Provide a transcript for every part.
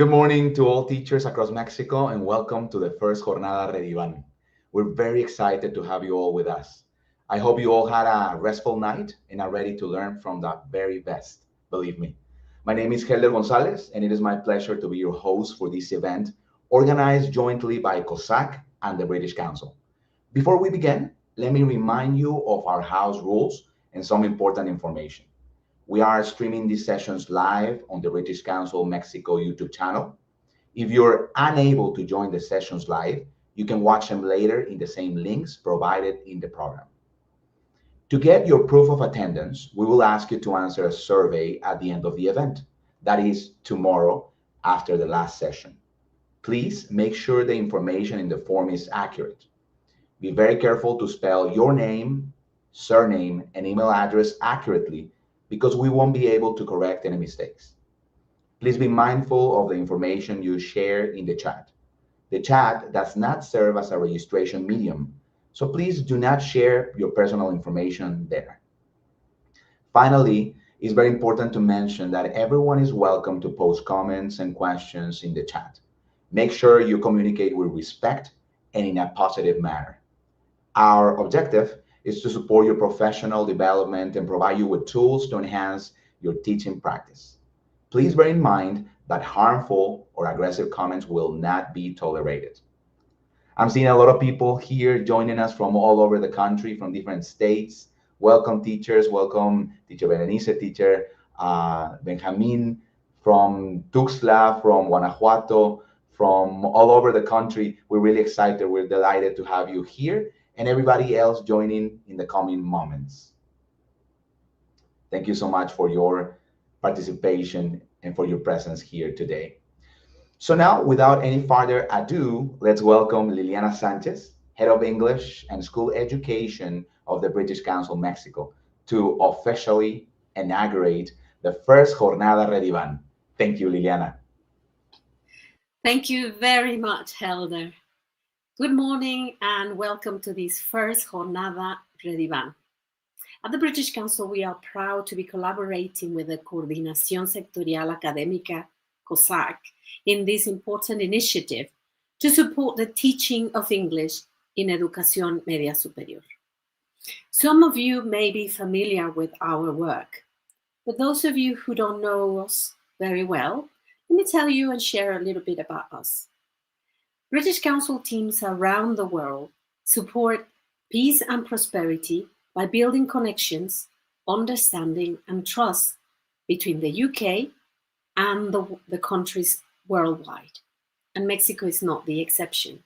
Good morning to all teachers across Mexico and welcome to the first Jornada REDIBAN. We're very excited to have you all with us. I hope you all had a restful night and are ready to learn from the very best, believe me. My name is Helder Gonzalez and it is my pleasure to be your host for this event organized jointly by COSAC and the British Council. Before we begin, let me remind you of our house rules and some important information. We are streaming these sessions live on the British Council Mexico YouTube channel. If you're unable to join the sessions live, you can watch them later in the same links provided in the program. To get your proof of attendance, we will ask you to answer a survey at the end of the event. That is tomorrow after the last session. Please make sure the information in the form is accurate. Be very careful to spell your name, surname, and email address accurately because we won't be able to correct any mistakes. Please be mindful of the information you share in the chat. The chat does not serve as a registration medium, so please do not share your personal information there. Finally, it's very important to mention that everyone is welcome to post comments and questions in the chat. Make sure you communicate with respect and in a positive manner. Our objective is to support your professional development and provide you with tools to enhance your teaching practice. Please bear in mind that harmful or aggressive comments will not be tolerated. I'm seeing a lot of people here joining us from all over the country, from different states. Welcome, teachers. Welcome, Teacher Berenice, Teacher Benjamin, from Tuxtla, from Guanajuato, from all over the country. We're really excited. We're delighted to have you here and everybody else joining in the coming moments. Thank you so much for your participation and for your presence here today. So now, without any further ado, let's welcome Liliana Sanchez, Head of English and School Education of the British Council Mexico, to officially inaugurate the first Jornada REDIBAN. Thank you, Liliana. Thank you very much, Helder. Good morning and welcome to this first Jornada REDIBAN. At the British Council, we are proud to be collaborating with the Coordinación Sectorial Académica, COSAC, in this important initiative to support the teaching of English in Educación Media Superior. Some of you may be familiar with our work, but those of you who don't know us very well, let me tell you and share a little bit about us. British Council teams around the world support peace and prosperity by building connections, understanding, and trust between the UK and the countries worldwide. And Mexico is not the exception.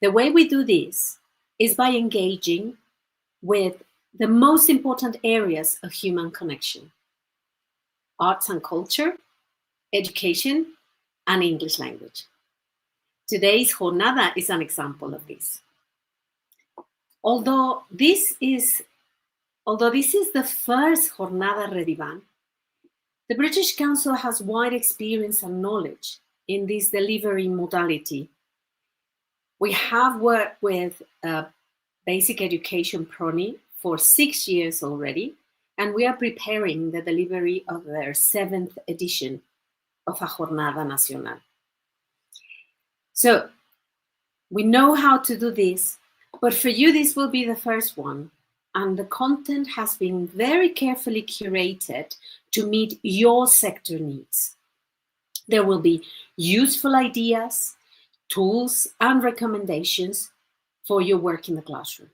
The way we do this is by engaging with the most important areas of human connection: arts and culture, education, and English language. Today's Jornada is an example of this. Although this is the first Jornada REDIBAN, the British Council has wide experience and knowledge in this delivery modality. We have worked with basic education PRONI for 6 years already, and we are preparing the delivery of their 7th edition of a Jornada Nacional. So we know how to do this, but for you, this will be the first one. And the content has been very carefully curated to meet your sector needs. There will be useful ideas, tools, and recommendations for your work in the classroom.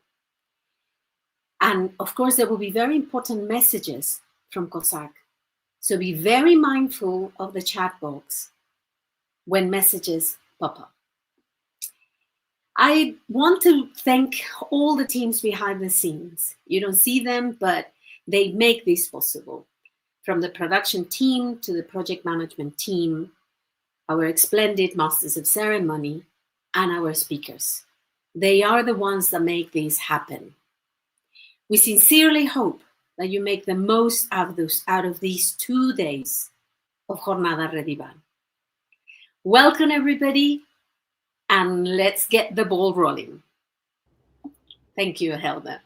And of course, there will be very important messages from COSAC. So be very mindful of the chat box when messages pop up. I want to thank all the teams behind the scenes. You don't see them, but they make this possible. From the production team to the project management team, our splendid masters of ceremony, and our speakers. They are the ones that make this happen. We sincerely hope that you make the most out of these 2 days of Jornada REDIBAN. Welcome, everybody. And let's get the ball rolling. Thank you, Helder.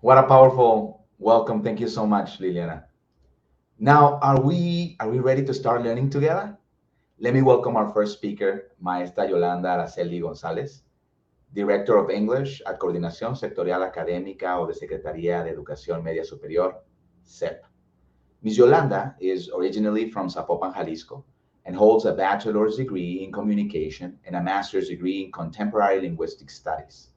What a powerful welcome. Thank you so much, Liliana. Now, are we ready to start learning together? Let me welcome our first speaker, Maestra Yolanda Araceli González, Director of English at Coordinación Sectorial Académica o de Secretaría de Educación Media Superior, CEP. Ms. Yolanda is originally from Zapopan, Jalisco, and holds a bachelor's degree in communication and a master's degree in contemporary linguistic studies.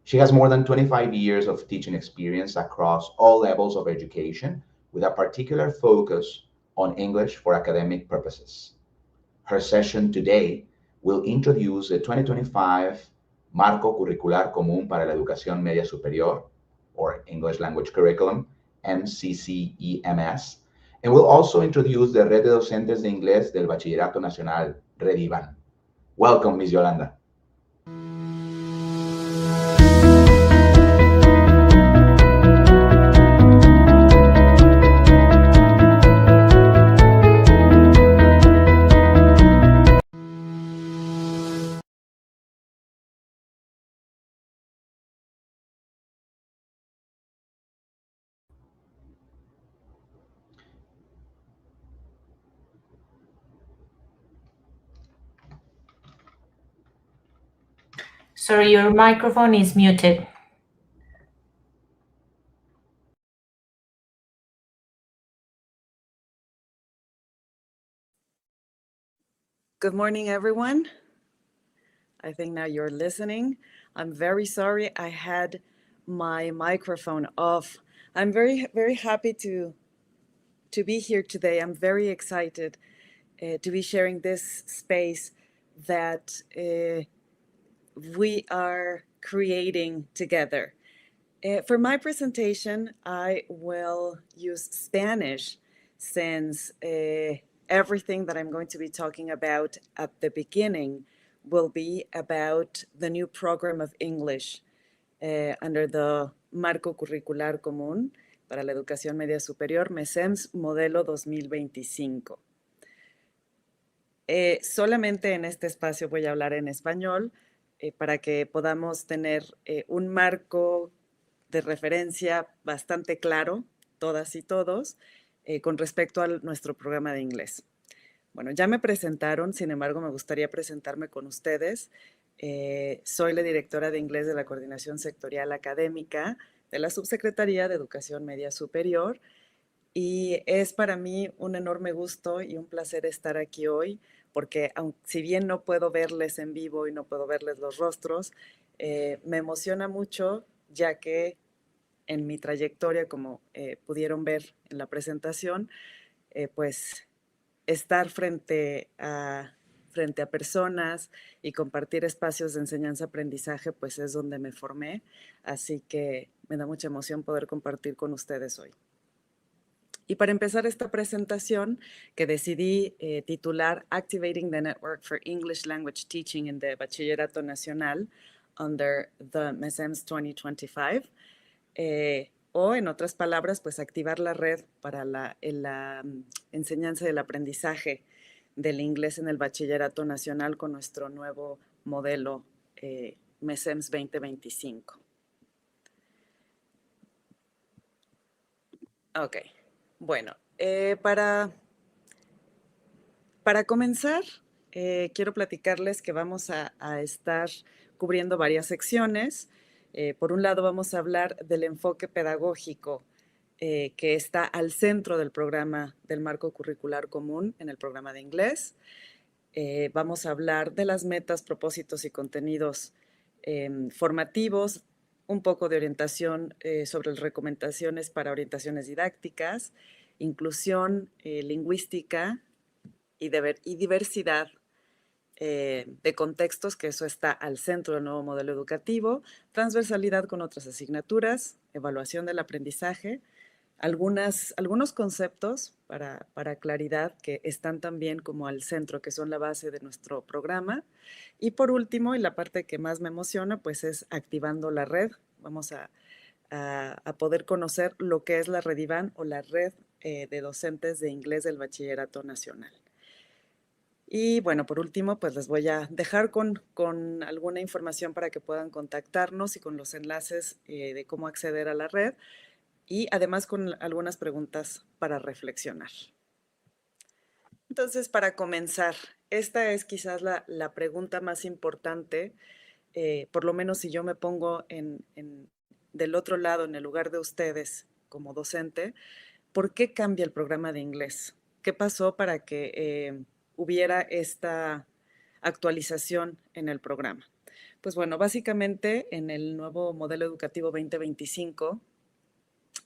She has more than 25 years of teaching experience across all levels of education, with a particular focus on English for academic purposes. Her session today will introduce the 2025 Marco Curricular Común para la Educación Media Superior, or English Language Curriculum, MCCEMS, and will also introduce the Red de Docentes de Inglés del Bachillerato Nacional, REDIBAN. Welcome, Ms. Yolanda. Sorry, your microphone is muted. Good morning, everyone. I think now you're listening. I'm very sorry I had my microphone off. I'm very, very happy to be here today. I'm very excited to be sharing this space that we are creating together. For my presentation, I will use Spanish since everything that I'm going to be talking about at the beginning will be about the new program of English under the Marco Curricular Común para la Educación Media Superior, MESEMS Modelo 2025. Solamente en este espacio voy a hablar en español para que podamos tener un marco de referencia bastante claro, todas y todos, con respecto a nuestro programa de inglés. Bueno, ya me presentaron, sin embargo, me gustaría presentarme con ustedes. Soy la directora de inglés de la Coordinación Sectorial Académica de la Subsecretaría de Educación Media Superior, y es para mí un enorme gusto y un placer estar aquí hoy, porque si bien no puedo verles en vivo y no puedo verles los rostros, me emociona mucho, ya que en mi trayectoria, como pudieron ver en la presentación, pues estar frente a personas y compartir espacios de enseñanza-aprendizaje, pues es donde me formé. Así que me da mucha emoción poder compartir con ustedes hoy. Y para empezar esta presentación, que decidí titular Activating the Network for English Language Teaching in the Bachillerato Nacional under the MESEMS 2025, o en otras palabras, pues activar la red para la enseñanza y el aprendizaje del inglés en el Bachillerato Nacional con nuestro nuevo modelo MESEMS 2025. Ok. Bueno, para comenzar, quiero platicarles que vamos a estar cubriendo varias secciones. Por un lado, vamos a hablar del enfoque pedagógico que está al centro del programa del Marco Curricular Común en el programa de inglés. Vamos a hablar de las metas, propósitos y contenidos formativos, un poco de orientación sobre las recomendaciones para orientaciones didácticas, inclusión lingüística y diversidad de contextos, que eso está al centro del nuevo modelo educativo, transversalidad con otras asignaturas, evaluación del aprendizaje, algunos conceptos para claridad que están también como al centro, que son la base de nuestro programa. Y por último, y la parte que más me emociona, pues es activando la red. Vamos a poder conocer lo que es la REDIBAN o la Red de Docentes de Inglés del Bachillerato Nacional. Y bueno, por último, pues les voy a dejar con alguna información para que puedan contactarnos y con los enlaces de cómo acceder a la red, y además con algunas preguntas para reflexionar. Entonces, para comenzar, esta es quizás la pregunta más importante, por lo menos si yo me pongo del otro lado, en el lugar de ustedes como docente. ¿Por qué cambia el programa de inglés? ¿Qué pasó para que hubiera esta actualización en el programa? Pues bueno, básicamente en el nuevo modelo educativo 2025,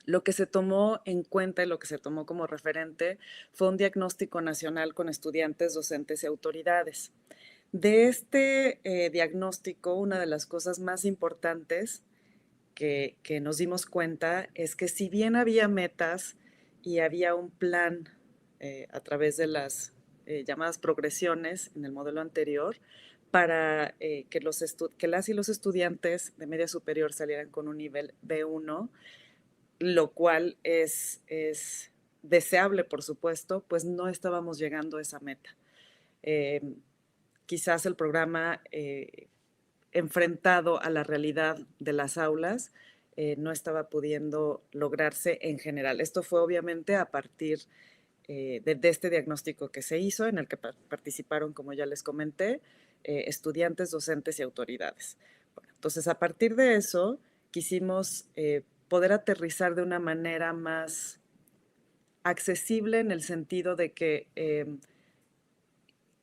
lo que se tomó en cuenta y lo que se tomó como referente fue un diagnóstico nacional con estudiantes, docentes y autoridades. De este diagnóstico, una de las cosas más importantes que nos dimos cuenta es que si bien había metas y había un plan a través de las llamadas progresiones en el modelo anterior, para que las y los estudiantes de media superior salieran con un nivel B1, lo cual es deseable, por supuesto, pues no estábamos llegando a esa meta. Quizás el programa enfrentado a la realidad de las aulas no estaba pudiendo lograrse en general. Esto fue obviamente a partir de este diagnóstico que se hizo, en el que participaron, como ya les comenté, estudiantes, docentes y autoridades. Bueno, entonces, a partir de eso, quisimos poder aterrizar de una manera más accesible, en el sentido de que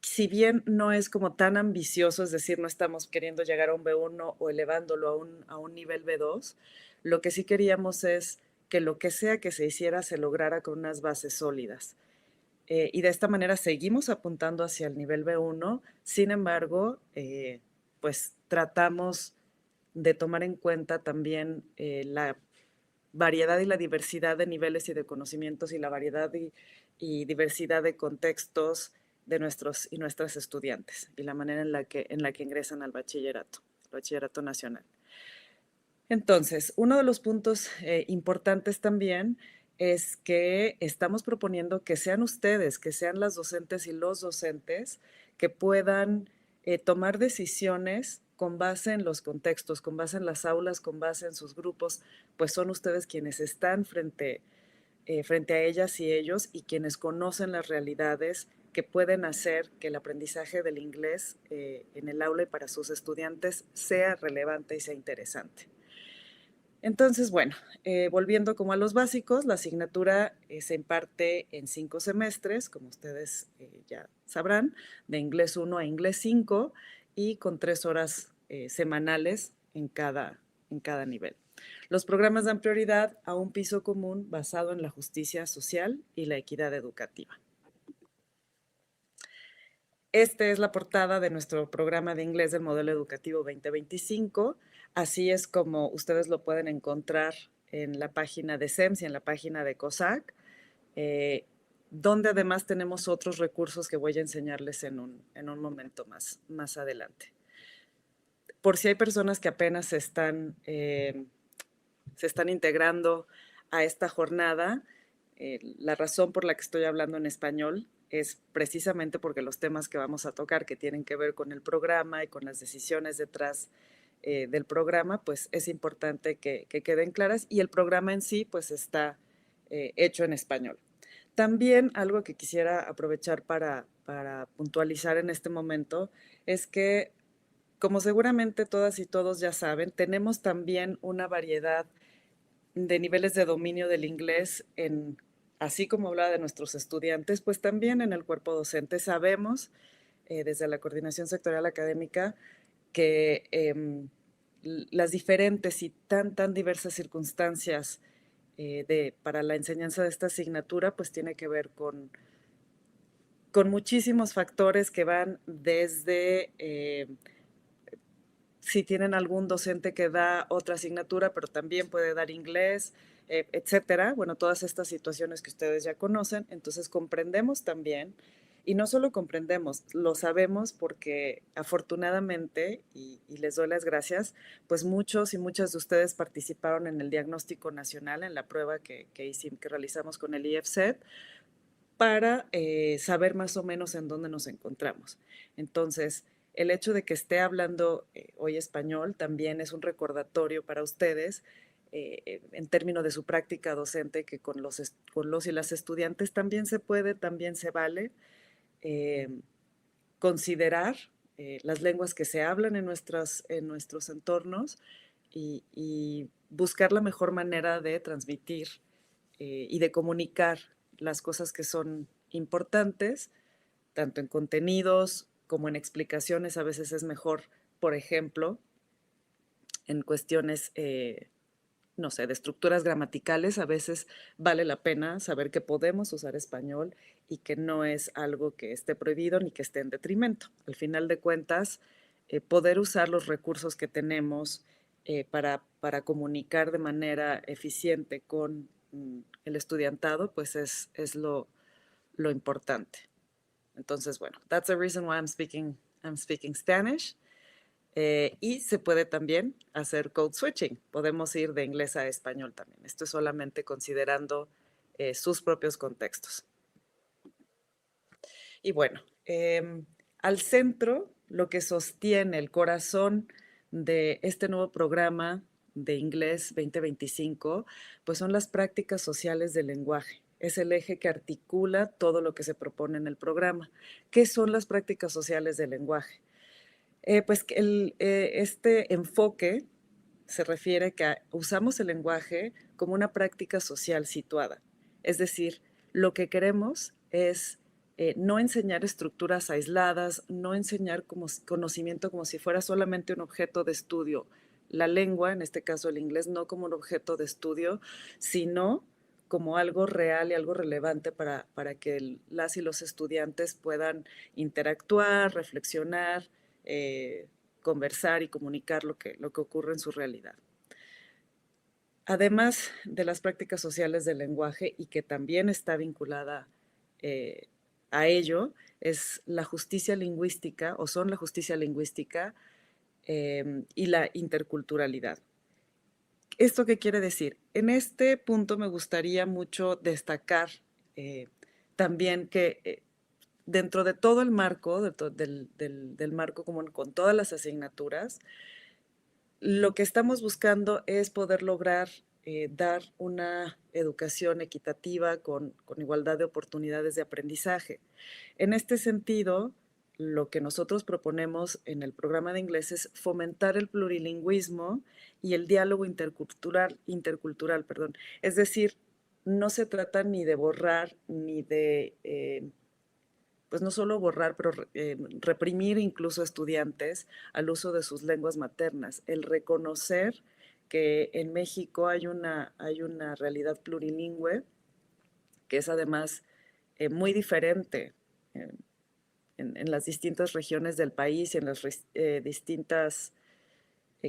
si bien no es como tan ambicioso, es decir, no estamos queriendo llegar a un B1 o elevándolo a un nivel B2, lo que sí queríamos es que lo que sea que se hiciera se lograra con unas bases sólidas. Y de esta manera seguimos apuntando hacia el nivel B1, sin embargo, pues tratamos de tomar en cuenta también la variedad y la diversidad de niveles y de conocimientos, y la variedad y diversidad de contextos de nuestros y nuestras estudiantes, y la manera en la que ingresan al bachillerato nacional. Entonces, uno de los puntos importantes también es que estamos proponiendo que sean ustedes, que sean las docentes y los docentes, que puedan tomar decisiones con base en los contextos, con base en las aulas, con base en sus grupos, pues son ustedes quienes están frente a ellas y ellos, y quienes conocen las realidades que pueden hacer que el aprendizaje del inglés en el aula y para sus estudiantes sea relevante y sea interesante. Entonces, bueno, volviendo como a los básicos, la asignatura se imparte en 5 semestres, como ustedes ya sabrán, de inglés 1 a inglés 5, y con 3 horas semanales en cada nivel. Los programas dan prioridad a un piso común basado en la justicia social y la equidad educativa. Esta es la portada de nuestro programa de inglés del modelo educativo 2025. Así es como ustedes lo pueden encontrar en la página de SEMS y en la página de COSAC, donde además tenemos otros recursos que voy a enseñarles en un momento más adelante. Por si hay personas que apenas se están integrando a esta jornada, la razón por la que estoy hablando en español es precisamente porque los temas que vamos a tocar, que tienen que ver con el programa y con las decisiones detrás del programa, pues es importante que queden claras, y el programa en sí pues está hecho en español. También algo que quisiera aprovechar para puntualizar en este momento es que, como seguramente todas y todos ya saben, tenemos también una variedad de niveles de dominio del inglés, así como hablaba de nuestros estudiantes, pues también en el cuerpo docente. Sabemos desde la Coordinación Sectorial Académica que las diferentes y tan diversas circunstancias para la enseñanza de esta asignatura, pues tiene que ver con muchísimos factores que van desde si tienen algún docente que da otra asignatura, pero también puede dar inglés, etcétera. Bueno, todas estas situaciones que ustedes ya conocen. Entonces comprendemos también, y no solo comprendemos, lo sabemos porque afortunadamente, y les doy las gracias, pues muchos y muchas de ustedes participaron en el diagnóstico nacional, en la prueba que realizamos con el IFSET, para saber más o menos en dónde nos encontramos. Entonces, el hecho de que esté hablando hoy español también es un recordatorio para ustedes en términos de su práctica docente, que con los y las estudiantes también se puede, también se vale. considerar las lenguas que se hablan en nuestros entornos y buscar la mejor manera de transmitir y de comunicar las cosas que son importantes, tanto en contenidos como en explicaciones. A veces es mejor, por ejemplo, en cuestiones, no sé, de estructuras gramaticales, a veces vale la pena saber que podemos usar español y que no es algo que esté prohibido ni que esté en detrimento. Al final de cuentas, poder usar los recursos que tenemos para comunicar de manera eficiente con el estudiantado, pues es lo importante. Entonces, bueno, that's the reason why I'm speaking Spanish. Y se puede también hacer code switching. Podemos ir de inglés a español también. Esto es solamente considerando sus propios contextos. Y bueno, al centro, lo que sostiene el corazón de este nuevo programa de inglés 2025, pues son las prácticas sociales del lenguaje. Es el eje que articula todo lo que se propone en el programa. ¿Qué son las prácticas sociales del lenguaje? Pues este enfoque se refiere que usamos el lenguaje como una práctica social situada. Es decir, lo que queremos es no enseñar estructuras aisladas, no enseñar conocimiento como si fuera solamente un objeto de estudio. La lengua, en este caso el inglés, no como un objeto de estudio, sino como algo real y algo relevante para que las y los estudiantes puedan interactuar, reflexionar, conversar y comunicar lo que ocurre en su realidad. Además de las prácticas sociales del lenguaje, y que también está vinculada a ello, es la justicia lingüística, o son la justicia lingüística y la interculturalidad. ¿Esto qué quiere decir? En este punto me gustaría mucho destacar también que dentro de todo el marco, del marco común con todas las asignaturas, lo que estamos buscando es poder lograr dar una educación equitativa con igualdad de oportunidades de aprendizaje. En este sentido, lo que nosotros proponemos en el programa de inglés es fomentar el plurilingüismo y el diálogo intercultural. Es decir, no se trata ni de borrar ni de pues no solo borrar, pero reprimir incluso a estudiantes al uso de sus lenguas maternas, el reconocer que en México hay una realidad plurilingüe que es además muy diferente en las distintas regiones del país y en las distintas,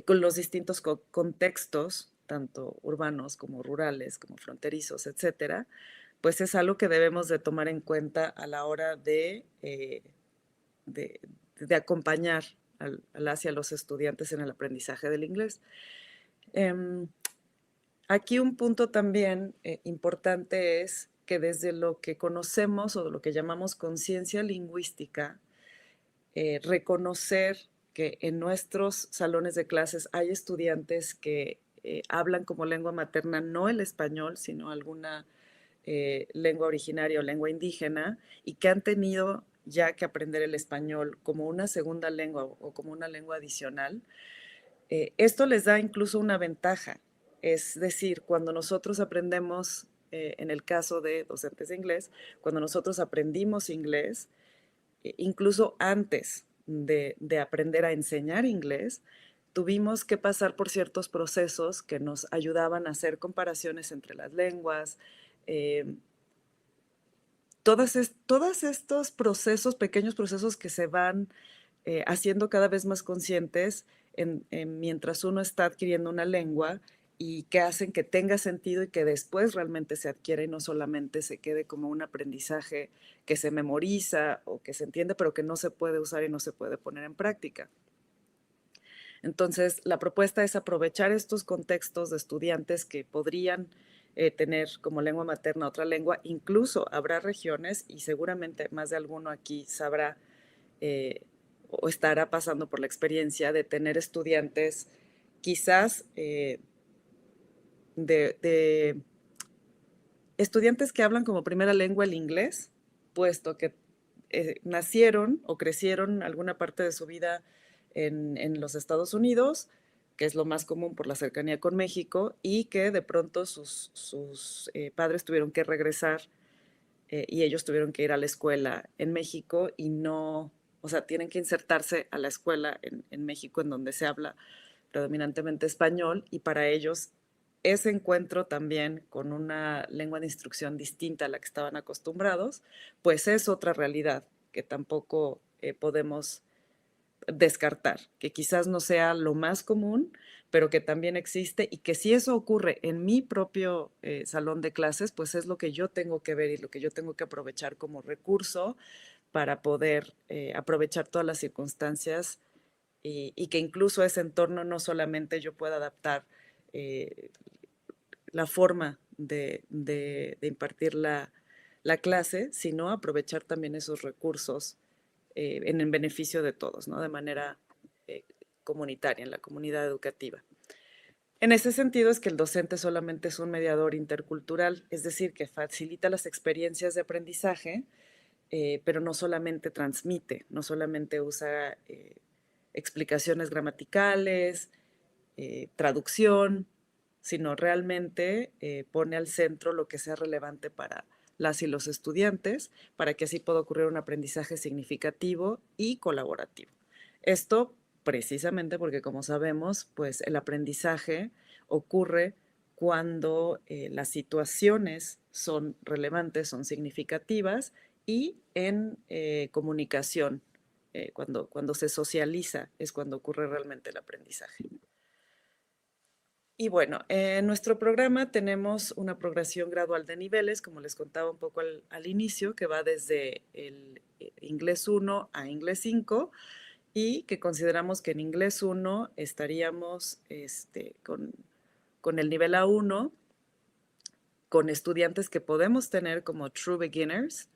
con los distintos contextos, tanto urbanos como rurales, como fronterizos, etcétera, pues es algo que debemos de tomar en cuenta a la hora de acompañar hacia los estudiantes en el aprendizaje del inglés. Aquí un punto también importante es que desde lo que conocemos o lo que llamamos conciencia lingüística, reconocer que en nuestros salones de clases hay estudiantes que hablan como lengua materna no el español, sino alguna lengua originaria o lengua indígena, y que han tenido ya que aprender el español como una segunda lengua o como una lengua adicional. Esto les da incluso una ventaja, es decir, cuando nosotros aprendemos, en el caso de docentes de inglés, cuando nosotros aprendimos inglés, incluso antes de aprender a enseñar inglés, tuvimos que pasar por ciertos procesos que nos ayudaban a hacer comparaciones entre las lenguas. Todos estos procesos, pequeños procesos que se van haciendo cada vez más conscientes mientras uno está adquiriendo una lengua, y que hacen que tenga sentido y que después realmente se adquiera y no solamente se quede como un aprendizaje que se memoriza o que se entiende, pero que no se puede usar y no se puede poner en práctica. Entonces, la propuesta es aprovechar estos contextos de estudiantes que podrían tener como lengua materna otra lengua. Incluso habrá regiones, y seguramente más de alguno aquí sabrá o estará pasando por la experiencia de tener estudiantes quizás de estudiantes que hablan como primera lengua el inglés, puesto que nacieron o crecieron alguna parte de su vida en los Estados Unidos, que es lo más común por la cercanía con México, y que de pronto sus padres tuvieron que regresar y ellos tuvieron que ir a la escuela en México y no, o sea, tienen que insertarse a la escuela en México, en donde se habla predominantemente español, y para ellos ese encuentro también con una lengua de instrucción distinta a la que estaban acostumbrados, pues es otra realidad que tampoco podemos descartar, que quizás no sea lo más común, pero que también existe, y que si eso ocurre en mi propio salón de clases, pues es lo que yo tengo que ver y lo que yo tengo que aprovechar como recurso para poder aprovechar todas las circunstancias y que incluso ese entorno no solamente yo pueda adaptar la forma de impartir la clase, sino aprovechar también esos recursos en el beneficio de todos, ¿no? De manera comunitaria, en la comunidad educativa. En ese sentido es que el docente solamente es un mediador intercultural, es decir, que facilita las experiencias de aprendizaje, pero no solamente transmite, no solamente usa explicaciones gramaticales, traducción, sino realmente pone al centro lo que sea relevante para las y los estudiantes, para que así pueda ocurrir un aprendizaje significativo y colaborativo. Esto precisamente porque, como sabemos, pues el aprendizaje ocurre cuando las situaciones son relevantes, son significativas, y en comunicación, cuando se socializa, es cuando ocurre realmente el aprendizaje. Y bueno, en nuestro programa tenemos una progresión gradual de niveles, como les contaba un poco al inicio, que va desde el inglés 1 a inglés 5, y que consideramos que en inglés 1 estaríamos con el nivel A1, con estudiantes que podemos tener como true beginners,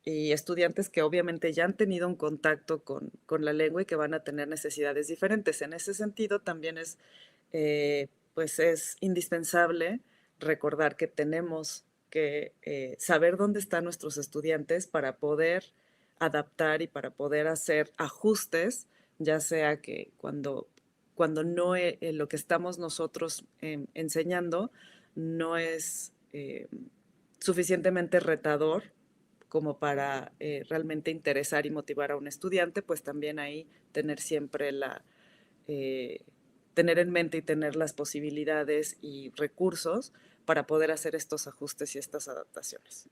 y estudiantes que obviamente ya han tenido un contacto con la lengua y que van a tener necesidades diferentes. En ese sentido, también pues es indispensable recordar que tenemos que saber dónde están nuestros estudiantes para poder adaptar y para poder hacer ajustes, ya sea que cuando no lo que estamos nosotros enseñando no es suficientemente retador como para realmente interesar y motivar a un estudiante, pues también ahí tener siempre tener en mente y tener las posibilidades y recursos para poder hacer estos ajustes y estas adaptaciones.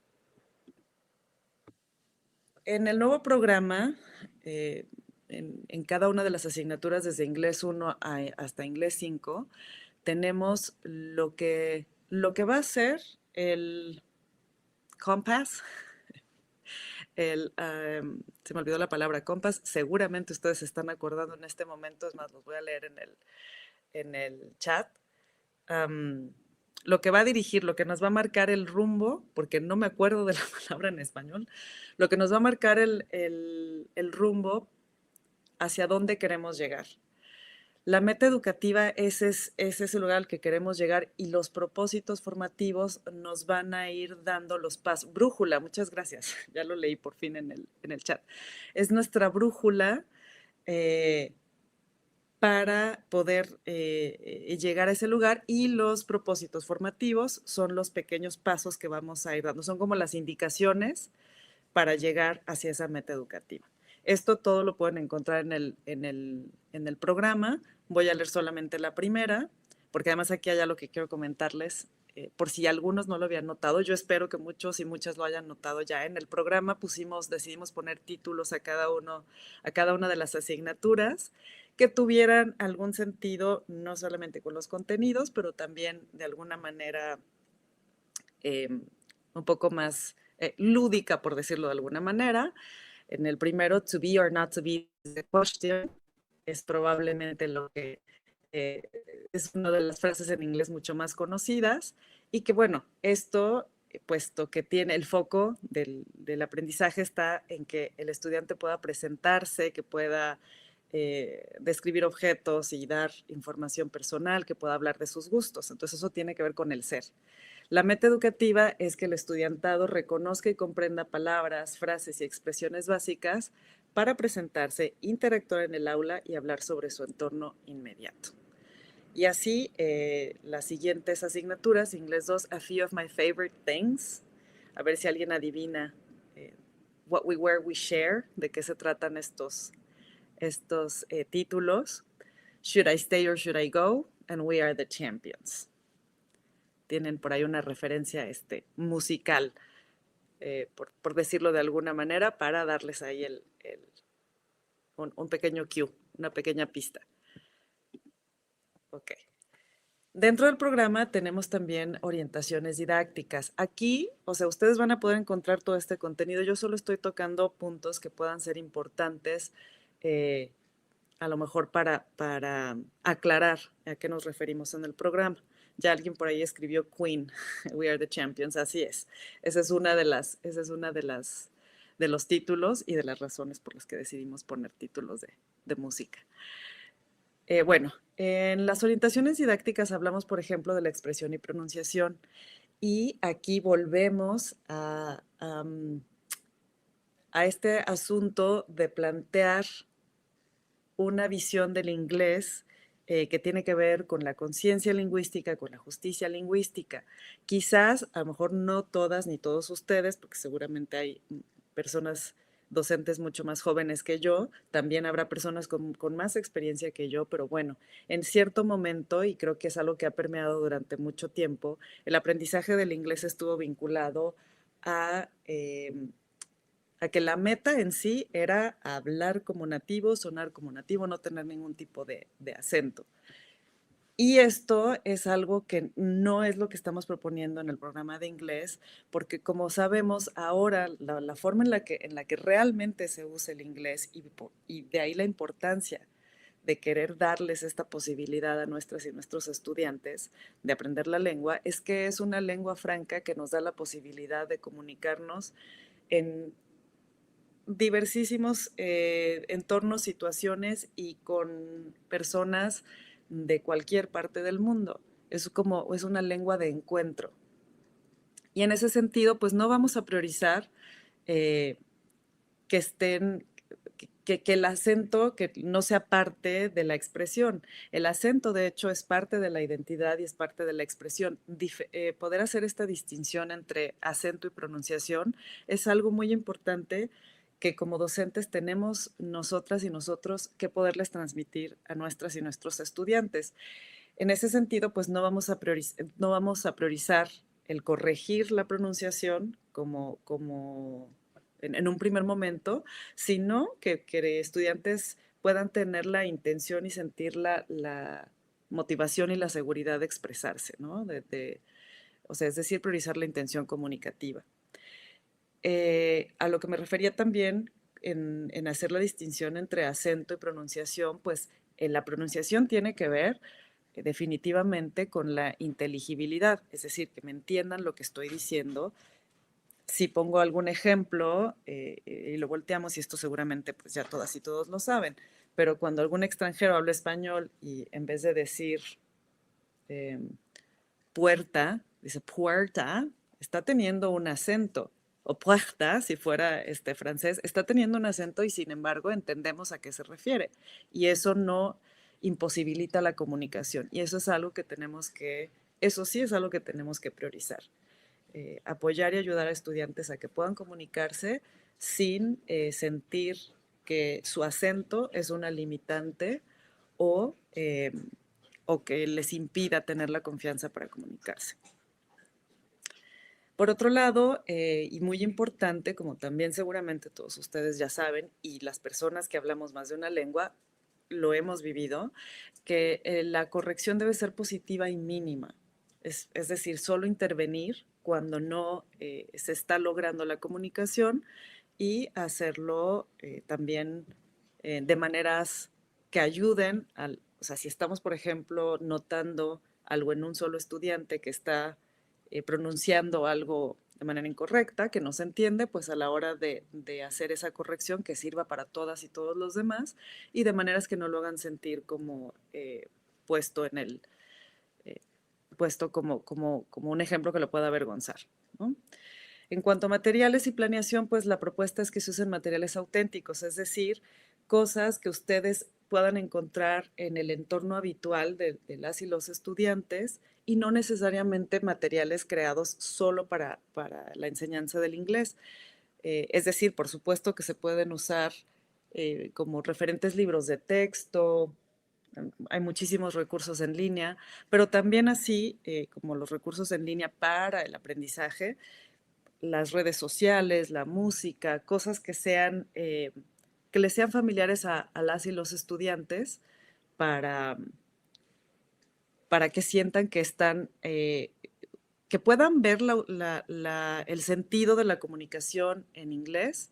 En el nuevo programa, en cada una de las asignaturas, desde inglés 1 hasta inglés 5, tenemos lo que va a ser el compass, se me olvidó la palabra compass, seguramente ustedes se están acordando en este momento, es más, los voy a leer en el chat. Lo que va a dirigir, lo que nos va a marcar el rumbo, porque no me acuerdo de la palabra en español, lo que nos va a marcar el rumbo hacia dónde queremos llegar. La meta educativa es ese lugar al que queremos llegar, y los propósitos formativos nos van a ir dando los pasos. Brújula, muchas gracias, ya lo leí por fin en el chat. Es nuestra brújula para poder llegar a ese lugar, y los propósitos formativos son los pequeños pasos que vamos a ir dando. Son como las indicaciones para llegar hacia esa meta educativa. Esto todo lo pueden encontrar en el programa. Voy a leer solamente la primera, porque además aquí hay algo que quiero comentarles, por si algunos no lo habían notado. Yo espero que muchos y muchas lo hayan notado ya. En el programa decidimos poner títulos a cada una de las asignaturas que tuvieran algún sentido, no solamente con los contenidos, pero también de alguna manera un poco más lúdica, por decirlo de alguna manera. En el primero, to be or not to be is the question, es probablemente lo que es una de las frases en inglés mucho más conocidas, y que bueno, esto, puesto que tiene el foco del aprendizaje está en que el estudiante pueda presentarse, que pueda describir objetos y dar información personal, que pueda hablar de sus gustos. Entonces eso tiene que ver con el ser. La meta educativa es que el estudiantado reconozca y comprenda palabras, frases y expresiones básicas para presentarse, interactuar en el aula y hablar sobre su entorno inmediato. Y así, las siguientes asignaturas, Inglés 2, A Few of My Favorite Things. A ver si alguien adivina What We Wear, We Share, de qué se tratan estos títulos. Should I Stay or Should I Go? And We Are the Champions. Tienen por ahí una referencia musical, por decirlo de alguna manera, para darles ahí un pequeño cue, una pequeña pista. Ok. Dentro del programa tenemos también orientaciones didácticas. Aquí, o sea, ustedes van a poder encontrar todo este contenido. Yo solo estoy tocando puntos que puedan ser importantes, a lo mejor para aclarar a qué nos referimos en el programa. Ya alguien por ahí escribió Queen, We Are the Champions, así es. Esa es una de los títulos y de las razones por las que decidimos poner títulos de música. Bueno, en las orientaciones didácticas hablamos, por ejemplo, de la expresión y pronunciación. Y aquí volvemos a este asunto de plantear una visión del inglés que tiene que ver con la conciencia lingüística, con la justicia lingüística. Quizás, a lo mejor no todas ni todos ustedes, porque seguramente hay personas docentes mucho más jóvenes que yo, también habrá personas con más experiencia que yo, pero bueno, en cierto momento, y creo que es algo que ha permeado durante mucho tiempo, el aprendizaje del inglés estuvo vinculado a que la meta en sí era hablar como nativo, sonar como nativo, no tener ningún tipo de acento. Y esto es algo que no es lo que estamos proponiendo en el programa de inglés, porque como sabemos ahora la forma en la que realmente se usa el inglés y de ahí la importancia de querer darles esta posibilidad a nuestras y nuestros estudiantes de aprender la lengua, es que es una lengua franca que nos da la posibilidad de comunicarnos en diversísimos entornos, situaciones y con personas de cualquier parte del mundo. Es una lengua de encuentro. Y en ese sentido, pues no vamos a priorizar que el acento que no sea parte de la expresión. El acento, de hecho, es parte de la identidad y es parte de la expresión. Poder hacer esta distinción entre acento y pronunciación es algo muy importante que como docentes tenemos nosotras y nosotros que poderles transmitir a nuestras y nuestros estudiantes. En ese sentido, pues no vamos a priorizar el corregir la pronunciación como en un primer momento, sino que estudiantes puedan tener la intención y sentir la motivación y la seguridad de expresarse, ¿no? O sea, es decir, priorizar la intención comunicativa. A lo que me refería también en hacer la distinción entre acento y pronunciación, pues la pronunciación tiene que ver definitivamente con la inteligibilidad, es decir, que me entiendan lo que estoy diciendo. Si pongo algún ejemplo y lo volteamos, y esto seguramente pues ya todas y todos lo saben, pero cuando algún extranjero habla español y en vez de decir puerta, dice puerta, está teniendo un acento. O puerta, si fuera francés, está teniendo un acento y sin embargo entendemos a qué se refiere. Y eso no imposibilita la comunicación. Y eso es algo que eso sí es algo que tenemos que priorizar. Apoyar y ayudar a estudiantes a que puedan comunicarse sin sentir que su acento es una limitante o que les impida tener la confianza para comunicarse. Por otro lado, y muy importante, como también seguramente todos ustedes ya saben, y las personas que hablamos más de una lengua lo hemos vivido, que la corrección debe ser positiva y mínima. Es decir, solo intervenir cuando no se está logrando la comunicación y hacerlo también de maneras que ayuden o sea, si estamos, por ejemplo, notando algo en un solo estudiante que está pronunciando algo de manera incorrecta, que no se entiende, pues a la hora de hacer esa corrección que sirva para todas y todos los demás y de maneras que no lo hagan sentir como puesto puesto como un ejemplo que lo pueda avergonzar, ¿no? En cuanto a materiales y planeación, pues la propuesta es que se usen materiales auténticos, es decir, cosas que ustedes puedan encontrar en el entorno habitual de las y los estudiantes y no necesariamente materiales creados solo para la enseñanza del inglés. Es decir, por supuesto que se pueden usar como referentes libros de texto, hay muchísimos recursos en línea, pero también así como los recursos en línea para el aprendizaje, las redes sociales, la música, cosas que que les sean familiares a las y los estudiantes para, para que sientan que están, que puedan ver el sentido de la comunicación en inglés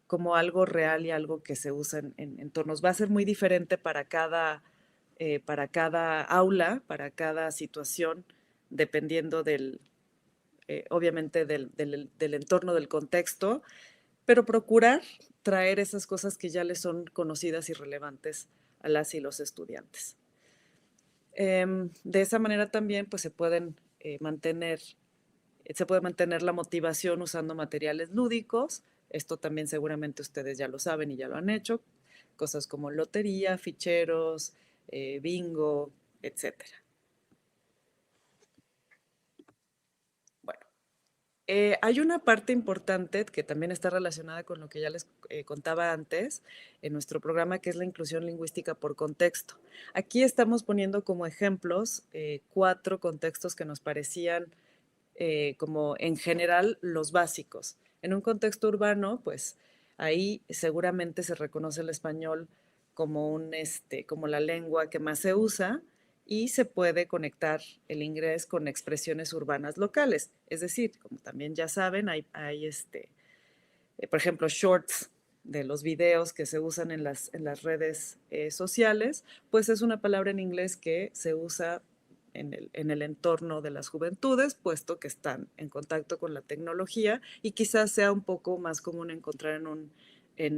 como algo real y algo que se usa en entornos. Va a ser muy diferente para cada aula, para cada situación, dependiendo obviamente del entorno, del contexto, pero procurar traer esas cosas que ya les son conocidas y relevantes a las y los estudiantes. De esa manera también pues, se puede mantener la motivación usando materiales lúdicos. Esto también seguramente ustedes ya lo saben y ya lo han hecho. Cosas como lotería, ficheros, bingo, etcétera. Bueno, hay una parte importante que también está relacionada con lo que ya les contaba antes en nuestro programa, que es la inclusión lingüística por contexto. Aquí estamos poniendo como ejemplos 4 contextos que nos parecían como en general los básicos. En un contexto urbano, pues ahí seguramente se reconoce el español como, como la lengua que más se usa y se puede conectar el inglés con expresiones urbanas locales. Es decir, como también ya saben, hay por ejemplo, shorts de los videos que se usan en las redes sociales, pues es una palabra en inglés que se usa en el entorno de las juventudes, puesto que están en contacto con la tecnología y quizás sea un poco más común encontrar en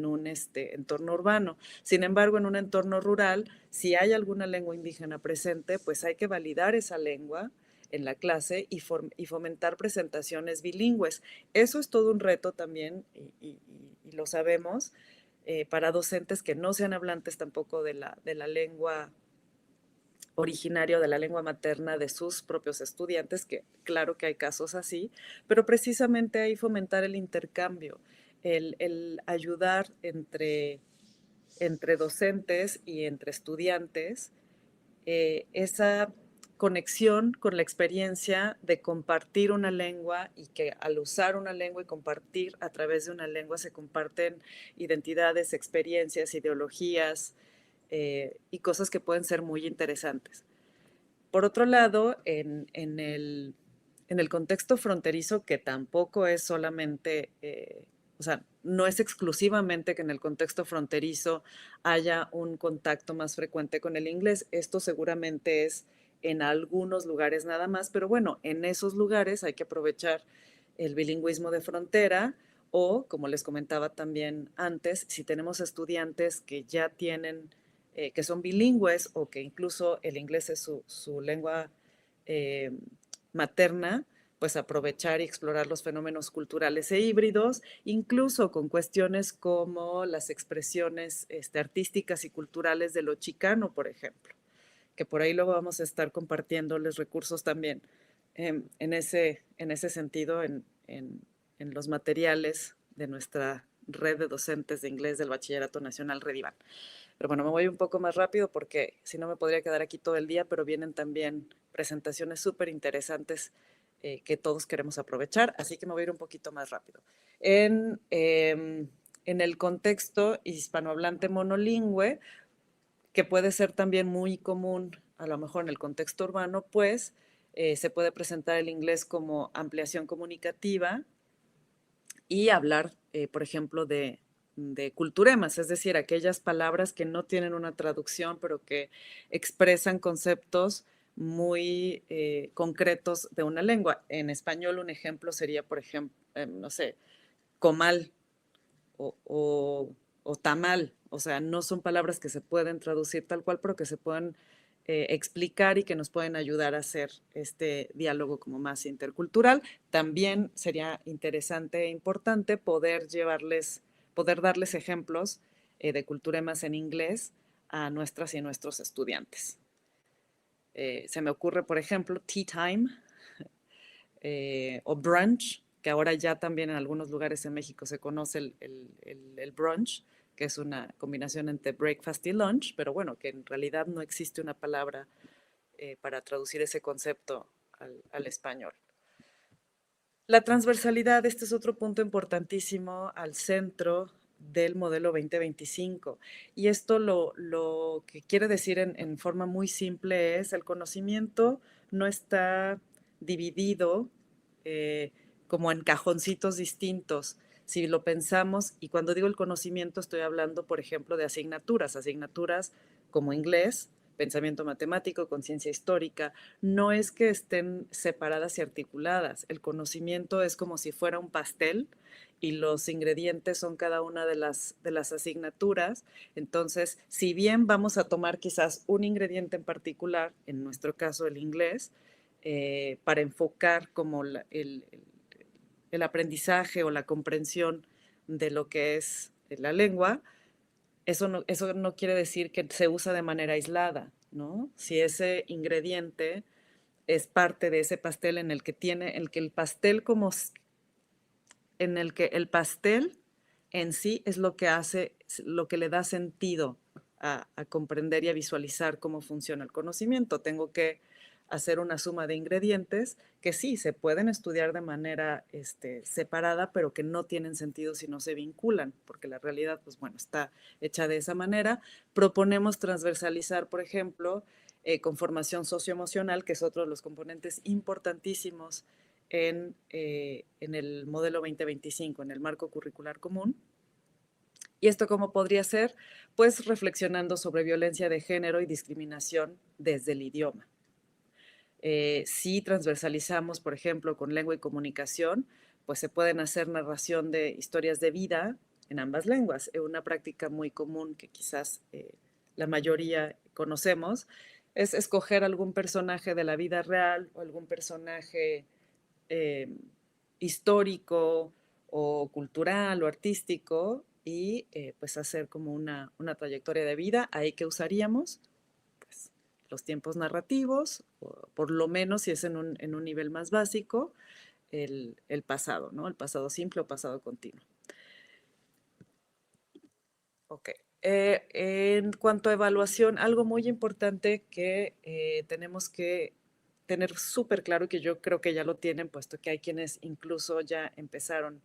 un entorno urbano. Sin embargo, en un entorno rural, si hay alguna lengua indígena presente, pues hay que validar esa lengua en la clase y fomentar presentaciones bilingües. Eso es todo un reto también, y lo sabemos, para docentes que no sean hablantes tampoco de la lengua originario, de la lengua materna de sus propios estudiantes, que claro que hay casos así, pero precisamente ahí fomentar el intercambio, el ayudar entre docentes y entre estudiantes, esa conexión con la experiencia de compartir una lengua y que al usar una lengua y compartir a través de una lengua se comparten identidades, experiencias, ideologías y cosas que pueden ser muy interesantes. Por otro lado, en el contexto fronterizo, que tampoco es solamente, o sea, no es exclusivamente que en el contexto fronterizo haya un contacto más frecuente con el inglés. Esto seguramente es en algunos lugares nada más, pero bueno, en esos lugares hay que aprovechar el bilingüismo de frontera o, como les comentaba también antes, si tenemos estudiantes que ya tienen, que son bilingües o que incluso el inglés es su lengua materna, pues aprovechar y explorar los fenómenos culturales e híbridos, incluso con cuestiones como las expresiones artísticas y culturales de lo chicano, por ejemplo, que por ahí luego vamos a estar compartiéndoles recursos también en ese sentido en los materiales de nuestra red de docentes de inglés del Bachillerato Nacional REDIBAN. Pero bueno, me voy un poco más rápido porque si no me podría quedar aquí todo el día, pero vienen también presentaciones súper interesantes que todos queremos aprovechar, así que me voy a ir un poquito más rápido. En el contexto hispanohablante monolingüe, que puede ser también muy común, a lo mejor en el contexto urbano, pues se puede presentar el inglés como ampliación comunicativa y hablar, por ejemplo, de culturemas, es decir, aquellas palabras que no tienen una traducción, pero que expresan conceptos muy concretos de una lengua. En español, un ejemplo sería, por ejemplo, no sé, comal o tamal. O sea, no son palabras que se pueden traducir tal cual, pero que se pueden explicar y que nos pueden ayudar a hacer este diálogo como más intercultural. También sería interesante e importante poder darles ejemplos de culturemas en inglés a nuestras y nuestros estudiantes. Se me ocurre, por ejemplo, tea time o brunch, que ahora ya también en algunos lugares en México se conoce el brunch, que es una combinación entre breakfast y lunch, pero bueno, que en realidad no existe una palabra para traducir ese concepto al español. La transversalidad, este es otro punto importantísimo al centro del modelo 2025. Y esto lo que quiere decir en forma muy simple es el conocimiento no está dividido como en cajoncitos distintos. Si lo pensamos, y cuando digo el conocimiento estoy hablando, por ejemplo, de asignaturas como inglés, pensamiento matemático, conciencia histórica. No es que estén separadas y articuladas. El conocimiento es como si fuera un pastel y los ingredientes son cada una de las asignaturas. Entonces, si bien vamos a tomar quizás un ingrediente en particular, en nuestro caso el inglés, para enfocar como el aprendizaje o la comprensión de lo que es la lengua, eso no quiere decir que se usa de manera aislada, ¿no? Si ese ingrediente es parte de ese pastel en el que el pastel en sí es lo que hace, lo que le da sentido a comprender y a visualizar cómo funciona el conocimiento. Tengo que hacer una suma de ingredientes que sí, se pueden estudiar de manera separada, pero que no tienen sentido si no se vinculan, porque la realidad, pues bueno, está hecha de esa manera. Proponemos transversalizar, por ejemplo, con formación socioemocional, que es otro de los componentes importantísimos en el modelo 2025, en el marco curricular común. ¿Y esto cómo podría ser? Pues reflexionando sobre violencia de género y discriminación desde el idioma. Si transversalizamos, por ejemplo, con lengua y comunicación, pues se pueden hacer narración de historias de vida en ambas lenguas. Una práctica muy común que quizás la mayoría conocemos es escoger algún personaje de la vida real o algún personaje histórico o cultural o artístico y pues hacer como una trayectoria de vida. Ahí que usaríamos pues, los tiempos narrativos, o por lo menos si es en un nivel más básico, el pasado, ¿no? El pasado simple o pasado continuo. Ok. En cuanto a evaluación, algo muy importante que tenemos que tener súper claro y que yo creo que ya lo tienen, puesto que hay quienes incluso ya empezaron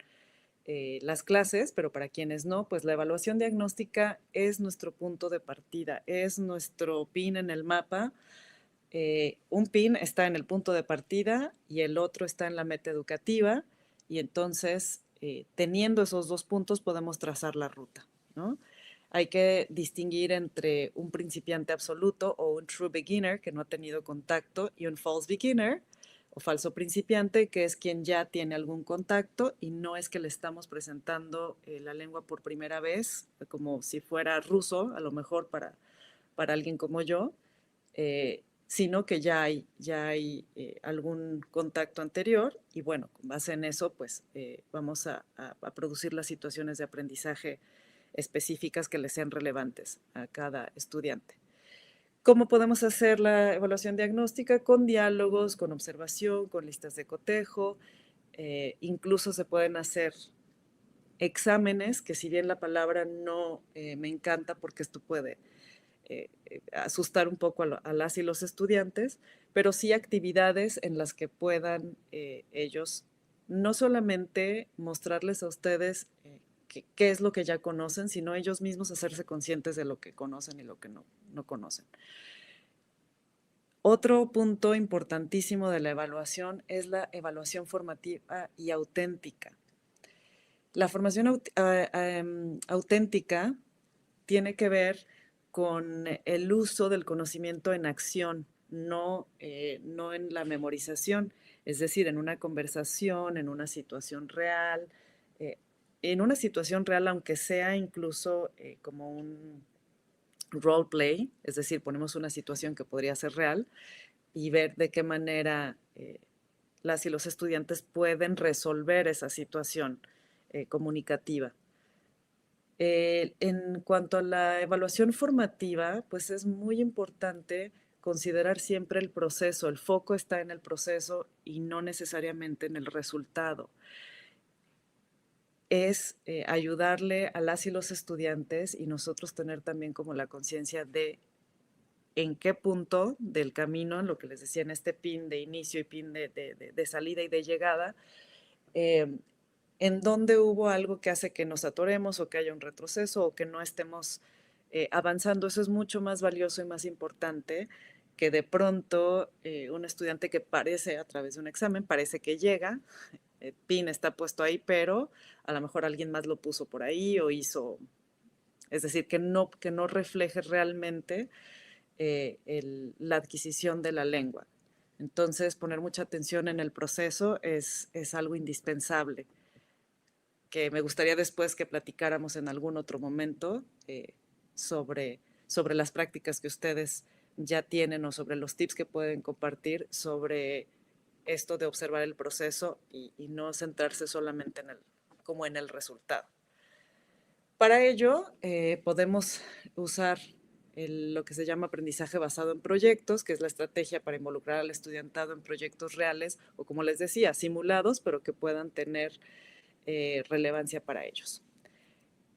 las clases, pero para quienes no, pues la evaluación diagnóstica es nuestro punto de partida, es nuestro pin en el mapa. Un pin está en el punto de partida y el otro está en la meta educativa y entonces teniendo esos dos puntos podemos trazar la ruta, ¿no? Hay que distinguir entre un principiante absoluto o un true beginner que no ha tenido contacto y un false beginner o falso principiante que es quien ya tiene algún contacto y no es que le estamos presentando la lengua por primera vez como si fuera ruso, a lo mejor para alguien como yo, sino que ya hay algún contacto anterior y bueno, con base en eso pues vamos a producir las situaciones de aprendizaje específicas que le sean relevantes a cada estudiante. ¿Cómo podemos hacer la evaluación diagnóstica? Con diálogos, con observación, con listas de cotejo, incluso se pueden hacer exámenes, que si bien la palabra no me encanta porque esto puede asustar un poco a las y los estudiantes, pero sí actividades en las que puedan ellos no solamente mostrarles a ustedes qué es lo que ya conocen, sino ellos mismos hacerse conscientes de lo que conocen y lo que no conocen. Otro punto importantísimo de la evaluación es la evaluación formativa y auténtica. La formación auténtica tiene que ver con el uso del conocimiento en acción, no en la memorización, es decir, en una conversación, en una situación real, aunque sea incluso como role play, es decir, ponemos una situación que podría ser real y ver de qué manera las y los estudiantes pueden resolver esa situación comunicativa. En cuanto a la evaluación formativa, pues es muy importante considerar siempre el proceso. El foco está en el proceso y no necesariamente en el resultado. Es ayudarle a las y los estudiantes y nosotros tener también como la conciencia de en qué punto del camino, en lo que les decía en este pin de inicio y pin de salida y de llegada, en dónde hubo algo que hace que nos atoremos o que haya un retroceso o que no estemos avanzando. Eso es mucho más valioso y más importante que de pronto un estudiante que parece a través de un examen, parece que llega, el pin está puesto ahí, pero a lo mejor alguien más lo puso por ahí o hizo, es decir, que no refleje realmente la adquisición de la lengua. Entonces, poner mucha atención en el proceso es algo indispensable, que me gustaría después que platicáramos en algún otro momento sobre las prácticas que ustedes ya tienen o sobre los tips que pueden compartir sobre esto de observar el proceso y no centrarse solamente como en el resultado. Para ello, podemos usar lo que se llama aprendizaje basado en proyectos, que es la estrategia para involucrar al estudiantado en proyectos reales o, como les decía, simulados, pero que puedan tener relevancia para ellos.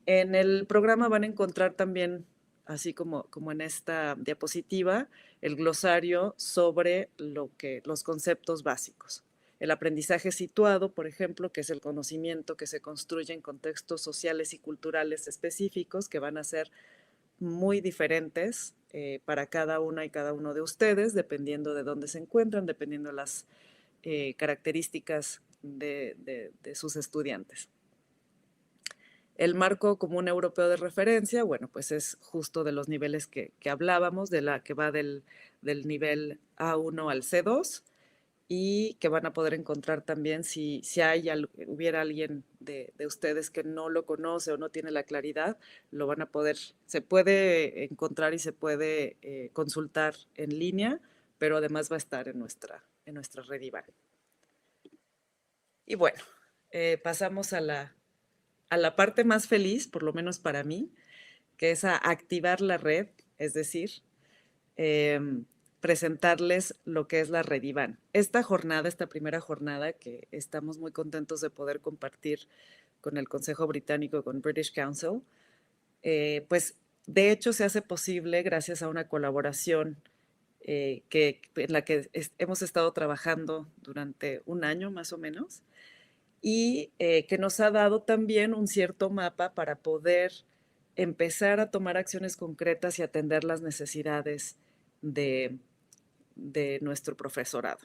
En el programa van a encontrar también, así como en esta diapositiva, el glosario sobre los conceptos básicos. El aprendizaje situado, por ejemplo, que es el conocimiento que se construye en contextos sociales y culturales específicos que van a ser muy diferentes para cada una y cada uno de ustedes, dependiendo de dónde se encuentran, dependiendo de las características de sus estudiantes. El marco común europeo de referencia, bueno, pues es justo de los niveles que hablábamos, de la que va del nivel A1 al C2, y que van a poder encontrar también si hubiera alguien de ustedes que no lo conoce o no tiene la claridad, lo van a poder, se puede encontrar y se puede consultar en línea, pero además va a estar en nuestra REDIBAN. Y bueno, pasamos a la parte más feliz, por lo menos para mí, que es a activar la red, es decir, presentarles lo que es la REDIBAN. Esta primera jornada que estamos muy contentos de poder compartir con el Consejo Británico, con British Council, pues de hecho se hace posible gracias a una colaboración en la que hemos estado trabajando durante un año más o menos, y que nos ha dado también un cierto mapa para poder empezar a tomar acciones concretas y atender las necesidades de nuestro profesorado.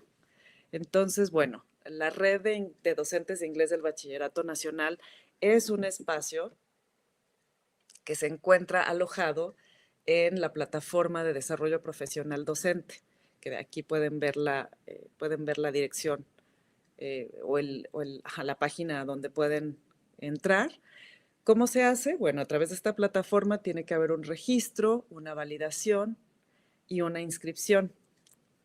Entonces, bueno, la red de docentes de inglés del Bachillerato Nacional es un espacio que se encuentra alojado en la plataforma de desarrollo profesional docente, que de aquí pueden ver la dirección o la página donde pueden entrar. ¿Cómo se hace? Bueno, a través de esta plataforma tiene que haber un registro, una validación y una inscripción.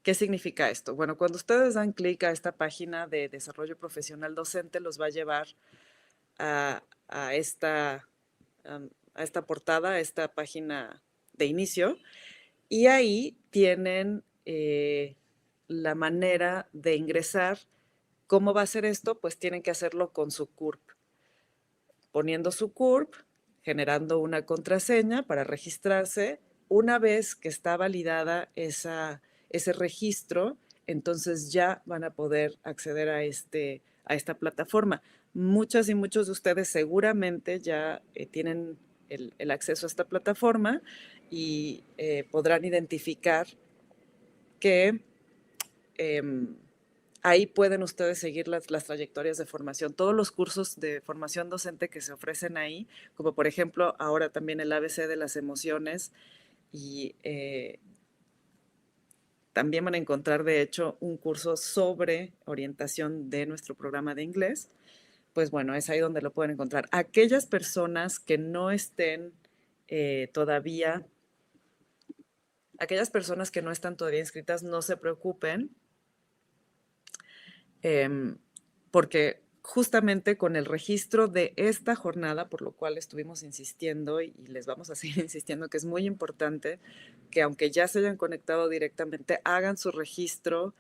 ¿Qué significa esto? Bueno, cuando ustedes dan clic a esta página de desarrollo profesional docente, los va a llevar a esta portada, a esta página de inicio, y ahí tienen la manera de ingresar. ¿Cómo va a ser esto? Pues tienen que hacerlo con su CURP. Poniendo su CURP, generando una contraseña para registrarse. Una vez que está validada ese registro, entonces ya van a poder acceder a esta plataforma. Muchas y muchos de ustedes seguramente ya tienen el acceso a esta plataforma y podrán identificar que ahí pueden ustedes seguir las trayectorias de formación, todos los cursos de formación docente que se ofrecen ahí, como por ejemplo ahora también el ABC de las emociones, y también van a encontrar de hecho un curso sobre orientación de nuestro programa de inglés. Pues bueno, es ahí donde lo pueden encontrar. Aquellas personas que no estén todavía Aquellas personas que no están todavía inscritas, no se preocupen, porque justamente con el registro de esta jornada, por lo cual estuvimos insistiendo y les vamos a seguir insistiendo que es muy importante que aunque ya se hayan conectado directamente, hagan su registro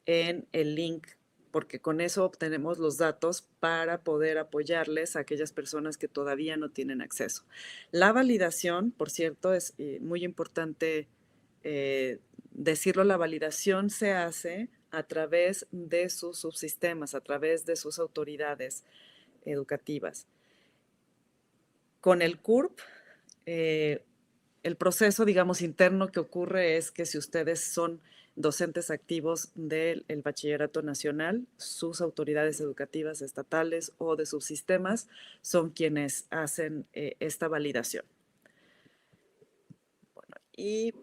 en el link, porque con eso obtenemos los datos para poder apoyarles a aquellas personas que todavía no tienen acceso. La validación, por cierto, es muy importante decirlo, la validación se hace a través de sus subsistemas, a través de sus autoridades educativas. Con el CURP, el proceso, digamos, interno que ocurre es que si ustedes son docentes activos del Bachillerato Nacional, sus autoridades educativas estatales o de subsistemas son quienes hacen esta validación. Bueno, y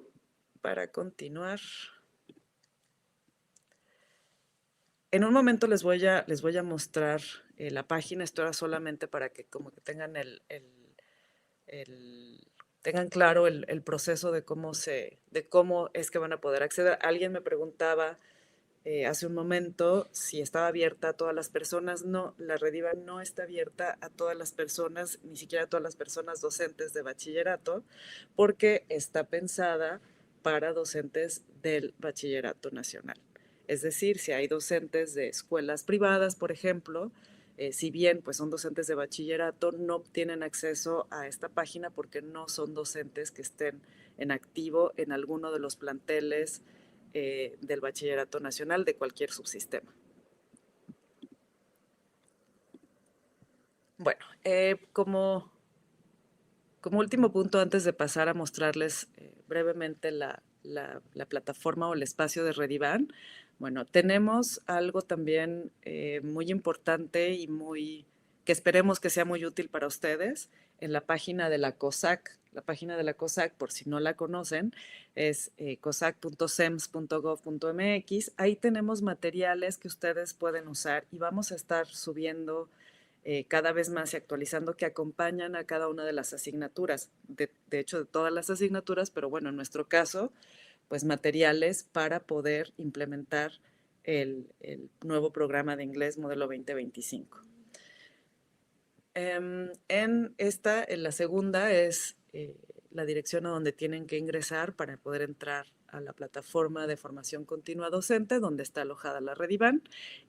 para continuar, en un momento les voy a mostrar la página. Esto era solamente para que como que tengan tengan claro el proceso de cómo es que van a poder acceder. Alguien me preguntaba hace un momento si estaba abierta a todas las personas. No, la Rediban no está abierta a todas las personas, ni siquiera a todas las personas docentes de bachillerato, porque está pensada para docentes del Bachillerato Nacional. Es decir, si hay docentes de escuelas privadas, por ejemplo, si bien pues son docentes de bachillerato, no obtienen acceso a esta página porque no son docentes que estén en activo en alguno de los planteles del Bachillerato Nacional de cualquier subsistema. Bueno, como último punto, antes de pasar a mostrarles brevemente la plataforma o el espacio de Rediban, bueno, tenemos algo también muy importante y que esperemos que sea muy útil para ustedes en la página de la COSAC. La página de la COSAC, por si no la conocen, es cosac.sems.gov.mx. Ahí tenemos materiales que ustedes pueden usar y vamos a estar subiendo cada vez más y actualizando, que acompañan a cada una de las asignaturas, de hecho de todas las asignaturas, pero bueno, en nuestro caso, pues materiales para poder implementar el nuevo programa de inglés modelo 2025. En la segunda es la dirección a donde tienen que ingresar para poder entrar a la plataforma de formación continua docente, donde está alojada la Rediban,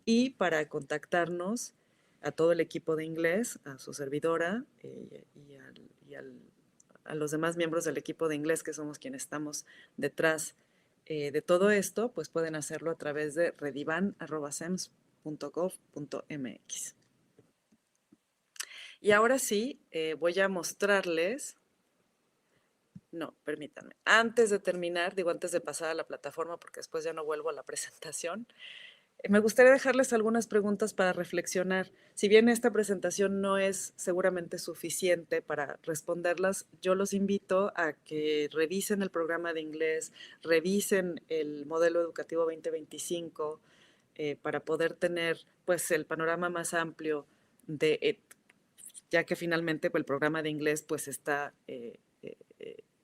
y para contactarnos a todo el equipo de inglés, a su servidora a los demás miembros del equipo de inglés, que somos quienes estamos detrás de todo esto, pues pueden hacerlo a través de rediban@sems.gov.mx. Y ahora sí, voy a mostrarles. No, permítanme. Antes de terminar, antes de pasar a la plataforma, porque después ya no vuelvo a la presentación, me gustaría dejarles algunas preguntas para reflexionar. Si bien esta presentación no es seguramente suficiente para responderlas, yo los invito a que revisen el programa de inglés, revisen el modelo educativo 2025 para poder tener pues el panorama más amplio ya que finalmente el programa de inglés pues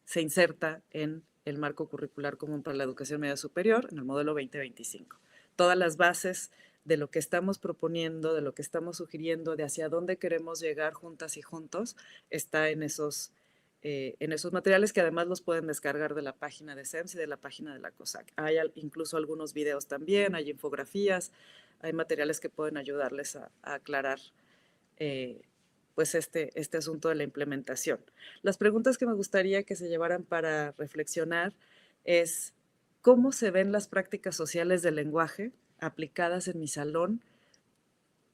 se inserta en el marco curricular común para la educación media superior, en el modelo 2025. Todas las bases de lo que estamos proponiendo, de lo que estamos sugiriendo, de hacia dónde queremos llegar juntas y juntos, está en esos materiales, que además los pueden descargar de la página de SEMS y de la página de la COSAC. Hay incluso algunos videos también, hay infografías, hay materiales que pueden ayudarles a aclarar pues este asunto de la implementación. Las preguntas que me gustaría que se llevaran para reflexionar es: ¿cómo se ven las prácticas sociales del lenguaje aplicadas en mi salón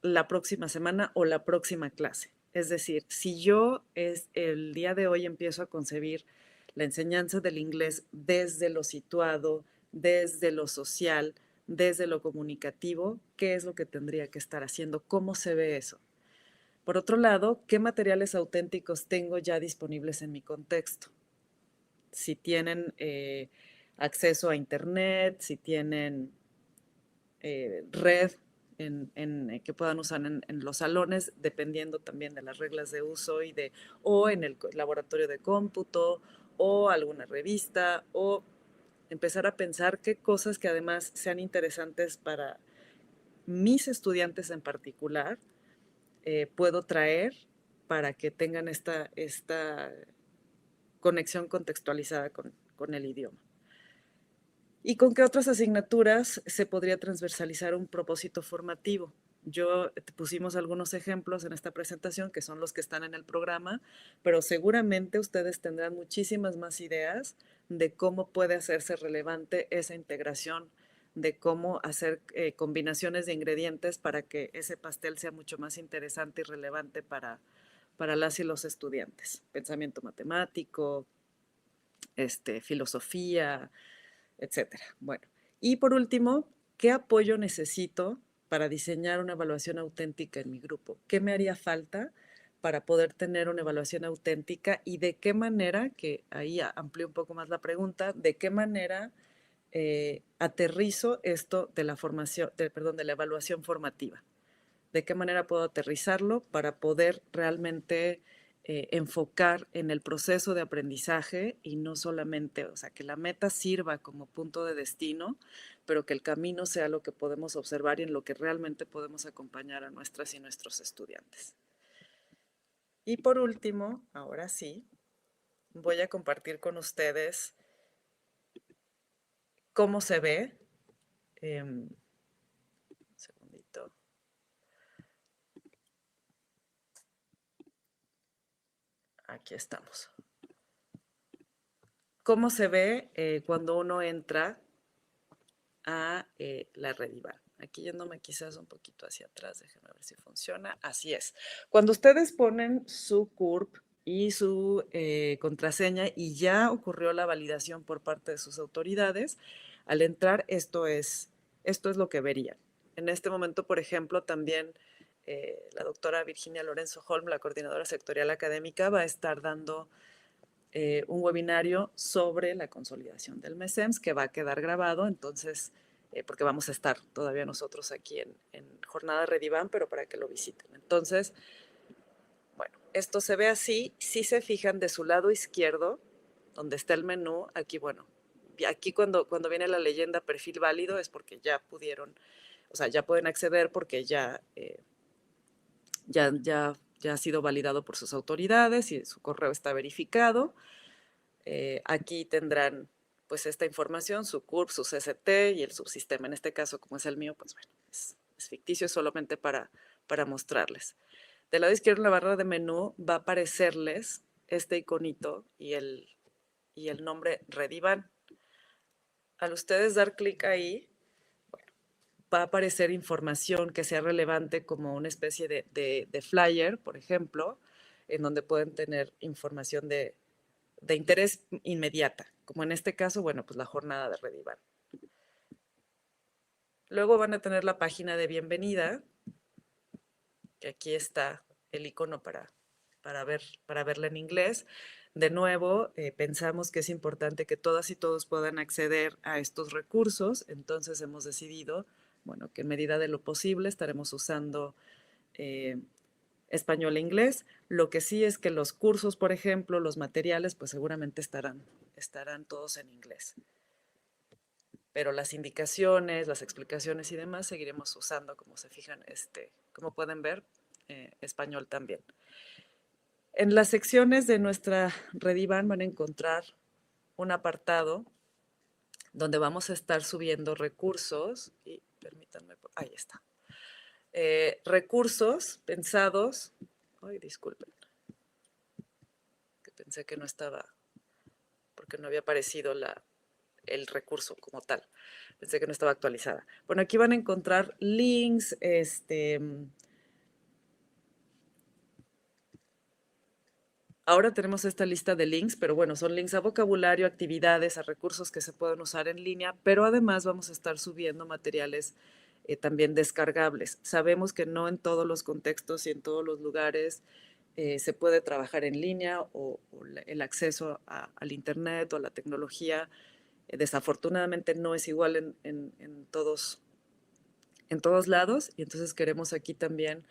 la próxima semana o la próxima clase? Es decir, si yo el día de hoy empiezo a concebir la enseñanza del inglés desde lo situado, desde lo social, desde lo comunicativo, ¿qué es lo que tendría que estar haciendo? ¿Cómo se ve eso? Por otro lado, ¿qué materiales auténticos tengo ya disponibles en mi contexto? Si tienen acceso a Internet, si tienen red que puedan usar en los salones, dependiendo también de las reglas de uso o en el laboratorio de cómputo, o alguna revista, o empezar a pensar qué cosas que además sean interesantes para mis estudiantes en particular puedo traer para que tengan esta conexión contextualizada con el idioma. ¿Y con qué otras asignaturas se podría transversalizar un propósito formativo? Yo pusimos algunos ejemplos en esta presentación que son los que están en el programa, pero seguramente ustedes tendrán muchísimas más ideas de cómo puede hacerse relevante esa integración, de cómo hacer combinaciones de ingredientes para que ese pastel sea mucho más interesante y relevante para las y los estudiantes. Pensamiento matemático, filosofía, etcétera. Bueno, y por último, ¿qué apoyo necesito para diseñar una evaluación auténtica en mi grupo? ¿Qué me haría falta para poder tener una evaluación auténtica y de qué manera, que ahí amplío un poco más la pregunta, de qué manera aterrizo esto de la formación, de la evaluación formativa? ¿De qué manera puedo aterrizarlo para poder realmente enfocar en el proceso de aprendizaje y no solamente, o sea, que la meta sirva como punto de destino, pero que el camino sea lo que podemos observar y en lo que realmente podemos acompañar a nuestras y nuestros estudiantes? Y por último, ahora sí, voy a compartir con ustedes cómo se ve. Un segundito. Aquí estamos. ¿Cómo se ve cuando uno entra a la REDIBAN? Aquí yéndome quizás un poquito hacia atrás, déjenme ver si funciona. Así es. Cuando ustedes ponen su CURP y su contraseña y ya ocurrió la validación por parte de sus autoridades, al entrar esto es lo que verían. En este momento, por ejemplo, también la doctora Virginia Lorenzo Holm, la coordinadora sectorial académica, va a estar dando un webinario sobre la consolidación del MESEMS que va a quedar grabado, entonces, porque vamos a estar todavía nosotros aquí en Jornada REDIBAN, pero para que lo visiten. Entonces, bueno, esto se ve así. Si se fijan de su lado izquierdo, donde está el menú, aquí, bueno, aquí cuando viene la leyenda perfil válido es porque ya pudieron, o sea, ya pueden acceder porque ya ha sido validado por sus autoridades y su correo está verificado. Aquí tendrán pues esta información, su CURP, su CST y el subsistema. En este caso, como es el mío, pues bueno, es ficticio solamente para mostrarles. Del lado izquierdo en la barra de menú va a aparecerles este iconito y el nombre REDIBAN. Al ustedes dar clic ahí, va a aparecer información que sea relevante como una especie de flyer, por ejemplo, en donde pueden tener información de interés inmediata, como en este caso, bueno, pues la jornada de REDIBAN. Luego van a tener la página de bienvenida, que aquí está el icono para verla en inglés. De nuevo, pensamos que es importante que todas y todos puedan acceder a estos recursos, entonces hemos decidido, bueno, que en medida de lo posible estaremos usando español e inglés. Lo que sí es que los cursos, por ejemplo, los materiales, pues seguramente estarán todos en inglés. Pero las indicaciones, las explicaciones y demás seguiremos usando, como se fijan, como pueden ver, español también. En las secciones de nuestra REDIBAN van a encontrar un apartado donde vamos a estar subiendo recursos y permítanme, ahí está. Recursos pensados, ay, disculpen, que pensé que no estaba, porque no había aparecido el recurso como tal. Pensé que no estaba actualizada. Bueno, aquí van a encontrar links, ahora tenemos esta lista de links, pero bueno, son links a vocabulario, actividades, a recursos que se pueden usar en línea, pero además vamos a estar subiendo materiales también descargables. Sabemos que no en todos los contextos y en todos los lugares se puede trabajar en línea o el acceso al internet o a la tecnología desafortunadamente no es igual en todos lados, y entonces queremos aquí también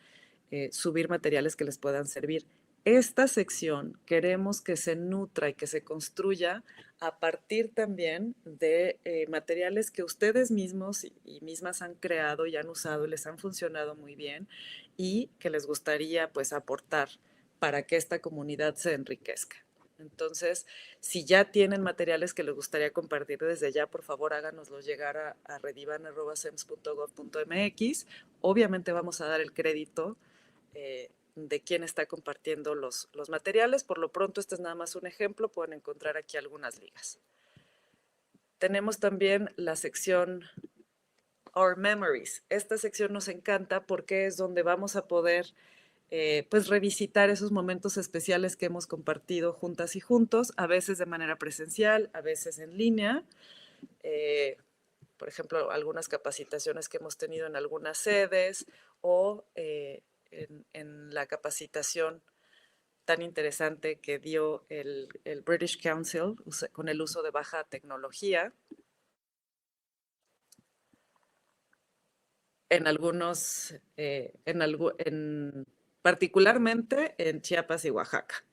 subir materiales que les puedan servir. esta sección queremos que se nutra y que se construya a partir también de materiales que ustedes mismos y mismas han creado y han usado y les han funcionado muy bien y que les gustaría pues aportar para que esta comunidad se enriquezca. Entonces, si ya tienen materiales que les gustaría compartir desde ya, por favor háganoslos llegar a rediban@sems.gov.mx. Obviamente vamos a dar el crédito de quién está compartiendo los materiales. Por lo pronto, este es nada más un ejemplo. Pueden encontrar aquí algunas ligas. Tenemos también la sección Our Memories. Esta sección nos encanta porque es donde vamos a poder pues revisitar esos momentos especiales que hemos compartido juntas y juntos, a veces de manera presencial, a veces en línea. Por ejemplo, algunas capacitaciones que hemos tenido en algunas sedes o en la capacitación tan interesante que dio el British Council con el uso de baja tecnología en algunos, particularmente en Chiapas y Oaxaca.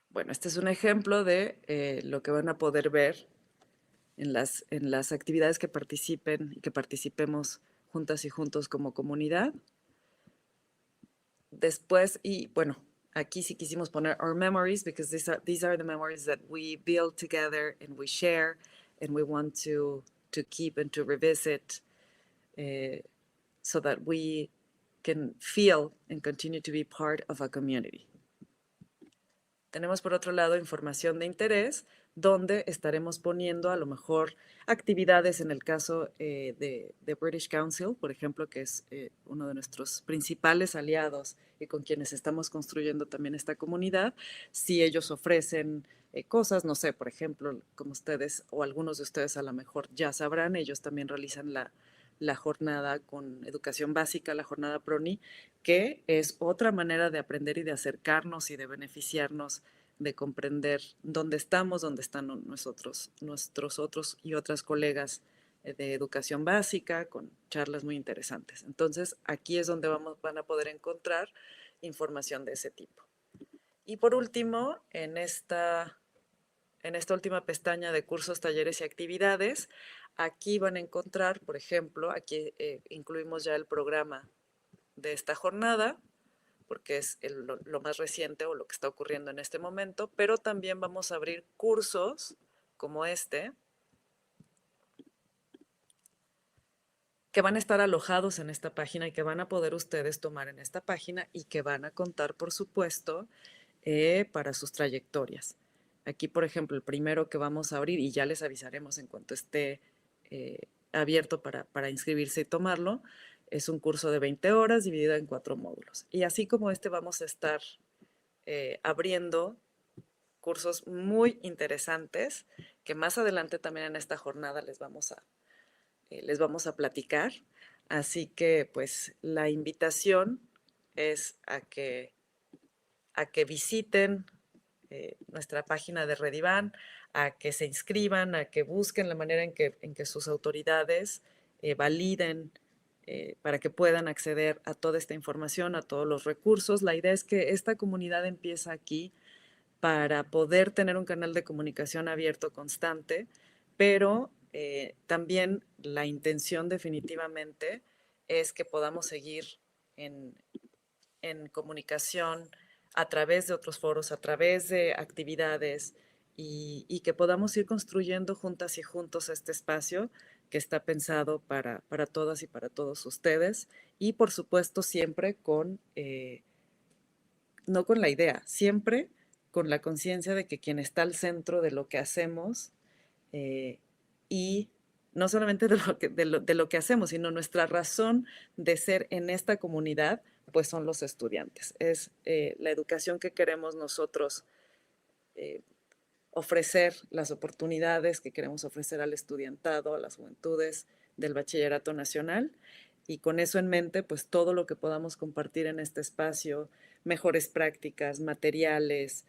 Bueno, este es un ejemplo de lo que van a poder ver en las actividades que participen y que participemos juntas y juntos como comunidad. Después, y bueno, aquí sí quisimos poner our memories because these are the memories that we build together and we share and we want to keep and to revisit so that we can feel and continue to be part of a community. Tenemos por otro lado información de interés, donde estaremos poniendo a lo mejor actividades en el caso de British Council, por ejemplo, que es uno de nuestros principales aliados y con quienes estamos construyendo también esta comunidad. Si ellos ofrecen cosas, no sé, por ejemplo, como ustedes o algunos de ustedes a lo mejor ya sabrán, ellos también realizan la jornada con educación básica, la jornada PRONI, que es otra manera de aprender y de acercarnos y de beneficiarnos, de comprender dónde estamos, dónde están nuestros otros y otras colegas de educación básica, con charlas muy interesantes. Entonces, aquí es donde van a poder encontrar información de ese tipo. Y por último, en esta última pestaña de cursos, talleres y actividades, aquí van a encontrar, por ejemplo, aquí incluimos ya el programa de esta jornada, porque es lo más reciente o lo que está ocurriendo en este momento, pero también vamos a abrir cursos como este, que van a estar alojados en esta página y que van a poder ustedes tomar en esta página y que van a contar, por supuesto, para sus trayectorias. Aquí, por ejemplo, el primero que vamos a abrir, y ya les avisaremos en cuanto esté abierto para inscribirse y tomarlo, es un curso de 20 horas dividido en 4 módulos. Y así como este vamos a estar abriendo cursos muy interesantes que más adelante también en esta jornada les vamos a platicar. Así que pues la invitación es a que visiten nuestra página de Rediban, a que se inscriban, a que busquen la manera en que sus autoridades validen para que puedan acceder a toda esta información, a todos los recursos. La idea es que esta comunidad empieza aquí para poder tener un canal de comunicación abierto constante, pero también la intención definitivamente es que podamos seguir en comunicación a través de otros foros, a través de actividades y que podamos ir construyendo juntas y juntos este espacio que está pensado para todas y para todos ustedes y por supuesto siempre no con la idea, siempre con la conciencia de que quien está al centro de lo que hacemos y no solamente de lo que hacemos, sino nuestra razón de ser en esta comunidad, pues son los estudiantes. Es la educación que queremos nosotros ofrecer las oportunidades que queremos ofrecer al estudiantado, a las juventudes del Bachillerato Nacional. Y con eso en mente, pues todo lo que podamos compartir en este espacio, mejores prácticas, materiales,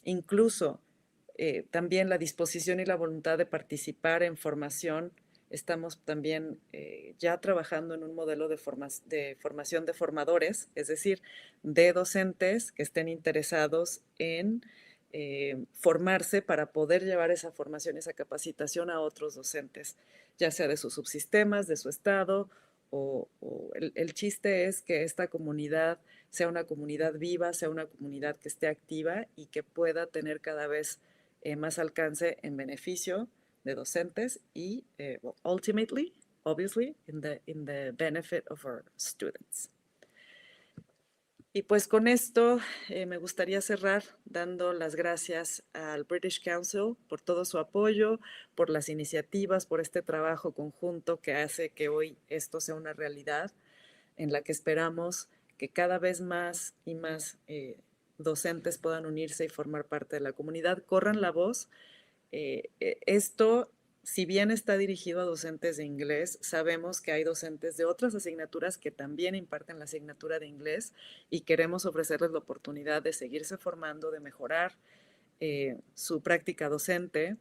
incluso también la disposición y la voluntad de participar en formación. Estamos también ya trabajando en un modelo de formación de formadores, es decir, de docentes que estén interesados en formarse para poder llevar esa formación, esa capacitación a otros docentes, ya sea de sus subsistemas, de su estado, o el chiste es que esta comunidad sea una comunidad viva, sea una comunidad que esté activa y que pueda tener cada vez más alcance en beneficio de docentes y, ultimately, obviously, in the benefit of our students. Y pues con esto me gustaría cerrar dando las gracias al British Council por todo su apoyo, por las iniciativas, por este trabajo conjunto que hace que hoy esto sea una realidad en la que esperamos que cada vez más y más docentes puedan unirse y formar parte de la comunidad, corran la voz. Esto, si bien está dirigido a docentes de inglés, sabemos que hay docentes de otras asignaturas que también imparten la asignatura de inglés y queremos ofrecerles la oportunidad de seguirse formando, de mejorar su práctica docente,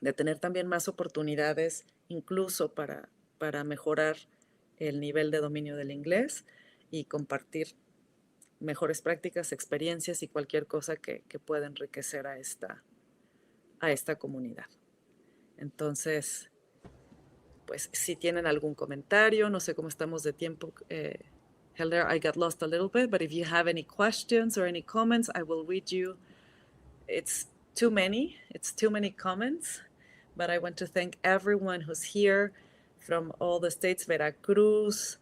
de tener también más oportunidades incluso para mejorar el nivel de dominio del inglés y compartir mejores prácticas, experiencias y cualquier cosa que pueda enriquecer a esta comunidad. Entonces, pues si tienen algún comentario, no sé cómo estamos de tiempo. Helder, I got lost a little bit, but if you have any questions or any comments, I will read you. It's too many comments, but I want to thank everyone who's here from all the states, Veracruz,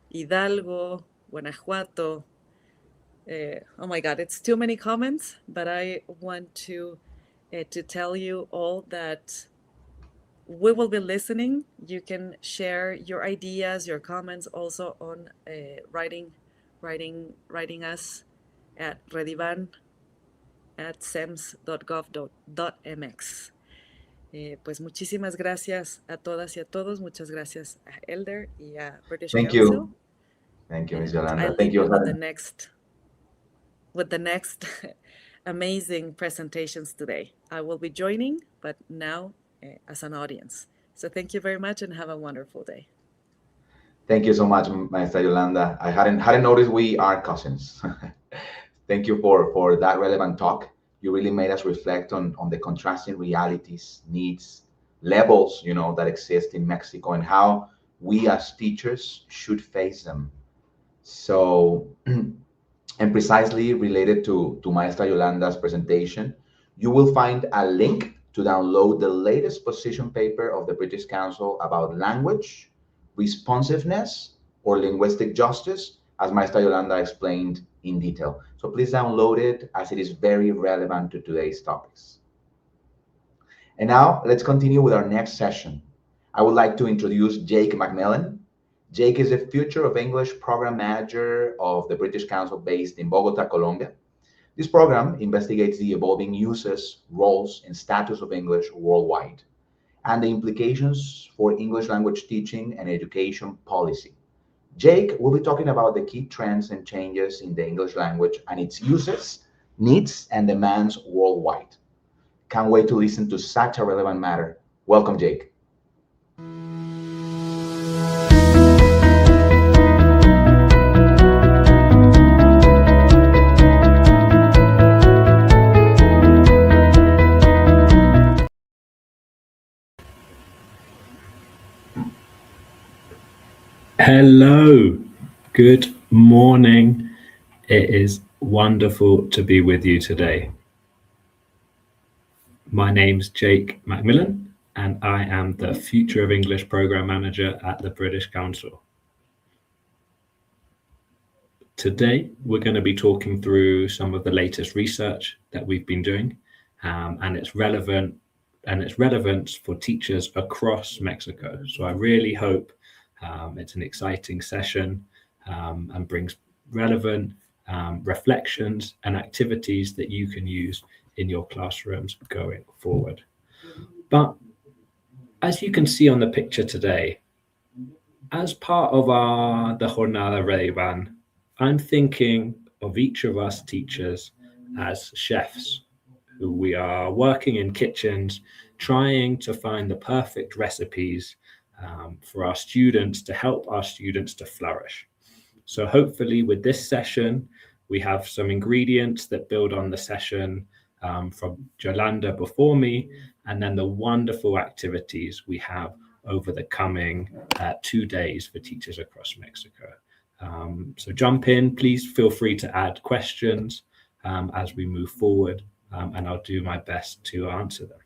Hidalgo, Guanajuato. Oh my God, it's too many comments, but I want to tell you all that we will be listening. You can share your ideas, your comments also on writing us at rediban@sems.gov.mx. Pues muchísimas gracias a todas y a todos. Muchas gracias a Elder y a British Council. Thank you, Ms. Yolanda. I'll leave you with the next amazing presentations today. I will be joining, but now as an audience. So thank you very much and have a wonderful day. Thank you so much, Maestra Yolanda. I hadn't noticed we are cousins. Thank you for that relevant talk. You really made us reflect on the contrasting realities, needs, levels, that exist in Mexico and how we as teachers should face them. So, and precisely related to Maestra Yolanda's presentation, you will find a link to download the latest position paper of the British Council about language, responsiveness, or linguistic justice, as Maestra Yolanda explained in detail. So please download it as it is very relevant to today's topics. And now let's continue with our next session. I would like to introduce Jake Macmillan. Jake is the Future of English Program Manager of the British Council based in Bogota, Colombia. This program investigates the evolving uses, roles, and status of English worldwide, and the implications for English language teaching and education policy. Jake will be talking about the key trends and changes in the English language and its uses, needs, and demands worldwide. Can't wait to listen to such a relevant matter. Welcome, Jake. Hello, good morning. It is wonderful to be with you today. My name's Jake Macmillan, and I am the Future of English Program Manager at the British Council. Today, we're going to be talking through some of the latest research that we've been doing, and its relevance for teachers across Mexico. So I really hope it's an exciting session and brings relevant reflections and activities that you can use in your classrooms going forward. But as you can see on the picture today, as part of the Jornada REDIBAN, I'm thinking of each of us teachers as chefs, who we are working in kitchens, trying to find the perfect recipes for our students, to help our students to flourish. So hopefully with this session, we have some ingredients that build on the session from Yolanda before me, and then the wonderful activities we have over the coming 2 days for teachers across Mexico. So jump in, please feel free to add questions as we move forward, and I'll do my best to answer them.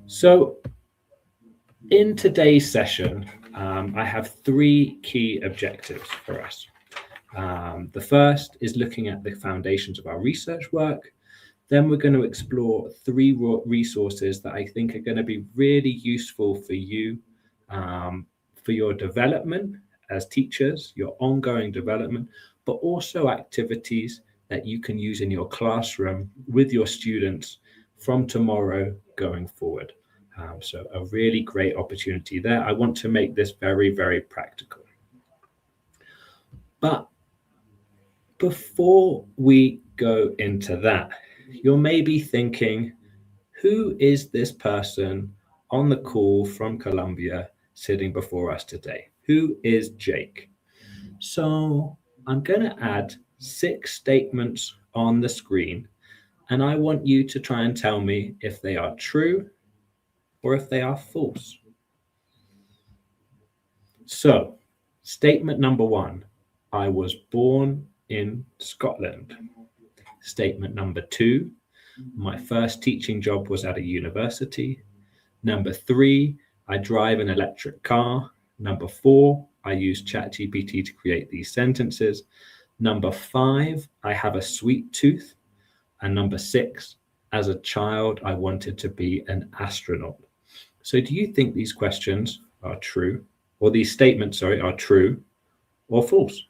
So in today's session, I have 3 key objectives for us. The first is looking at the foundations of our research work. Then we're going to explore 3 resources that I think are going to be really useful for you, for your development as teachers, your ongoing development, but also activities that you can use in your classroom with your students from tomorrow going forward. So a really great opportunity there. I want to make this very, very practical. But before we go into that, you're maybe thinking, who is this person on the call from Colombia sitting before us today? Who is Jake? So I'm going to add 6 statements on the screen, and I want you to try and tell me if they are true or if they are false. So, statement number 1, I was born in Scotland. Statement number 2, my first teaching job was at a university. Number 3, I drive an electric car. Number 4, I use ChatGPT to create these sentences. Number 5, I have a sweet tooth. And number 6, as a child, I wanted to be an astronaut. So do you think these questions are true, or these statements, sorry, are true or false?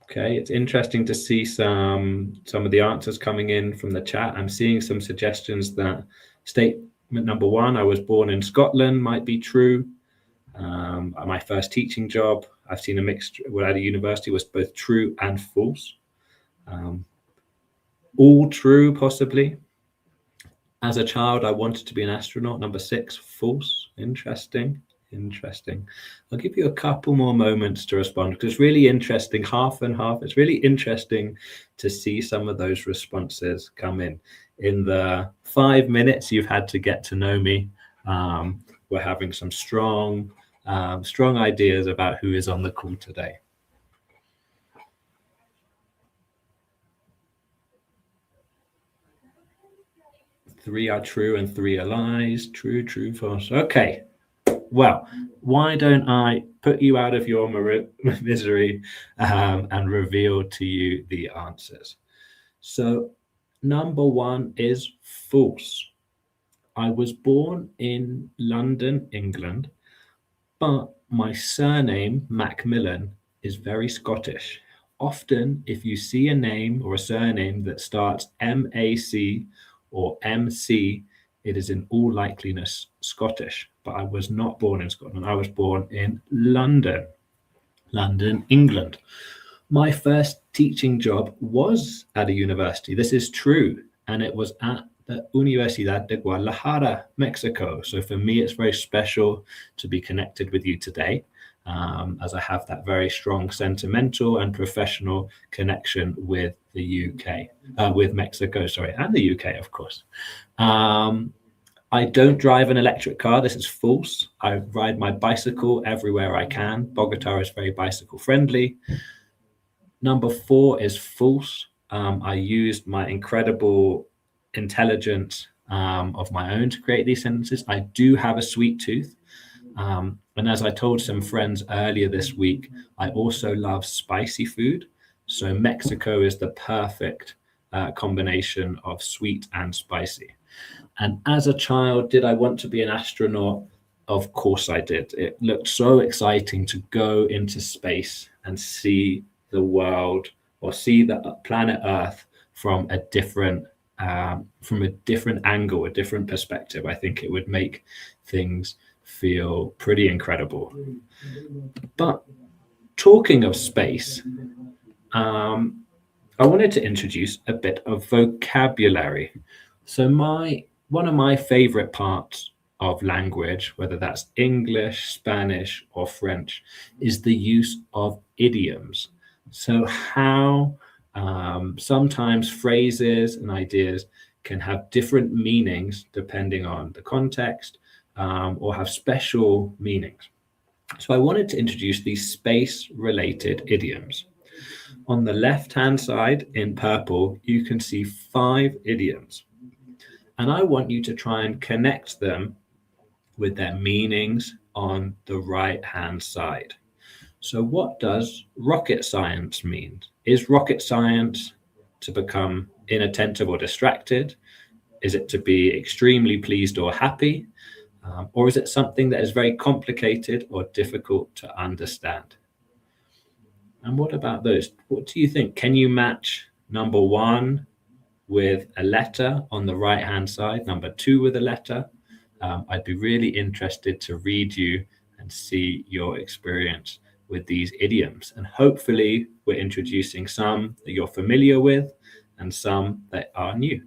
Okay, it's interesting to see some of the answers coming in from the chat. I'm seeing some suggestions that statement number 1, I was born in Scotland, might be true. My first teaching job, I've seen a mixture at a university, was both true and false. All true, possibly. As a child, I wanted to be an astronaut. Number 6, false. Interesting. I'll give you a couple more moments to respond, because it's really interesting, half and half. It's really interesting to see some of those responses come in the 5 minutes you've had to get to know me. We're having some strong ideas about who is on the call today. Three are true and 3 are lies. True, false. Okay. Well, why don't I put you out of your misery and reveal to you the answers? So number 1 is false. I was born in London, England, but my surname, Macmillan, is very Scottish. Often, if you see a name or a surname that starts M-A-C or M-C, it is in all likeliness Scottish. But I was not born in Scotland. I was born in London, England. My first teaching job was at a university. This is true. And it was at the Universidad de Guadalajara, Mexico. So for me, it's very special to be connected with you today, as I have that very strong sentimental and professional connection with the UK, with Mexico, sorry, and the UK, of course. I don't drive an electric car. This is false. I ride my bicycle everywhere I can. Bogota is very bicycle friendly. Number 4 is false. I used my incredible intelligence of my own to create these sentences. I do have a sweet tooth. And as I told some friends earlier this week, I also love spicy food. So Mexico is the perfect combination of sweet and spicy. And as a child, did I want to be an astronaut? Of course I did. It looked so exciting to go into space and see the world or see the planet Earth from a different angle, a different perspective. I think it would make things feel pretty incredible. But talking of space, I wanted to introduce a bit of vocabulary. So one of my favorite parts of language, whether that's English, Spanish, or French, is the use of idioms. So how sometimes phrases and ideas can have different meanings depending on the context, or have special meanings. So I wanted to introduce these space-related idioms. On the left-hand side in purple, you can see 5 idioms. And I want you to try and connect them with their meanings on the right-hand side. So what does rocket science mean? Is rocket science to become inattentive or distracted? Is it to be extremely pleased or happy? Or is it something that is very complicated or difficult to understand? And what about those? What do you think? Can you match number 1 with a letter on the right-hand side, number 2 with a letter? I'd be really interested to read you and see your experience with these idioms. And hopefully we're introducing some that you're familiar with and some that are new.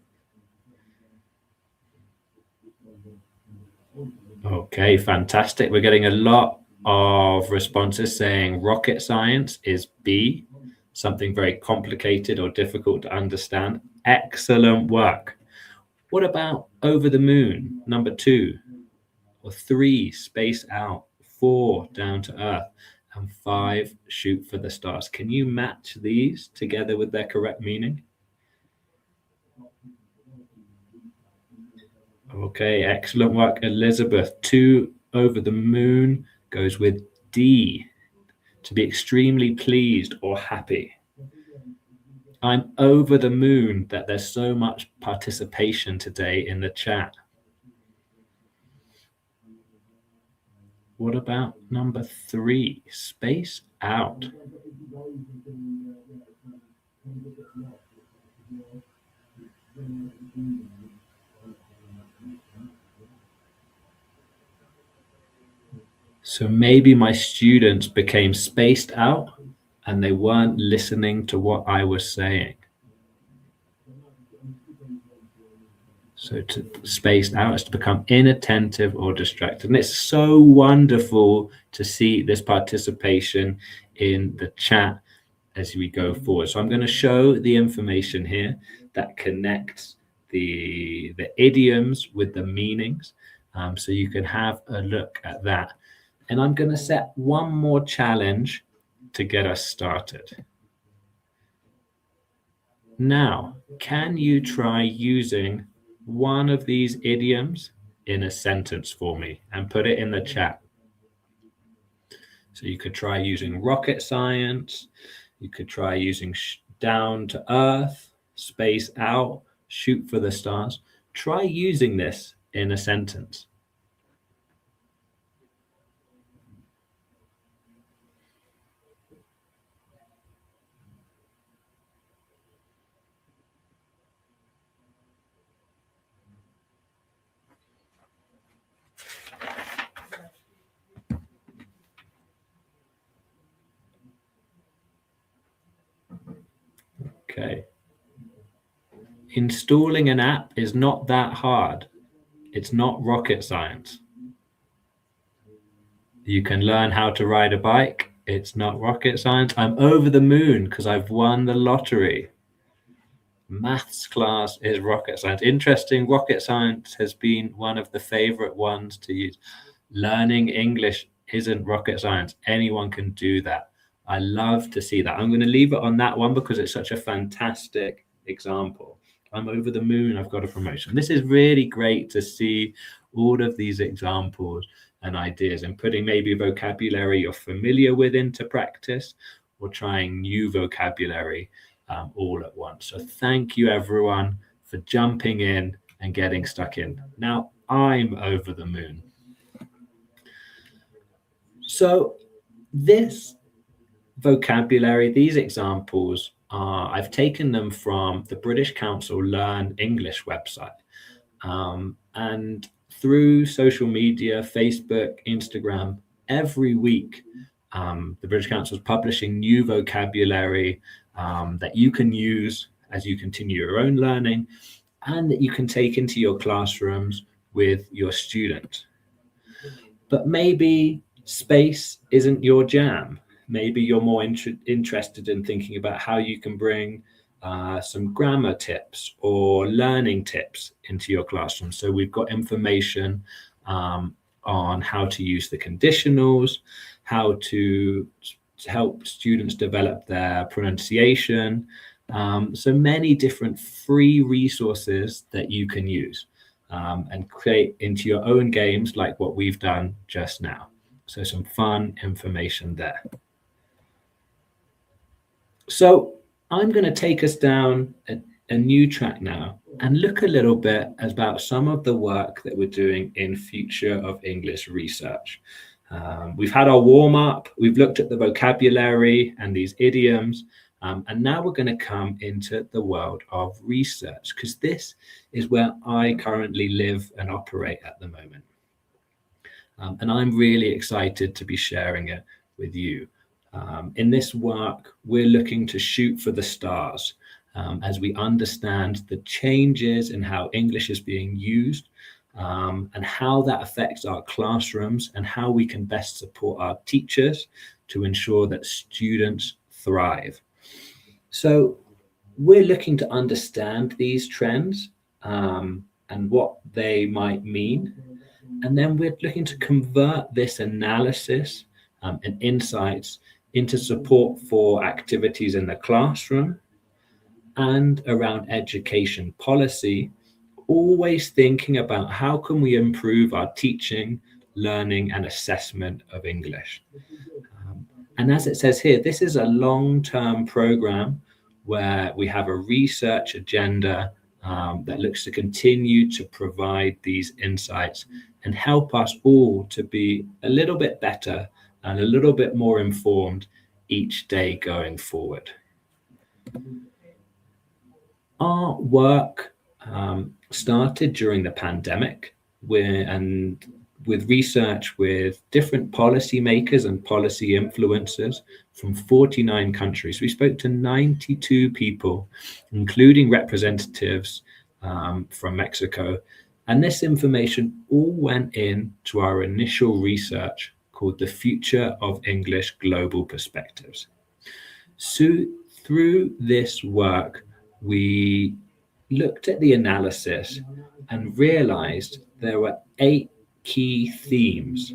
Okay, fantastic. We're getting a lot of responses saying rocket science is B, something very complicated or difficult to understand. Excellent work. What about over the moon, number 2, or 3, space out, 4, down to Earth, and 5, shoot for the stars? Can you match these together with their correct meaning? Okay, excellent work, Elizabeth. 2, over the moon, goes with D, to be extremely pleased or happy. I'm over the moon that there's so much participation today in the chat. What about number 3, space out? So maybe my students became spaced out and they weren't listening to what I was saying. So to space out is to become inattentive or distracted. And it's so wonderful to see this participation in the chat as we go forward. So I'm going to show the information here that connects the idioms with the meanings. So you can have a look at that. And I'm going to set one more challenge to get us started. Now, can you try using one of these idioms in a sentence for me and put it in the chat? So you could try using rocket science. You could try using down to Earth, space out, shoot for the stars. Try using this in a sentence. Okay. Installing an app is not that hard. It's not rocket science. You can learn how to ride a bike. It's not rocket science. I'm over the moon because I've won the lottery. Maths class is rocket science. Interesting, rocket science has been one of the favorite ones to use. Learning English isn't rocket science. Anyone can do that. I love to see that. I'm going to leave it on that one because it's such a fantastic example. I'm over the moon. I've got a promotion. This is really great to see all of these examples and ideas and putting maybe vocabulary you're familiar with into practice or trying new vocabulary all at once. So thank you everyone for jumping in and getting stuck in. Now I'm over the moon. So this vocabulary, these examples I've taken them from the British Council Learn English website. And through social media, Facebook, Instagram, every week, the British Council is publishing new vocabulary that you can use as you continue your own learning and that you can take into your classrooms with your students. But maybe space isn't your jam. Maybe you're more interested in thinking about how you can bring some grammar tips or learning tips into your classroom. So we've got information on how to use the conditionals, how to help students develop their pronunciation. So many different free resources that you can use and create into your own games like what we've done just now. So some fun information there. So I'm going to take us down a new track now and look a little bit about some of the work that we're doing in Future of English research. We've had our warm-up, we've looked at the vocabulary and these idioms, and now we're going to come into the world of research, because this is where I currently live and operate at the moment. And I'm really excited to be sharing it with you. In this work, we're looking to shoot for the stars as we understand the changes in how English is being used and how that affects our classrooms and how we can best support our teachers to ensure that students thrive. So we're looking to understand these trends and what they might mean. And then we're looking to convert this analysis and insights into support for activities in the classroom and around education policy, always thinking about how can we improve our teaching, learning and assessment of English. And as it says here, this is a long-term program where we have a research agenda that looks to continue to provide these insights and help us all to be a little bit better and a little bit more informed each day going forward. Our work started during the pandemic with research with different policymakers and policy influencers from 49 countries. We spoke to 92 people, including representatives from Mexico. And this information all went into our initial research called the Future of English Global Perspectives. So through this work, we looked at the analysis and realized there were 8 key themes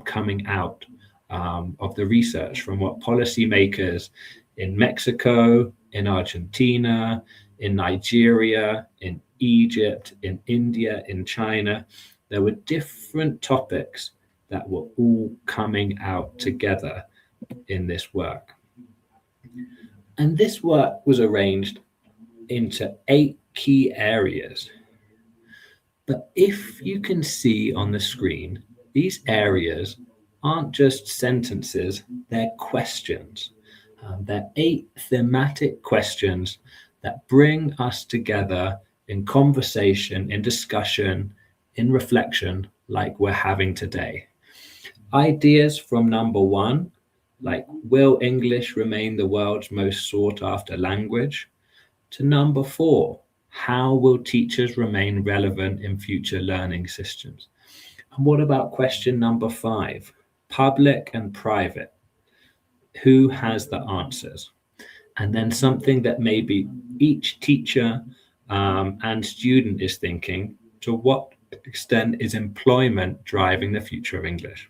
coming out of the research from what policymakers in Mexico, in Argentina, in Nigeria, in Egypt, in India, in China. There were different topics that were all coming out together in this work. And this work was arranged into 8 key areas. But if you can see on the screen, these areas aren't just sentences, they're questions. They're 8 thematic questions that bring us together in conversation, in discussion, in reflection, like we're having today. Ideas from number 1, like will English remain the world's most sought after language? To number 4, how will teachers remain relevant in future learning systems? And what about question number 5, public and private? Who has the answers? And then something that maybe each teacher and student is thinking, to what extent is employment driving the future of English?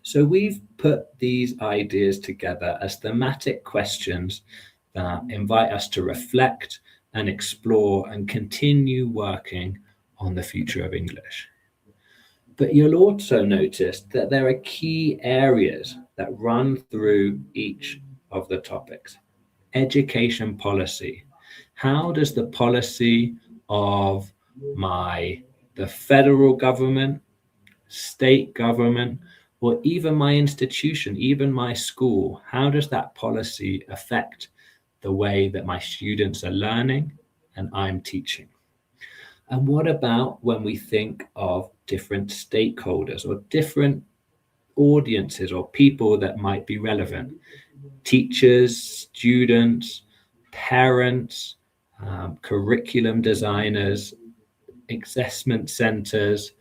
So we've put these ideas together as thematic questions that invite us to reflect and explore and continue working on the future of English. But you'll also notice that there are key areas that run through each of the topics. education policy. How does the policy of the federal government, state government, or even my institution, even my school, how does that policy affect the way that my students are learning and I'm teaching? And what about when we think of different stakeholders or different audiences or people that might be relevant? Teachers, students, parents, curriculum designers, assessment centers,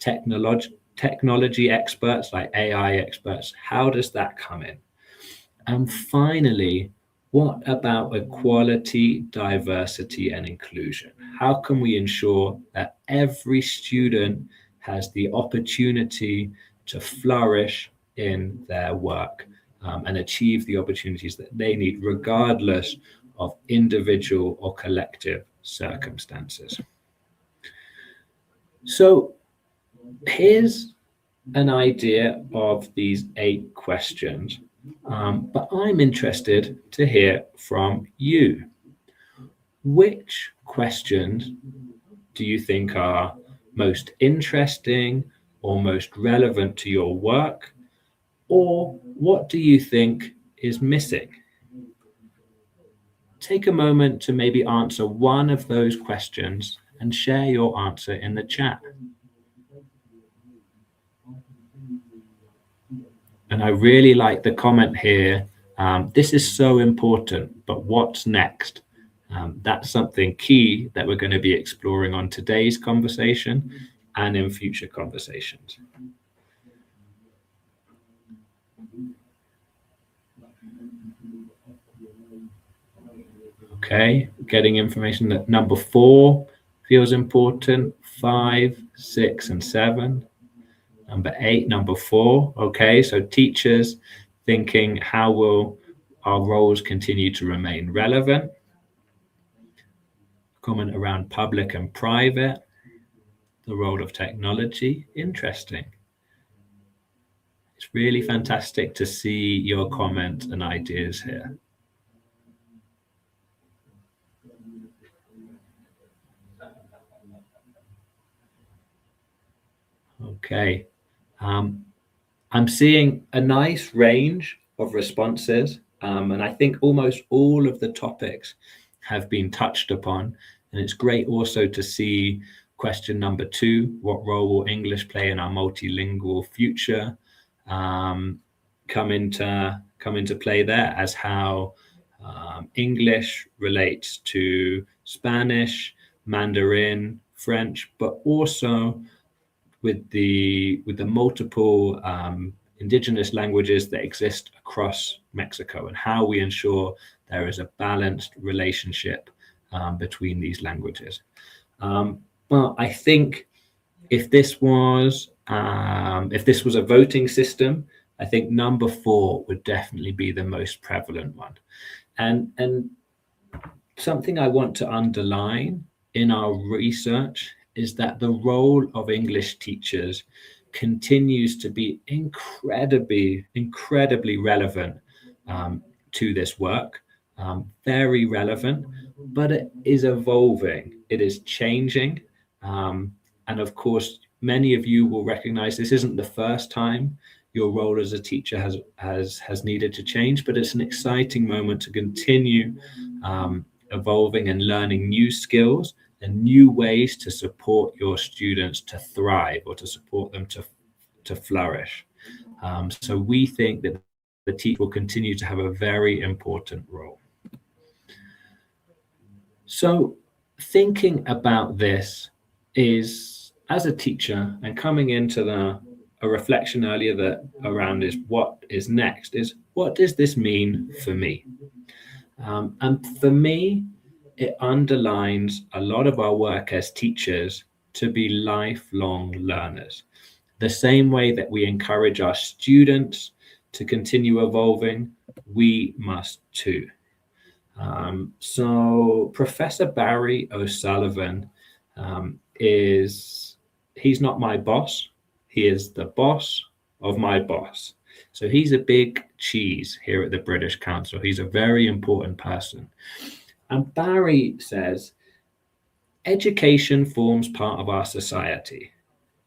technology experts like AI experts. How does that come in? And finally, what about equality, diversity, and inclusion? How can we ensure that every student has the opportunity to flourish in their work and achieve the opportunities that they need, regardless of individual or collective circumstances? So here's an idea of these 8 questions, but I'm interested to hear from you. Which questions do you think are most interesting or most relevant to your work? Or what do you think is missing? Take a moment to maybe answer one of those questions and share your answer in the chat. And I really like the comment here. This is so important, but what's next? That's something key that we're going to be exploring on today's conversation and in future conversations. Okay, getting information that number 4 feels important, 5, 6, and 7. Number 8, number 4. Okay, so teachers thinking, how will our roles continue to remain relevant? Comment around public and private, the role of technology. Interesting. It's really fantastic to see your comments and ideas here. Okay. I'm seeing a nice range of responses, and I think almost all of the topics have been touched upon. And it's great also to see question number 2, what role will English play in our multilingual future, come into play there, as how English relates to Spanish, Mandarin, French, but also with the multiple indigenous languages that exist across Mexico, and how we ensure there is a balanced relationship between these languages. Well, I think if this was a voting system, I think number 4 would definitely be the most prevalent one. And something I want to underline in our research is that the role of English teachers continues to be incredibly relevant to this work, very relevant, but it is evolving, it is changing. And of course, many of you will recognize this isn't the first time your role as a teacher has needed to change, but it's an exciting moment to continue evolving and learning new skills and new ways to support your students to thrive, or to support them to flourish. So we think that the teacher will continue to have a very important role. So thinking about this is, as a teacher, and coming into a reflection earlier that around is what is next, is what does this mean for me? And for me, it underlines a lot of our work as teachers to be lifelong learners. The same way that we encourage our students to continue evolving, we must too. So Professor Barry O'Sullivan he's not my boss. He is the boss of my boss. So he's a big cheese here at the British Council. He's a very important person. And Barry says, education forms part of our society.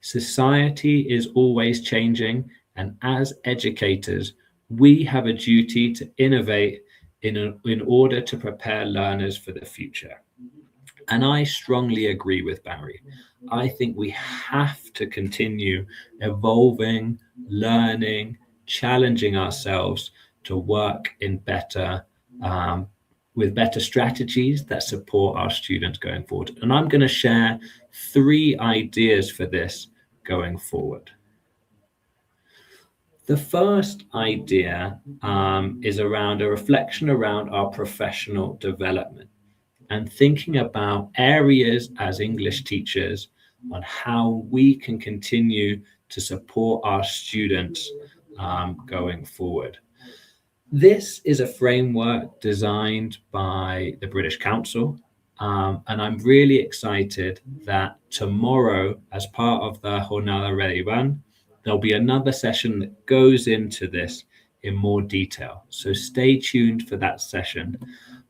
Society is always changing, and as educators, we have a duty to innovate in order to prepare learners for the future. And I strongly agree with Barry. I think we have to continue evolving, learning, challenging ourselves to work in better, with better strategies that support our students going forward. And I'm going to share 3 ideas for this going forward. The first idea is around a reflection around our professional development and thinking about areas as English teachers on how we can continue to support our students going forward. This is a framework designed by the British Council, and I'm really excited that tomorrow, as part of the Jornada REDIBAN, there'll be another session that goes into this in more detail. So stay tuned for that session.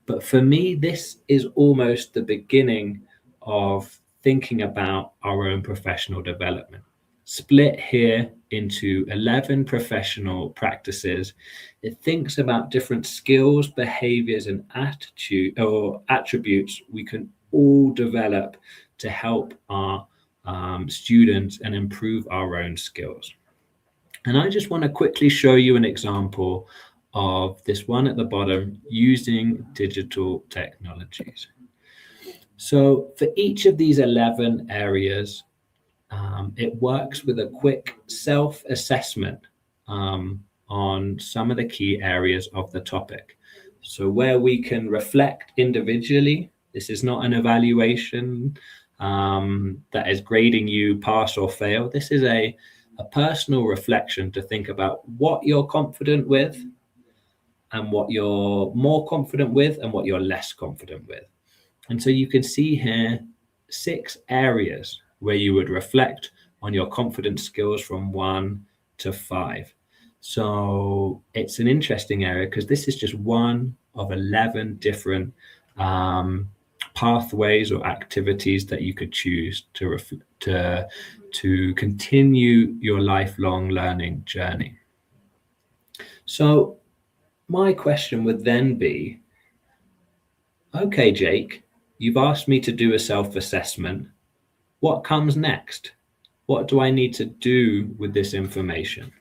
But for me, this is almost the beginning of thinking about our own professional development. Split here into 11 professional practices. It thinks about different skills, behaviors, and attributes we can all develop to help our students and improve our own skills. And I just want to quickly show you an example of this one at the bottom, using digital technologies. So for each of these 11 areas, it works with a quick self-assessment on some of the key areas of the topic. So where we can reflect individually, this is not an evaluation that is grading you pass or fail. This is a personal reflection to think about what you're confident with and what you're more confident with and what you're less confident with. And so you can see here 6 areas where you would reflect on your confidence skills from 1 to 5. So it's an interesting area because this is just one of 11 different pathways or activities that you could choose to continue your lifelong learning journey. So my question would then be, okay, Jake, you've asked me to do a self-assessment. What comes next? What do I need to do with this information?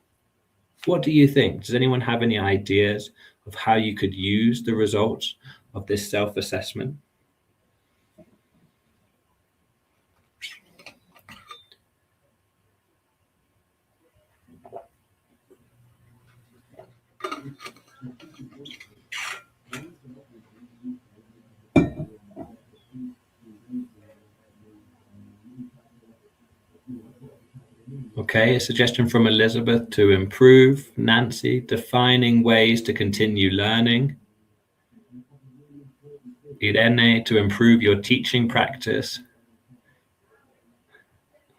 What do you think? Does anyone have any ideas of how you could use the results of this self-assessment? Okay, a suggestion from Elizabeth to improve. Nancy, defining ways to continue learning. Irene, to improve your teaching practice.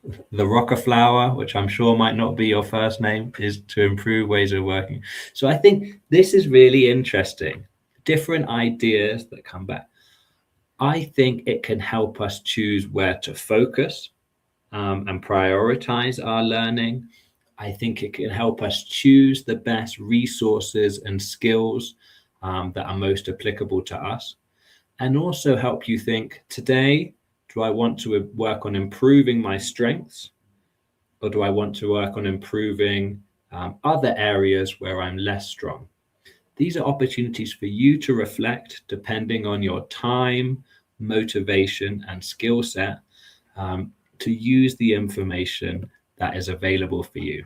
The Rockerflower, which I'm sure might not be your first name, is to improve ways of working. So I think this is really interesting. Different ideas that come back. I think it can help us choose where to focus and prioritize our learning. I think it can help us choose the best resources and skills that are most applicable to us, and also help you think, today, do I want to work on improving my strengths, or do I want to work on improving other areas where I'm less strong? These are opportunities for you to reflect depending on your time, motivation, and skill set to use the information that is available for you.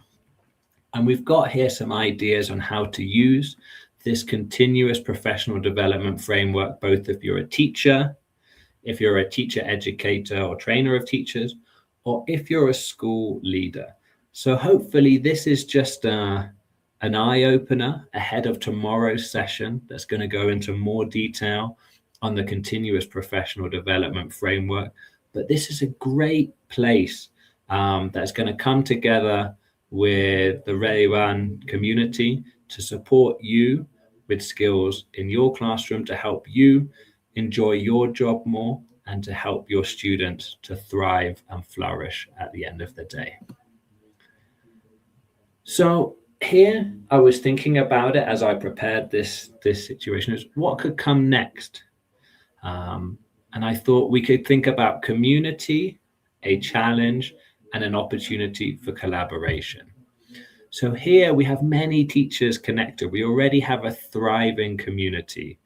And we've got here some ideas on how to use this continuous professional development framework, both if you're a teacher, if you're a teacher educator or trainer of teachers, or if you're a school leader. So hopefully this is just an eye-opener ahead of tomorrow's session that's going to go into more detail on the continuous professional development framework. But this is a great place that's going to come together with the REDIBAN community to support you with skills in your classroom to help you enjoy your job more and to help your students to thrive and flourish at the end of the day. So here I was thinking about it as I prepared this situation, is what could come next? And I thought we could think about community, a challenge, and an opportunity for collaboration. So here we have many teachers connected. We already have a thriving community.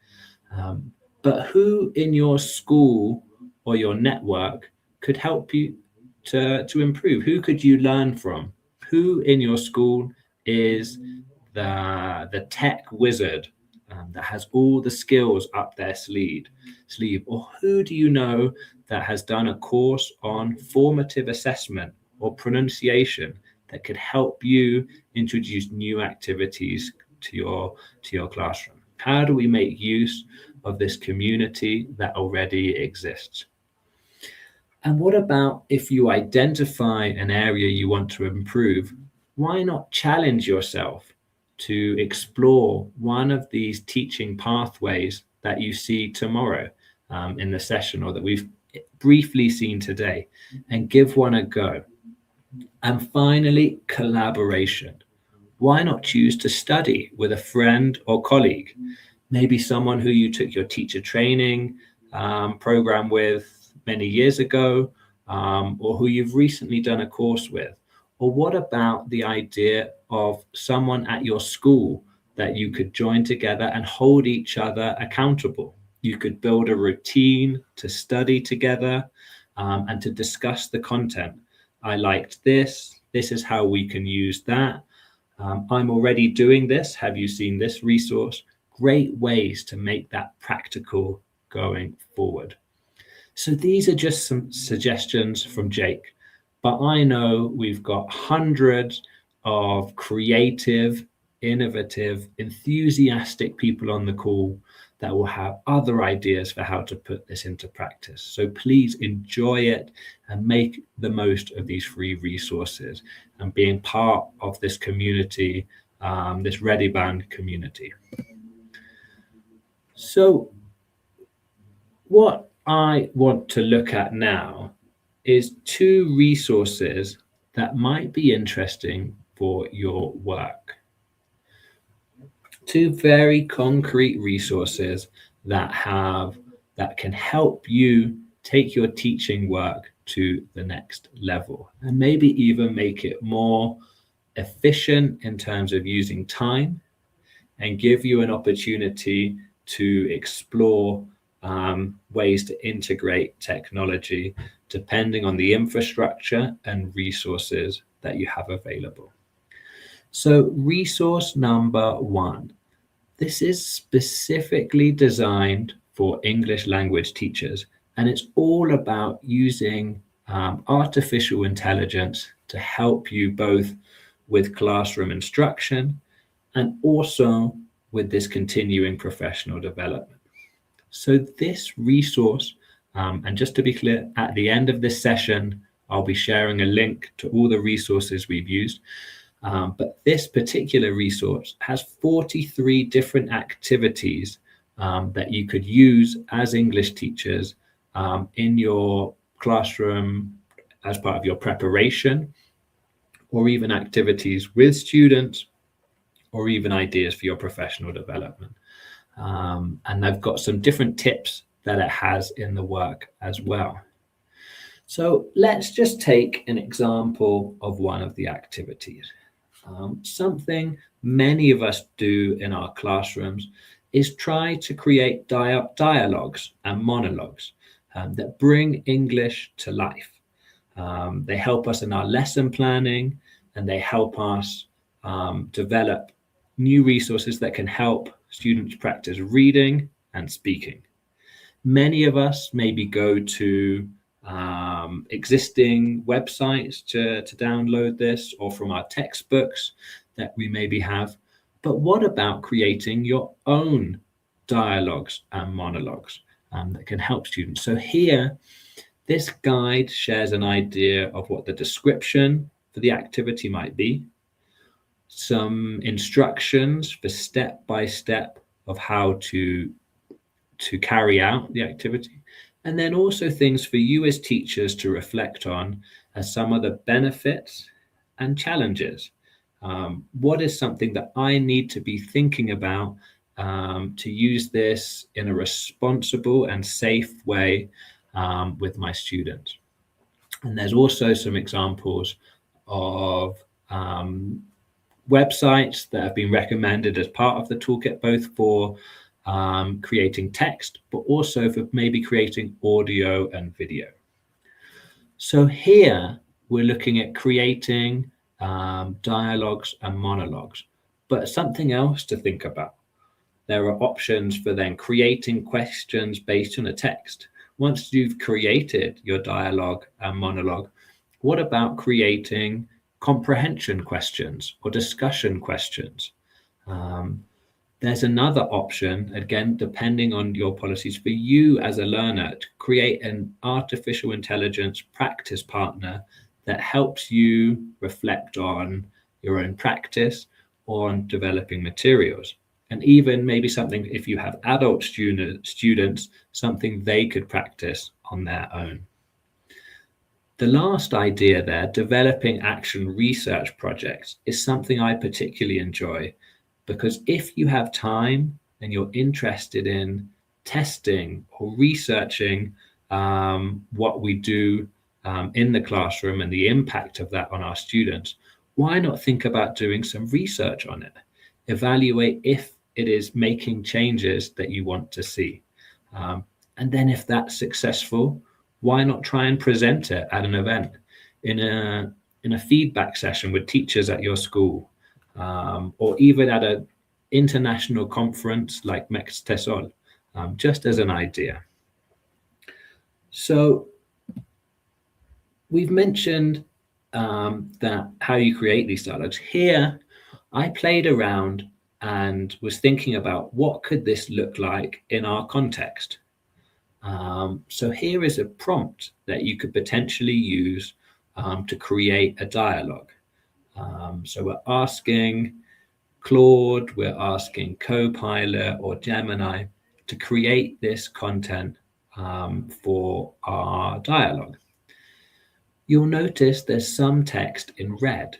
But who in your school or your network could help you to improve? Who could you learn from? Who in your school is the tech wizard that has all the skills up their sleeve? Or who do you know that has done a course on formative assessment or pronunciation that could help you introduce new activities to your classroom? How do we make use of this community that already exists? And what about if you identify an area you want to improve? Why not challenge yourself to explore one of these teaching pathways that you see tomorrow in the session, or that we've briefly seen today, and give one a go? And finally, collaboration. Why not choose to study with a friend or colleague? Maybe someone who you took your teacher training program with many years ago, or who you've recently done a course with. Or what about the idea of someone at your school that you could join together and hold each other accountable? You could build a routine to study together and to discuss the content. I liked this. This is how we can use that. I'm already doing this. Have you seen this resource? Great ways to make that practical going forward. So these are just some suggestions from Jake, but I know we've got hundreds of creative, innovative, enthusiastic people on the call that will have other ideas for how to put this into practice. So please enjoy it and make the most of these free resources and being part of this community, this REDIBAN community. So what I want to look at now is 2 resources that might be interesting for your work. 2 very concrete resources that can help you take your teaching work to the next level, and maybe even make it more efficient in terms of using time, and give you an opportunity to explore ways to integrate technology depending on the infrastructure and resources that you have available. So resource number 1, this is specifically designed for English language teachers, and it's all about using artificial intelligence to help you both with classroom instruction and also with this continuing professional development. So this resource, and just to be clear, at the end of this session, I'll be sharing a link to all the resources we've used. But this particular resource has 43 different activities that you could use as English teachers in your classroom as part of your preparation, or even activities with students, or even ideas for your professional development. And I've got some different tips that it has in the work as well. So let's just take an example of one of the activities. Something many of us do in our classrooms is try to create dialogues and monologues that bring English to life. They help us in our lesson planning, and they help us develop new resources that can help students practice reading and speaking. Many of us maybe go to existing websites to download this, or from our textbooks that we maybe have. But what about creating your own dialogues and monologues that can help students? So here, this guide shares an idea of what the description for the activity might be, some instructions for step-by-step of how to carry out the activity, and then also things for you as teachers to reflect on as some of the benefits and challenges. What is something that I need to be thinking about to use this in a responsible and safe way with my students? And there's also some examples of websites that have been recommended as part of the toolkit, both for creating text, but also for maybe creating audio and video. So here we're looking at creating dialogues and monologues, but something else to think about. There are options for then creating questions based on a text. Once you've created your dialogue and monologue, what about creating comprehension questions or discussion questions? There's another option, again, depending on your policies, for you as a learner to create an artificial intelligence practice partner that helps you reflect on your own practice or on developing materials. And even maybe something, if you have adult students, something they could practice on their own. The last idea there, developing action research projects, is something I particularly enjoy, because if you have time and you're interested in testing or researching what we do in the classroom and the impact of that on our students, why not think about doing some research on it? Evaluate if it is making changes that you want to see. And then if that's successful, why not try and present it at an event, in a feedback session with teachers at your school, or even at an international conference like MEXTESOL, just as an idea. So we've mentioned that how you create these dialogues. Here, I played around and was thinking about what could this look like in our context. So here is a prompt that you could potentially use to create a dialogue. So we're asking Claude, we're asking Copilot or Gemini to create this content for our dialogue. You'll notice there's some text in red.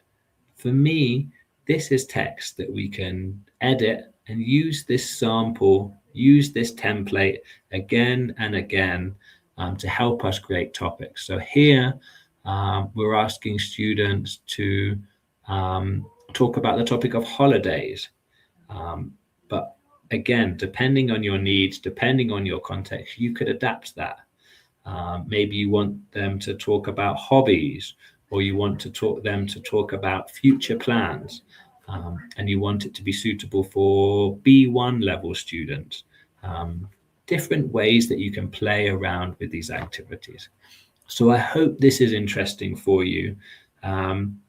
For me, this is text that we can edit and use this sample, use this template again and again to help us create topics. So here we're asking students to talk about the topic of holidays. But again, depending on your needs, depending on your context, you could adapt that. Maybe you want them to talk about hobbies, or you want them to talk about future plans, and you want it to be suitable for B1 level students. Different ways that you can play around with these activities. So I hope this is interesting for you.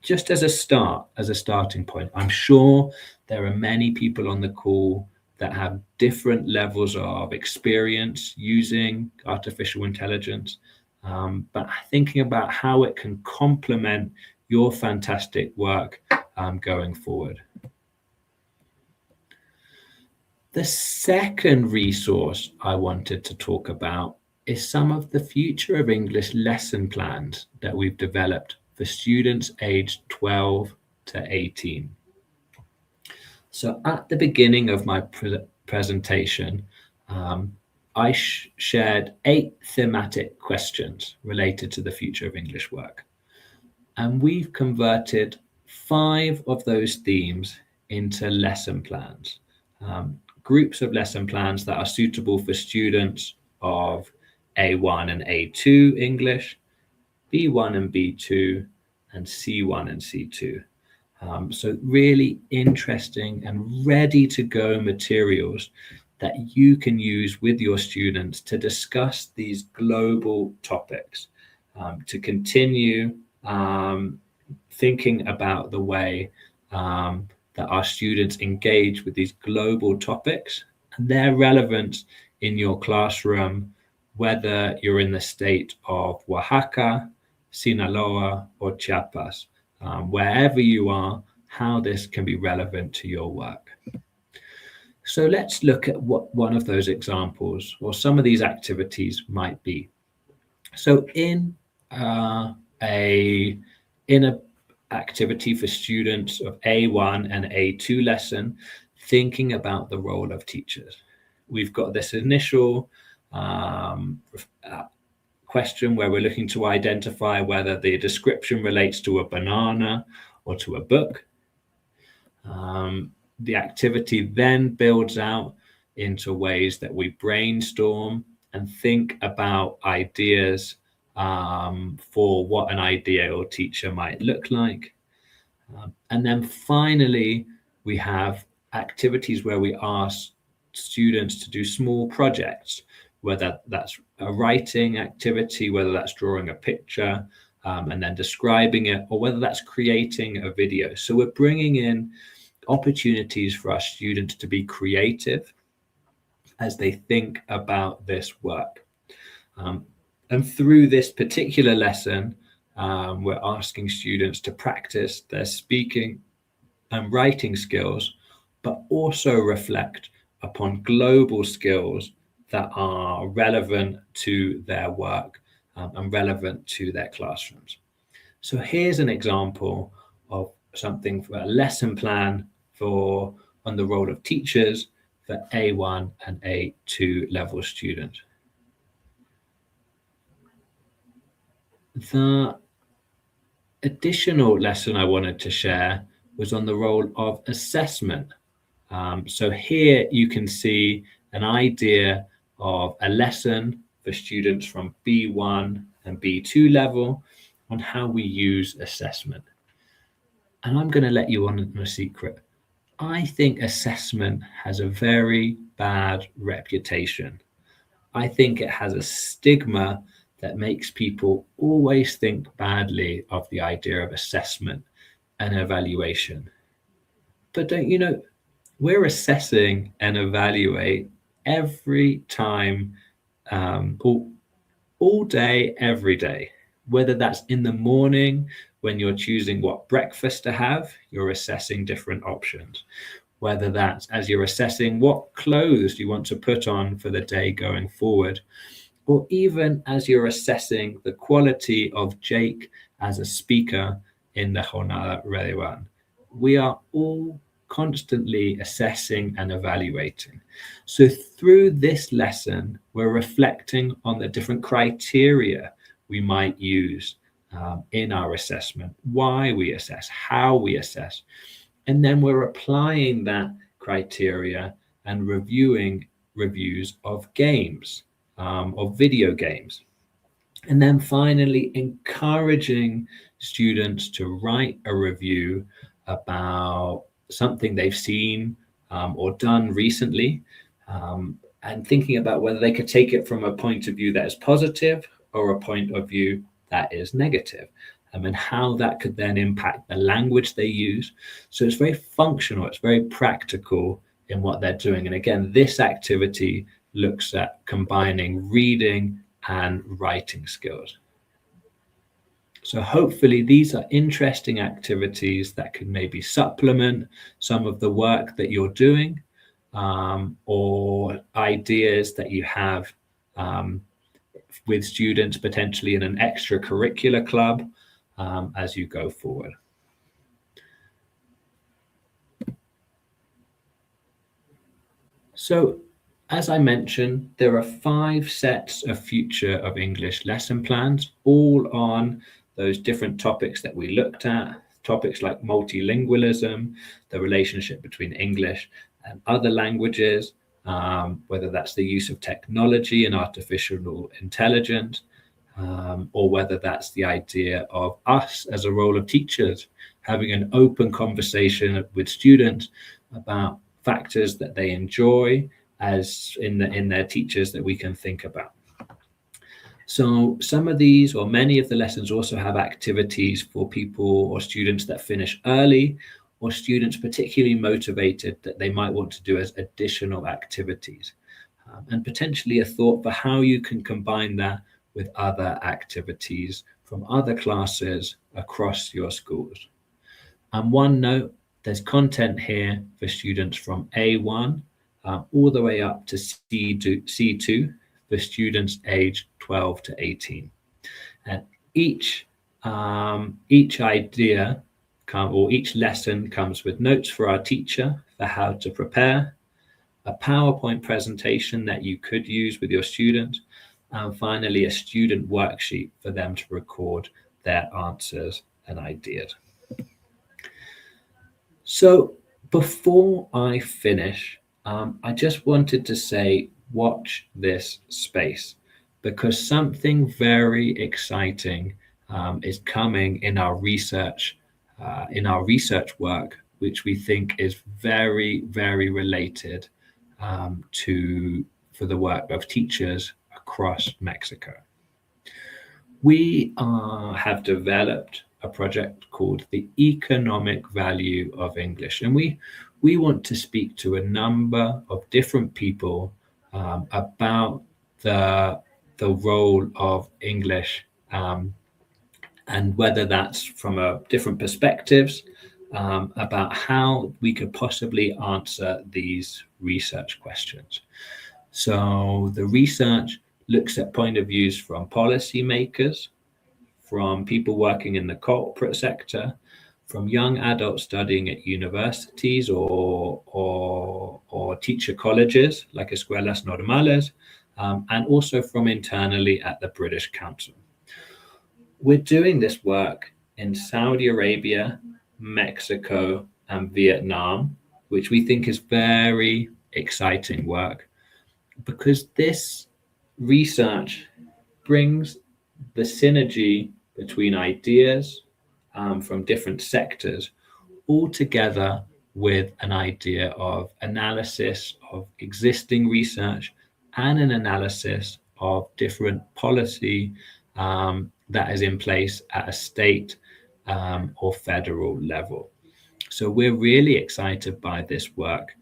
Just as a starting point. I'm sure there are many people on the call that have different levels of experience using artificial intelligence, but thinking about how it can complement your fantastic work going forward. The second resource I wanted to talk about is some of the Future of English lesson plans that we've developed for students aged 12 to 18. So at the beginning of my presentation, I shared 8 thematic questions related to the future of English work. And we've converted 5 of those themes into lesson plans, groups of lesson plans that are suitable for students of A1 and A2 English, B1 and B2, and C1 and C2. So really interesting and ready to go materials that you can use with your students to discuss these global topics, to continue thinking about the way that our students engage with these global topics and their relevance in your classroom, whether you're in the state of Oaxaca, Sinaloa, or Chiapas. Wherever you are, how this can be relevant to your work. So let's look at what one of those examples or some of these activities might be. So in a activity for students of A1 and A2 lesson, thinking about the role of teachers, we've got this initial question where we're looking to identify whether the description relates to a banana or to a book. The activity then builds out into ways that we brainstorm and think about ideas for what an ideal teacher might look like. And then finally, we have activities where we ask students to do small projects, whether that's a writing activity, whether that's drawing a picture and then describing it, or whether that's creating a video. So we're bringing in opportunities for our students to be creative as they think about this work. And through this particular lesson, we're asking students to practice their speaking and writing skills, but also reflect upon global skills that are relevant to their work and relevant to their classrooms. So here's an example of something for a lesson plan on the role of teachers for A1 and A2 level students. The additional lesson I wanted to share was on the role of assessment. So here you can see an idea of a lesson for students from B1 and B2 level on how we use assessment. And I'm going to let you on a secret. I think assessment has a very bad reputation. I think it has a stigma that makes people always think badly of the idea of assessment and evaluation. But don't you know, we're assessing and evaluate every time, all day, every day. Whether that's in the morning when you're choosing what breakfast to have, you're assessing different options. Whether that's as you're assessing what clothes you want to put on for the day going forward, or even as you're assessing the quality of Jake as a speaker in the Jornada REDIBAN. We are all constantly assessing and evaluating. So through this lesson, we're reflecting on the different criteria we might use in our assessment, why we assess, how we assess, and then we're applying that criteria and reviewing reviews of games, of video games. And then finally, encouraging students to write a review about something they've seen or done recently, and thinking about whether they could take it from a point of view that is positive or a point of view that is negative, and how that could then impact the language they use. So it's very functional, it's very practical in what they're doing. And again, this activity looks at combining reading and writing skills. So hopefully these are interesting activities that can maybe supplement some of the work that you're doing, or ideas that you have with students potentially in an extracurricular club as you go forward. So as I mentioned, there are 5 sets of Future of English lesson plans, all on those different topics that we looked at, topics like multilingualism, the relationship between English and other languages, whether that's the use of technology and artificial intelligence, or whether that's the idea of us as a role of teachers, having an open conversation with students about factors that they enjoy as in their teachers that we can think about. So some of these, or many of the lessons, also have activities for people or students that finish early, or students particularly motivated that they might want to do as additional activities, and potentially a thought for how you can combine that with other activities from other classes across your schools. And one note, There's content here for students from A1 all the way up to C2 for students aged 12 to 18. And each idea or each lesson comes with notes for our teacher for how to prepare, a PowerPoint presentation that you could use with your student, and finally a student worksheet for them to record their answers and ideas. So before I finish, I just wanted to say, watch this space, because something very exciting is coming in our research work, which we think is very, very related for the work of teachers across Mexico. We have developed a project called the Economic Value of English, and we want to speak to a number of different people about the role of English, and whether that's from different perspectives about how we could possibly answer these research questions. So the research looks at point of views from policymakers, from people working in the corporate sector, from young adults studying at universities or teacher colleges like escuelas normales, and also from internally at the British Council. We're doing this work in Saudi Arabia, Mexico, and Vietnam, which we think is very exciting work, because this research brings the synergy between ideas from different sectors all together with an idea of analysis of existing research and an analysis of different policy that is in place at a state or federal level. So we're really excited by this work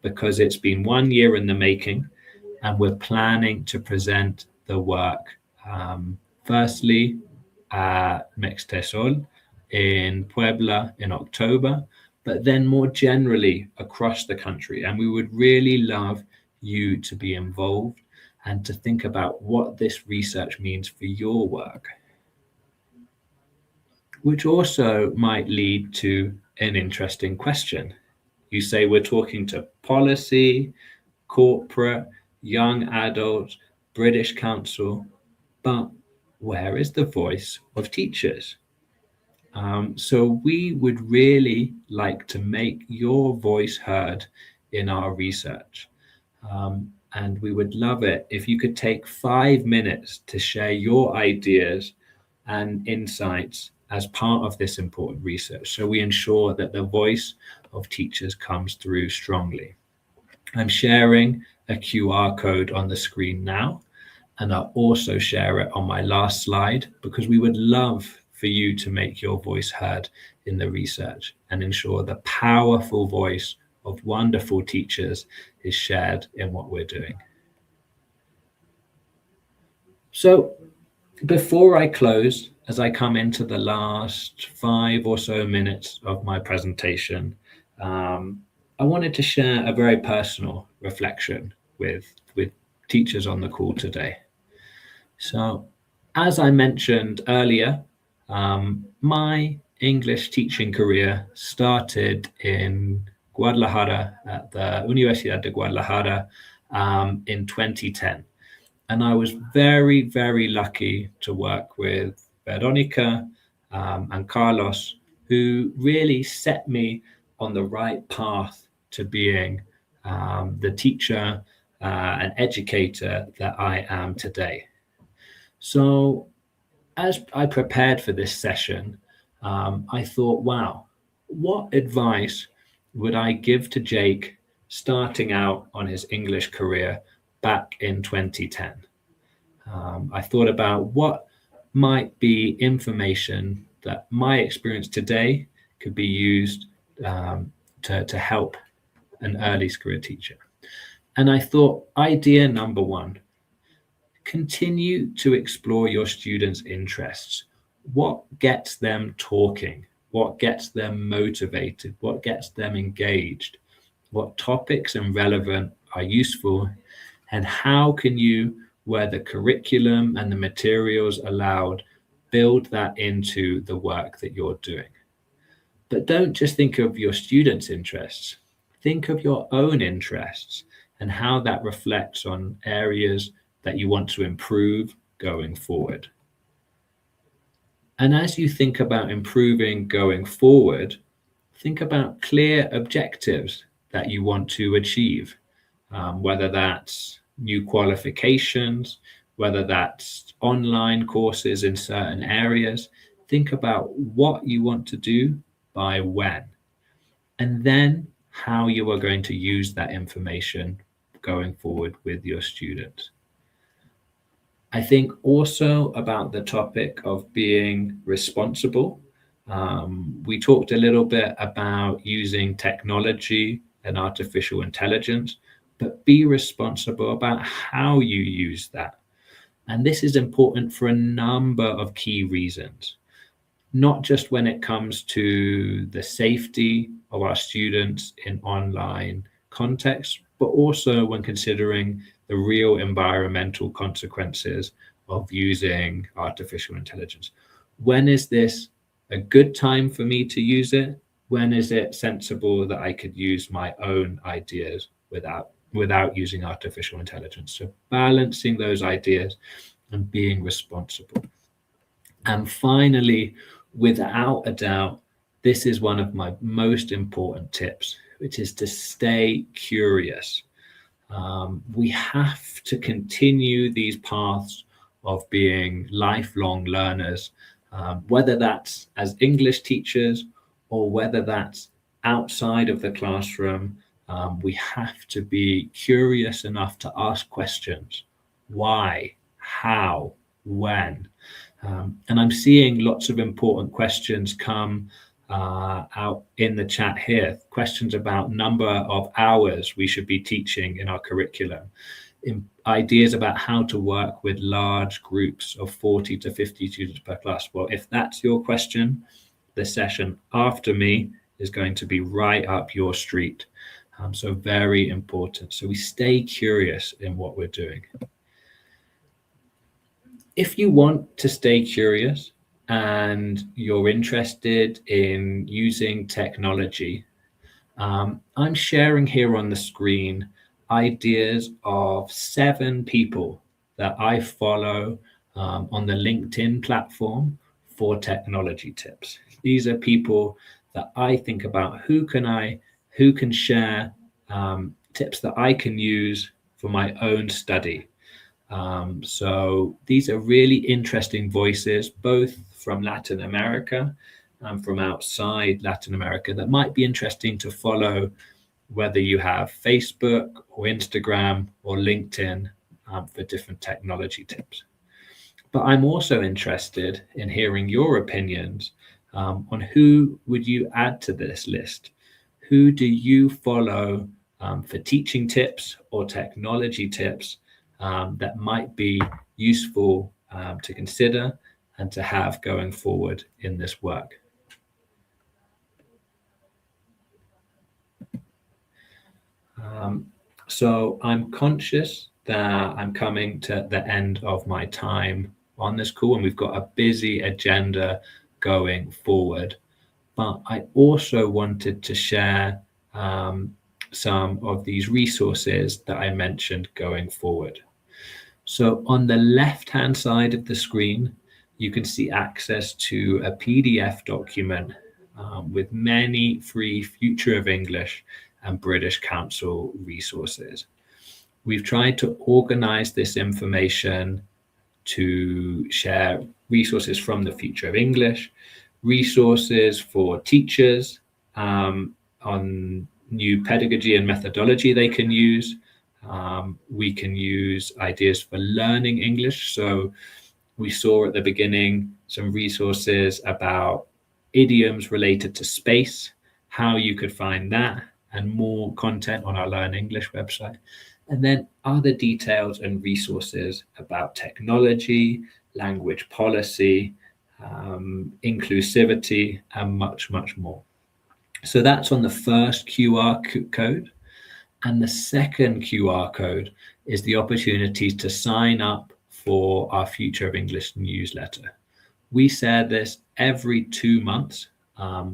because it's been 1 year in the making, and we're planning to present the work firstly at Mextesol in Puebla in October, but then more generally across the country. And we would really love you to be involved and to think about what this research means for your work, which also might lead to an interesting question. You say we're talking to policy, corporate, young adults, British Council, but where is the voice of teachers? So we would really like to make your voice heard in our research. And we would love it if you could take 5 minutes to share your ideas and insights as part of this important research, so we ensure that the voice of teachers comes through strongly. I'm sharing a QR code on the screen now, and I'll also share it on my last slide, because we would love for you to make your voice heard in the research and ensure the powerful voice of wonderful teachers is shared in what we're doing. So before I close, as I come into the last 5 or so minutes of my presentation, I wanted to share a very personal reflection with teachers on the call today. So, as I mentioned earlier, my English teaching career started in Guadalajara, at the Universidad de Guadalajara, in 2010. And I was very, very lucky to work with Veronica and Carlos, who really set me on the right path to being the teacher and educator that I am today. So as I prepared for this session, I thought, wow, what advice would I give to Jake starting out on his English career back in 2010? I thought about what might be information that my experience today could be used to help an early career teacher. And I thought, idea number 1, continue to explore your students' interests. What gets them talking? what gets them motivated, what gets them engaged, what topics and relevant are useful, and how can you, where the curriculum and the materials allowed, build that into the work that you're doing. But don't just think of your students' interests. Think of your own interests and how that reflects on areas that you want to improve going forward. And as you think about improving going forward, think about clear objectives that you want to achieve, whether that's new qualifications, whether that's online courses in certain areas. Think about what you want to do by when, and then how you are going to use that information going forward with your students. I think also about the topic of being responsible. We talked a little bit about using technology and artificial intelligence, but be responsible about how you use that. And this is important for a number of key reasons, not just when it comes to the safety of our students in online context, but also when considering the real environmental consequences of using artificial intelligence. When is this a good time for me to use it? When is it sensible that I could use my own ideas without using artificial intelligence? So balancing those ideas and being responsible. And finally, without a doubt, this is one of my most important tips, which is to stay curious. We have to continue these paths of being lifelong learners, whether that's as English teachers or whether that's outside of the classroom. We have to be curious enough to ask questions. Why? How? When? And I'm seeing lots of important questions come out in the chat here. Questions about number of hours we should be teaching in our curriculum. Ideas about how to work with large groups of 40 to 50 students per class. Well, if that's your question, the session after me is going to be right up your street. So very important. So we stay curious in what we're doing. If you want to stay curious and you're interested in using technology, I'm sharing here on the screen ideas of 7 people that I follow on the LinkedIn platform for technology tips. These are people that I think about who can share tips that I can use for my own study. So these are really interesting voices, both from Latin America and from outside Latin America, that might be interesting to follow, whether you have Facebook or Instagram or LinkedIn for different technology tips. But I'm also interested in hearing your opinions on who would you add to this list? Who do you follow for teaching tips or technology tips that might be useful to consider and to have going forward in this work? So I'm conscious that I'm coming to the end of my time on this call, and we've got a busy agenda going forward. But I also wanted to share some of these resources that I mentioned going forward. So on the left-hand side of the screen, you can see access to a PDF document with many free Future of English and British Council resources. We've tried to organize this information to share resources from the Future of English, resources for teachers on new pedagogy and methodology they can use. We can use ideas for learning English. So we saw at the beginning some resources about idioms related to space, how you could find that, and more content on our Learn English website. And then other details and resources about technology, language policy, inclusivity, and much, much more. So that's on the first QR code. And the second QR code is the opportunity to sign up for our Future of English newsletter. We share this every 2 months,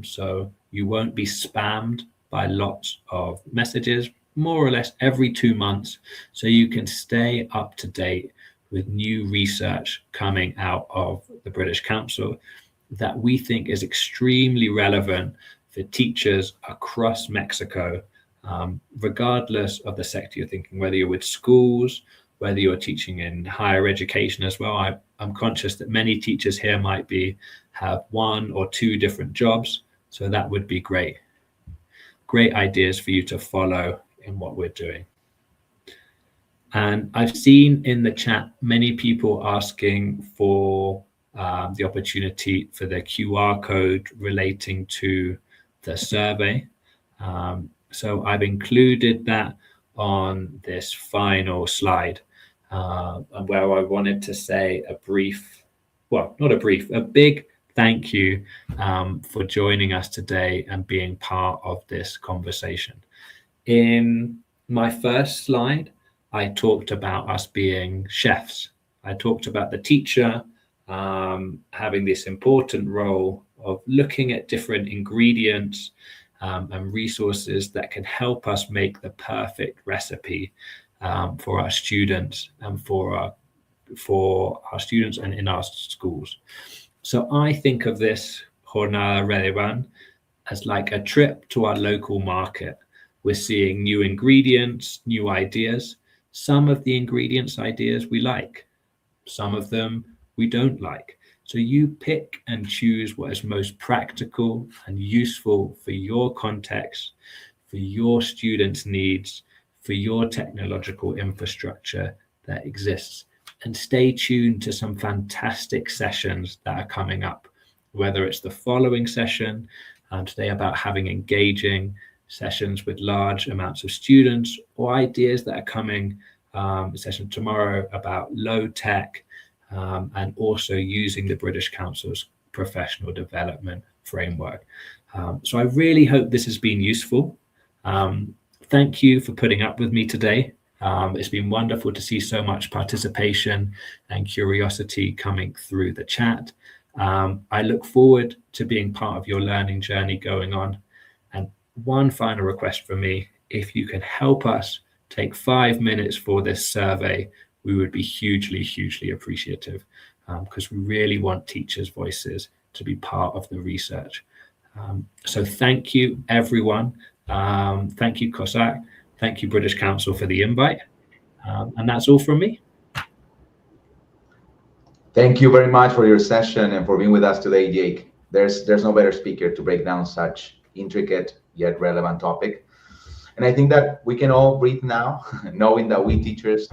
so you won't be spammed by lots of messages, more or less every 2 months, so you can stay up to date with new research coming out of the British Council that we think is extremely relevant for teachers across Mexico, regardless of the sector you're thinking, whether you're with schools, whether you're teaching in higher education as well. I'm conscious that many teachers here might have 1 or 2 different jobs, so that would be great ideas for you to follow in what we're doing. And I've seen in the chat many people asking for the opportunity for the QR code relating to the survey. So I've included that on this final slide, where I wanted to say a big thank you for joining us today and being part of this conversation. In my first slide, I talked about us being chefs. I talked about the teacher having this important role of looking at different ingredients and resources that can help us make the perfect recipe for our students and for our students and in our schools. So I think of this Jornada REDIBAN as like a trip to our local market. We're seeing new ingredients, new ideas. Some of the ingredients ideas we like, some of them we don't like. So you pick and choose what is most practical and useful for your context, for your students' needs, for your technological infrastructure that exists. And stay tuned to some fantastic sessions that are coming up, whether it's the following session today about having engaging sessions with large amounts of students, or ideas that are coming, session tomorrow about low tech, and also using the British Council's professional development framework. So I really hope this has been useful. Thank you for putting up with me today. It's been wonderful to see so much participation and curiosity coming through the chat. I look forward to being part of your learning journey going on. And one final request from me, if you can help us take 5 minutes for this survey, we would be hugely, hugely appreciative, because we really want teachers' voices to be part of the research. So thank you, everyone. Thank you, COSAC. Thank you, British Council, for the invite. And that's all from me. Thank you very much for your session and for being with us today, Jake. There's no better speaker to break down such intricate yet relevant topic. And I think that we can all breathe now, knowing that we teachers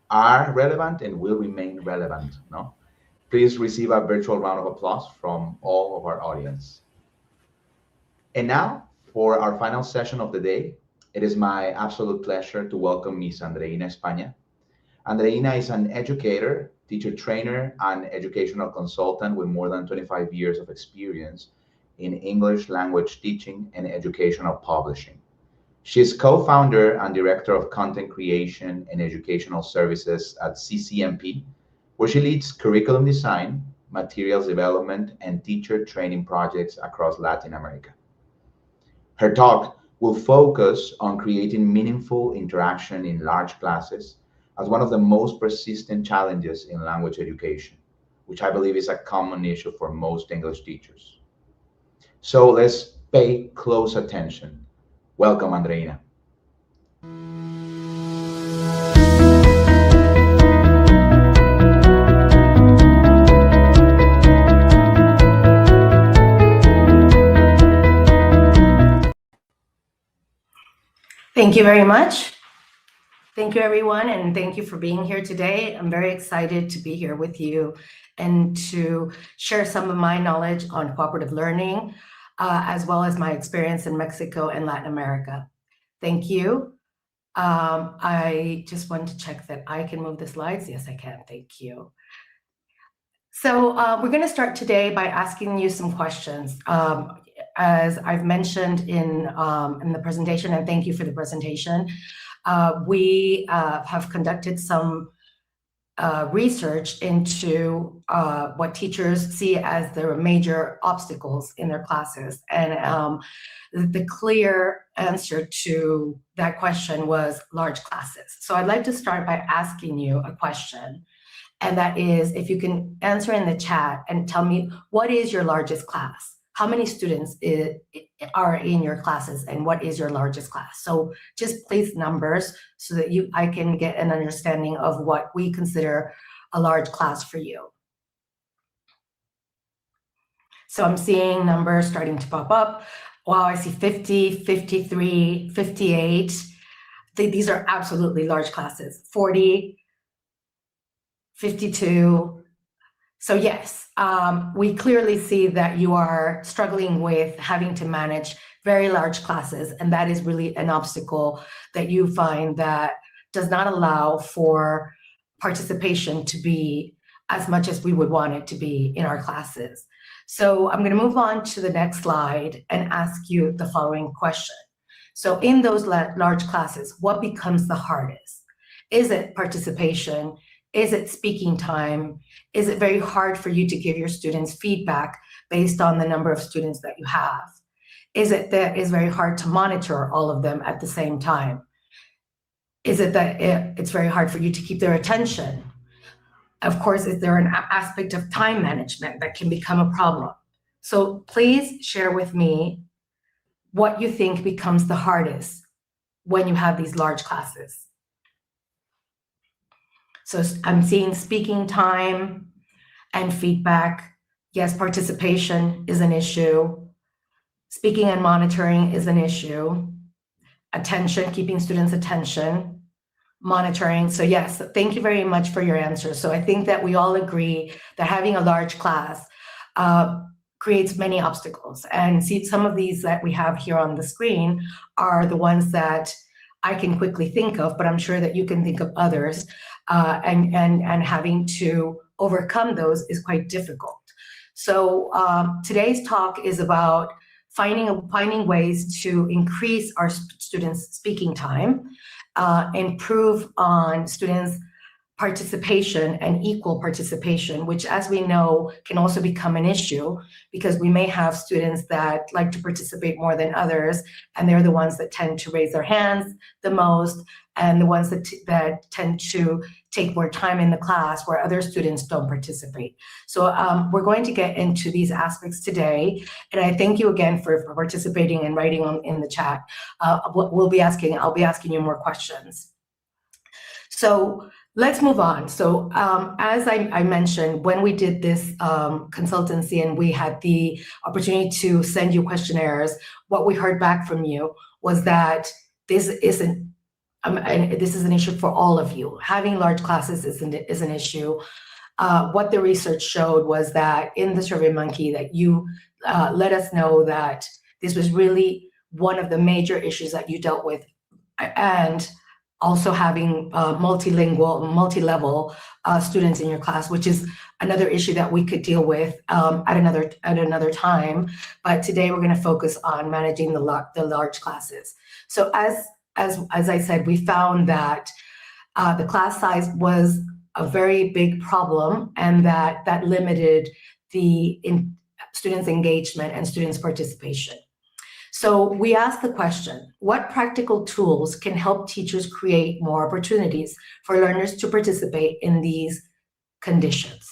are relevant and will remain relevant. No? Please receive a virtual round of applause from all of our audience. And now, for our final session of the day, it is my absolute pleasure to welcome Miss Andreina España. Andreina is an educator, teacher trainer, and educational consultant with more than 25 years of experience in English language teaching and educational publishing. She is co-founder and director of content creation and educational services at CCMP, where she leads curriculum design, materials development, and teacher training projects across Latin America. Her talk will focus on creating meaningful interaction in large classes as one of the most persistent challenges in language education, which I believe is a common issue for most English teachers. So let's pay close attention. Welcome, Andreina. Thank you very much. Thank you, everyone, and thank you for being here today. I'm very excited to be here with you and to share some of my knowledge on cooperative learning, as well as my experience in Mexico and Latin America. Thank you. I just want to check that I can move the slides. Yes, I can. Thank you. So we're going to start today by asking you some questions. As I've mentioned in the presentation, and thank you for the presentation, we have conducted some research into what teachers see as their major obstacles in their classes. And the clear answer to that question was large classes. So I'd like to start by asking you a question. And that is, if you can answer in the chat and tell me, what is your largest class? How many students are in your classes, and what is your largest class? So just place numbers so that I can get an understanding of what we consider a large class for you. So I'm seeing numbers starting to pop up. Wow, I see 50, 53, 58. These are absolutely large classes. 40, 52. So yes, we clearly see that you are struggling with having to manage very large classes, and that is really an obstacle that you find that does not allow for participation to be as much as we would want it to be in our classes. So I'm going to move on to the next slide and ask you the following question. So in those large classes, what becomes the hardest? Is it participation? Is it speaking time? Is it very hard for you to give your students feedback based on the number of students that you have? Is it that it's very hard to monitor all of them at the same time? Is it that it's very hard for you to keep their attention? Of course, is there an aspect of time management that can become a problem? So please share with me what you think becomes the hardest when you have these large classes. So I'm seeing speaking time and feedback. Yes, participation is an issue. Speaking and monitoring is an issue. Attention, keeping students' attention, monitoring. So yes, thank you very much for your answer. So I think that we all agree that having a large class creates many obstacles. And see, some of these that we have here on the screen are the ones that I can quickly think of, but I'm sure that you can think of others. And having to overcome those is quite difficult. So today's talk is about finding ways to increase our students' speaking time, improve on students' participation and equal participation, which, as we know, can also become an issue because we may have students that like to participate more than others, and they're the ones that tend to raise their hands the most, and the ones that tend to take more time in the class where other students don't participate. So we're going to get into these aspects today, and I thank you again for participating and writing in the chat. I'll be asking you more questions. So let's move on. So as I mentioned, when we did this consultancy and we had the opportunity to send you questionnaires, what we heard back from you was that this is an issue for all of you. Having large classes is an issue. What the research showed was that in the SurveyMonkey that you let us know that this was really one of the major issues that you dealt with, and also having multilingual, multi-level students in your class, which is another issue that we could deal with at another time. But today we're going to focus on managing the large classes. So as I said, we found that the class size was a very big problem, and that limited the students' engagement and students' participation. So we asked the question, what practical tools can help teachers create more opportunities for learners to participate in these conditions?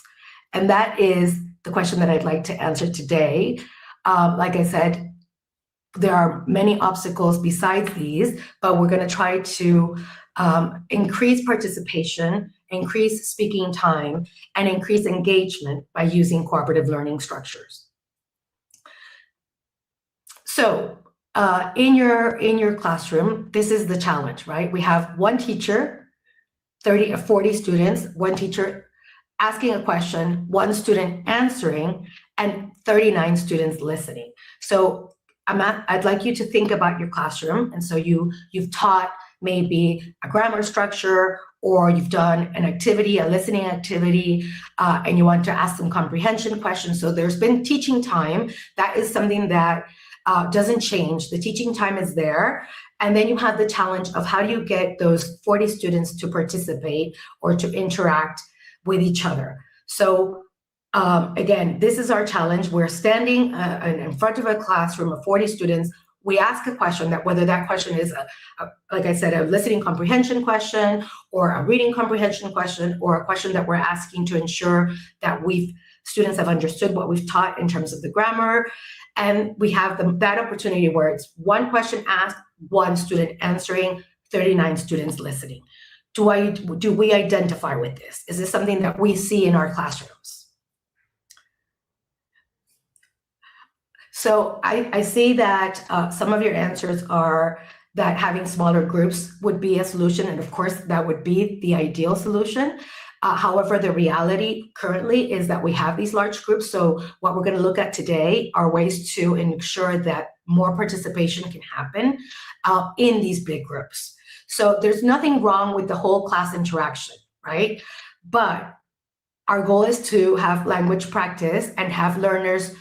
And that is the question that I'd like to answer today. Like I said, there are many obstacles besides these, but we're going to try to increase participation, increase speaking time, and increase engagement by using cooperative learning structures. So in your classroom, this is the challenge, right? We have one teacher, 30 or 40 students, one teacher asking a question, one student answering, and 39 students listening. So I'd like you to think about your classroom. And so you've taught maybe a grammar structure, or you've done an activity, a listening activity, and you want to ask some comprehension questions. So there's been teaching time. That is something that doesn't change. The teaching time is there. And then you have the challenge of how do you get those 40 students to participate or to interact with each other. So again, this is our challenge. We're standing in front of a classroom of 40 students. We ask a question, that whether that question is, like I said, a listening comprehension question or a reading comprehension question, or a question that we're asking to ensure that students have understood what we've taught in terms of the grammar. And we have that opportunity where it's one question asked, one student answering, 39 students listening. Do we identify with this? Is this something that we see in our classrooms? So I see that some of your answers are that having smaller groups would be a solution, and of course that would be the ideal solution. However, the reality currently is that we have these large groups. So what we're going to look at today are ways to ensure that more participation can happen in these big groups. So there's nothing wrong with the whole class interaction, right? But our goal is to have language practice and have learners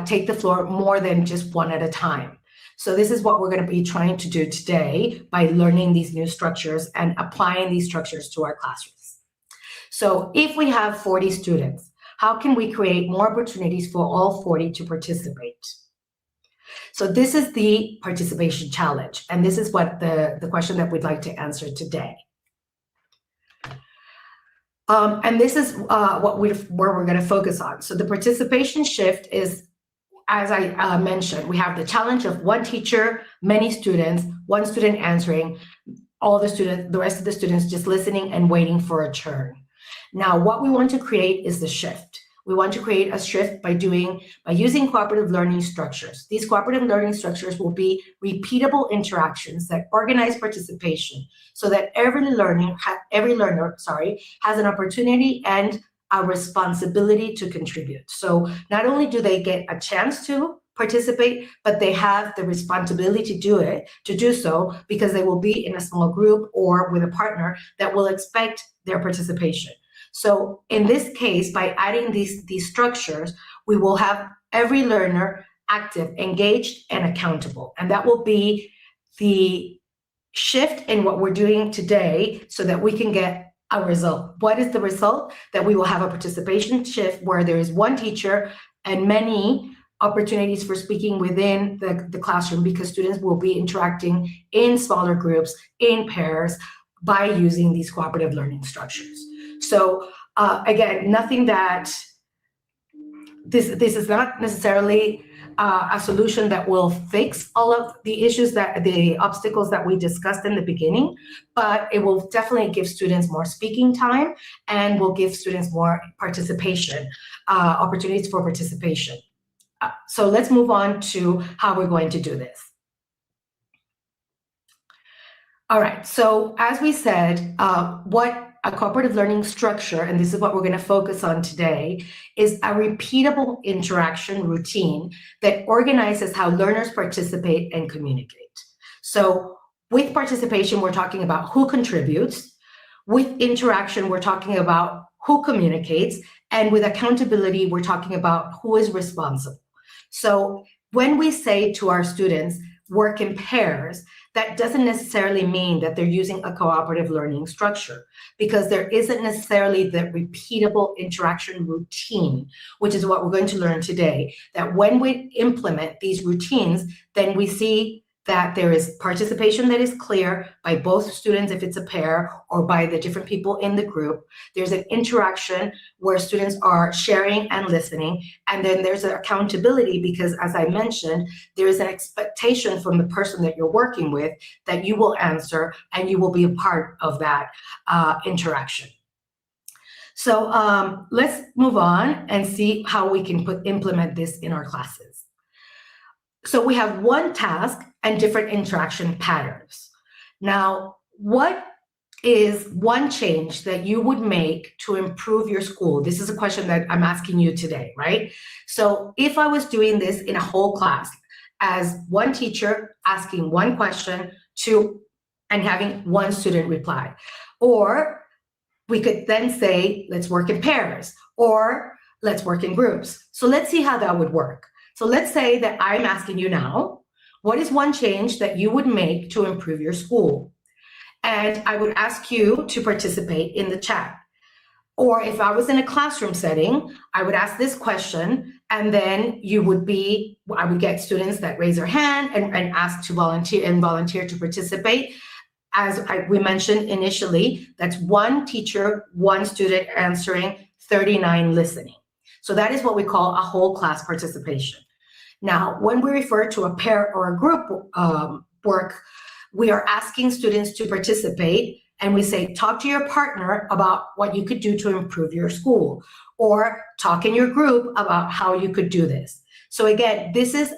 take the floor more than just one at a time. So this is what we're going to be trying to do today by learning these new structures and applying these structures to our classrooms. So if we have 40 students, how can we create more opportunities for all 40 to participate? So this is the participation challenge, and this is what the question that we'd like to answer today. And this is where we're going to focus on. So the participation shift is, as I mentioned, we have the challenge of one teacher, many students, one student answering, the rest of the students just listening and waiting for a turn. Now, what we want to create is the shift. We want to create a shift by using cooperative learning structures. These cooperative learning structures will be repeatable interactions that organize participation so that every learner has an opportunity and a responsibility to contribute. So not only do they get a chance to participate, but they have the responsibility to do so because they will be in a small group or with a partner that will expect their participation. So in this case, by adding these structures, we will have every learner active, engaged, and accountable. And that will be the shift in what we're doing today so that we can get a result. What is the result? That we will have a participation shift where there is one teacher and many opportunities for speaking within the classroom, because students will be interacting in smaller groups, in pairs, by using these cooperative learning structures. So again, this is not necessarily a solution that will fix all of the obstacles that we discussed in the beginning, but it will definitely give students more speaking time and will give students more participation, opportunities for participation. So let's move on to how we're going to do this. All right, so as we said, what a cooperative learning structure, and this is what we're going to focus on today, is a repeatable interaction routine that organizes how learners participate and communicate. So with participation, we're talking about who contributes. With interaction, we're talking about who communicates. And with accountability, we're talking about who is responsible. So when we say to our students, work in pairs, that doesn't necessarily mean that they're using a cooperative learning structure, because there isn't necessarily the repeatable interaction routine, which is what we're going to learn today, that when we implement these routines, then we see that there is participation that is clear by both students if it's a pair, or by the different people in the group. There's an interaction where students are sharing and listening, and then there's an accountability, because as I mentioned, there is an expectation from the person that you're working with that you will answer and you will be a part of that interaction. So let's move on and see how we can implement this in our classes. So we have one task and different interaction patterns. Now, what is one change that you would make to improve your school? This is a question that I'm asking you today, right? So if I was doing this in a whole class as one teacher asking one question to and having one student reply. Or we could then say, let's work in pairs, or let's work in groups. So let's see how that would work. So let's say that I'm asking you now, what is one change that you would make to improve your school? And I would ask you to participate in the chat. Or if I was in a classroom setting, I would ask this question, and then I would get students that raise their hand and ask to volunteer to participate. As we mentioned initially, that's one teacher, one student answering, 39 listening. So that is what we call a whole class participation. Now, when we refer to a pair or a group work, we are asking students to participate, and we say, talk to your partner about what you could do to improve your school, or talk in your group about how you could do this. So again, this is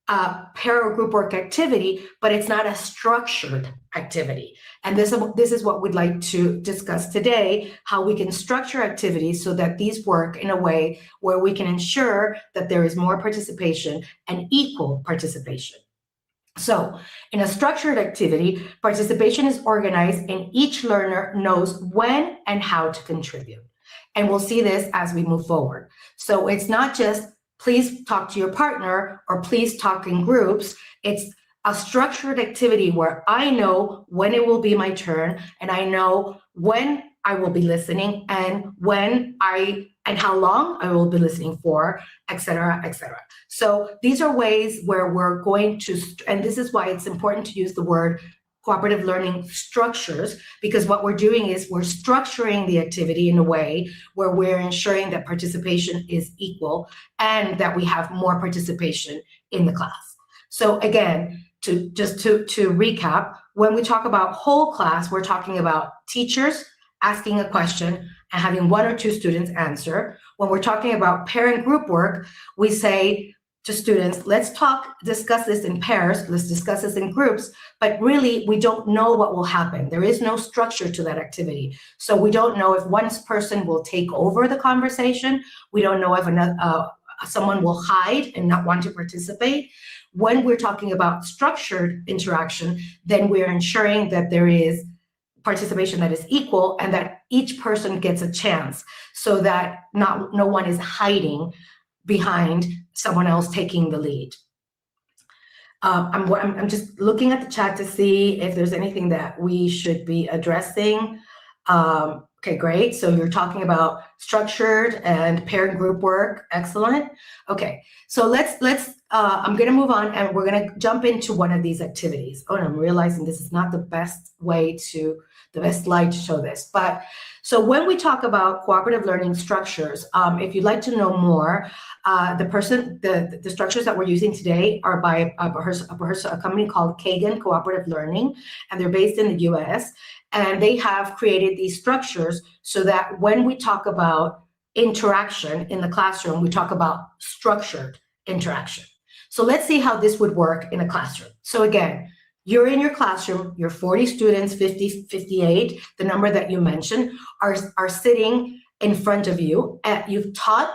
a pair or group work activity, but it's not a structured activity. And this is what we'd like to discuss today, how we can structure activities so that these work in a way where we can ensure that there is more participation and equal participation. So in a structured activity, participation is organized and each learner knows when and how to contribute. And we'll see this as we move forward. So it's not just please talk to your partner or please talk in groups. It's a structured activity where I know when it will be my turn, and I know when I will be listening and how long I will be listening for, et cetera, et cetera. So these are ways where we're going to, and this is why it's important to use the word cooperative learning structures, because what we're doing is we're structuring the activity in a way where we're ensuring that participation is equal and that we have more participation in the class. So again, to recap, when we talk about whole class, we're talking about teachers asking a question and having one or two students answer. When we're talking about pair and group work, we say to students, let's discuss this in pairs, let's discuss this in groups, but really we don't know what will happen. There is no structure to that activity. So we don't know if one person will take over the conversation. We don't know if someone will hide and not want to participate. When we're talking about structured interaction, then we're ensuring that there is participation that is equal and that each person gets a chance so that no one is hiding behind someone else taking the lead. I'm just looking at the chat to see if there's anything that we should be addressing. Okay, great. So you're talking about structured and pair and group work. Excellent. Okay, so let's I'm going to move on and we're going to jump into one of these activities. Oh, and I'm realizing this is not the best slide to show this. But so when we talk about cooperative learning structures, if you'd like to know more, the structures that we're using today are by a company called Kagan Cooperative Learning, and they're based in the US. And they have created these structures so that when we talk about interaction in the classroom, we talk about structured interaction. So let's see how this would work in a classroom. So again, you're in your classroom, your 40 students, 50, 58, the number that you mentioned, are sitting in front of you. You've taught,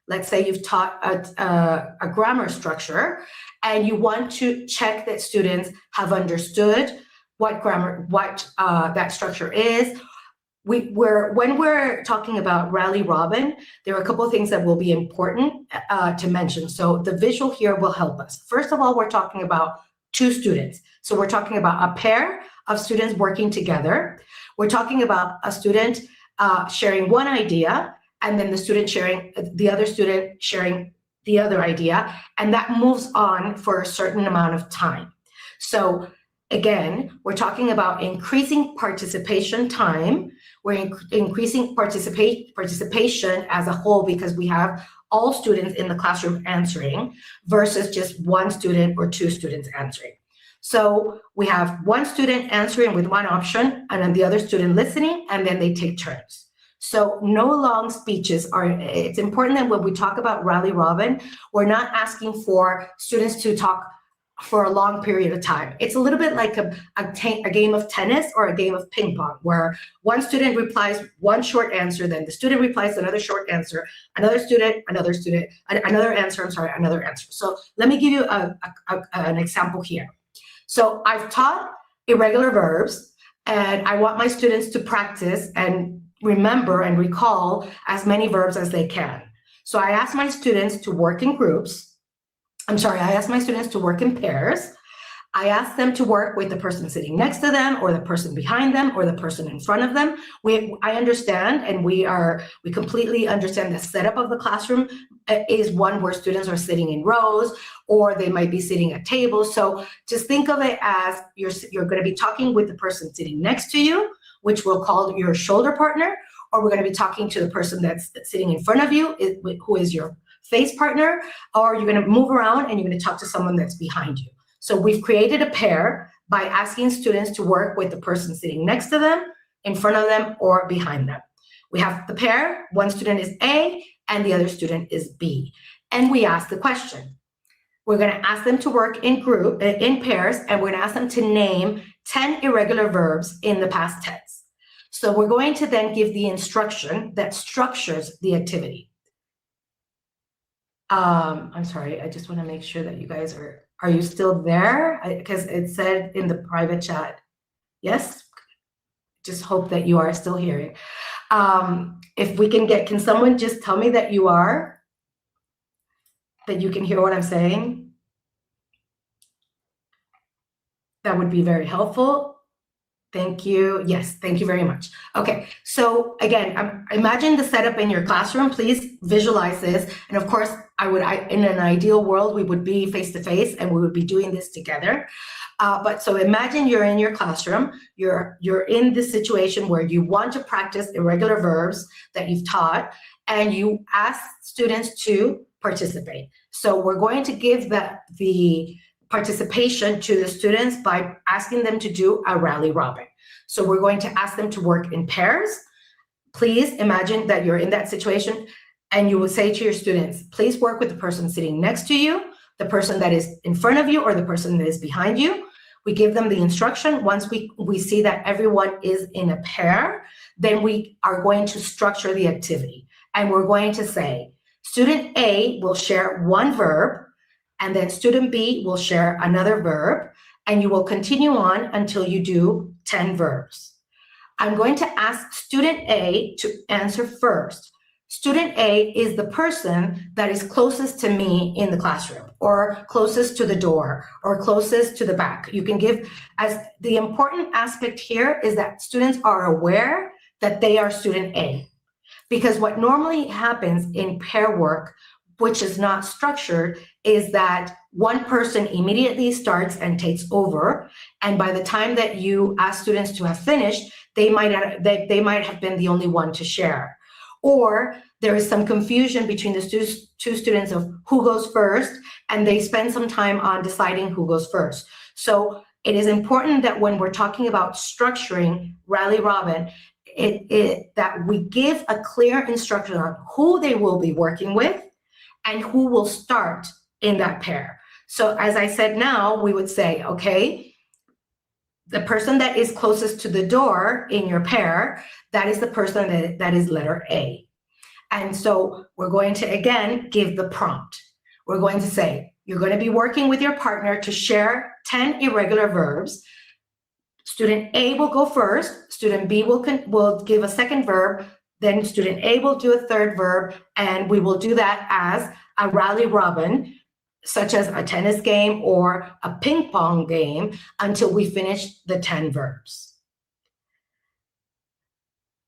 let's say you've taught a grammar structure, and you want to check that students have understood what that structure is. When we're talking about Rally Robin, there are a couple of things that will be important to mention. So the visual here will help us. First of all, we're talking about two students. So we're talking about a pair of students working together. We're talking about a student sharing one idea, and then the other student sharing the other idea, and that moves on for a certain amount of time. So again, we're talking about increasing participation time. We're increasing participation as a whole because we have all students in the classroom answering versus just one student or two students answering. So we have one student answering with one option and then the other student listening, and then they take turns. So no long speeches it's important that when we talk about Rally Robin, we're not asking for students to talk for a long period of time. It's a little bit like a game of tennis or a game of ping pong, where one student replies one short answer, then the student replies another short answer, another answer. So let me give you an example here. So I've taught irregular verbs, and I want my students to practice and remember and recall as many verbs as they can. So I ask my students to work in groups. I ask my students to work in pairs. I ask them to work with the person sitting next to them, or the person behind them, or the person in front of them. I understand, and we completely understand the setup of the classroom is one where students are sitting in rows, or they might be sitting at tables. So just think of it as you're going to be talking with the person sitting next to you, which we'll call your shoulder partner, or we're going to be talking to the person that's sitting in front of you, who is your face partner, or you're going to move around and you're going to talk to someone that's behind you. So we've created a pair by asking students to work with the person sitting next to them, in front of them, or behind them. We have the pair, one student is A and the other student is B. And we ask the question. We're going to ask them to work in pairs, and we're going to ask them to name 10 irregular verbs in the past tense. So we're going to then give the instruction that structures the activity. I'm sorry, I just want to make sure that you guys are you still there? Because it said in the private chat, yes? Just hope that you are still hearing. If we can someone just tell me that you are? That you can hear what I'm saying? That would be very helpful. Thank you. Yes, thank you very much. Okay, so again, imagine the setup in your classroom. Please visualize this. And of course, in an ideal world, we would be face-to-face and we would be doing this together. But so imagine you're in your classroom, you're in this situation where you want to practice irregular verbs that you've taught, and you ask students to participate. So we're going to give the participation to the students by asking them to do a rally robin. So we're going to ask them to work in pairs. Please imagine that you're in that situation, and you will say to your students, please work with the person sitting next to you, the person that is in front of you, or the person that is behind you. We give them the instruction. Once we see that everyone is in a pair, then we are going to structure the activity. And we're going to say, student A will share one verb, and then student B will share another verb, and you will continue on until you do 10 verbs. I'm going to ask student A to answer first. Student A is the person that is closest to me in the classroom, or closest to the door, or closest to the back. You can give, as the important aspect here is that students are aware that they are student A. Because what normally happens in pair work, which is not structured, is that one person immediately starts and takes over, and by the time that you ask students to have finished, they might have been the only one to share. Or there is some confusion between the two students of who goes first, and they spend some time on deciding who goes first. So it is important that when we're talking about structuring Rally Robin, that we give a clear instruction on who they will be working with and who will start in that pair. So as I said now, we would say, okay, the person that is closest to the door in your pair, that is the person that is letter A. And so we're going to, again, give the prompt. We're going to say, you're going to be working with your partner to share 10 irregular verbs. Student A will go first, student B will give a second verb, then student A will do a third verb, and we will do that as a rally robin, such as a tennis game or a ping pong game, until we finish the 10 verbs.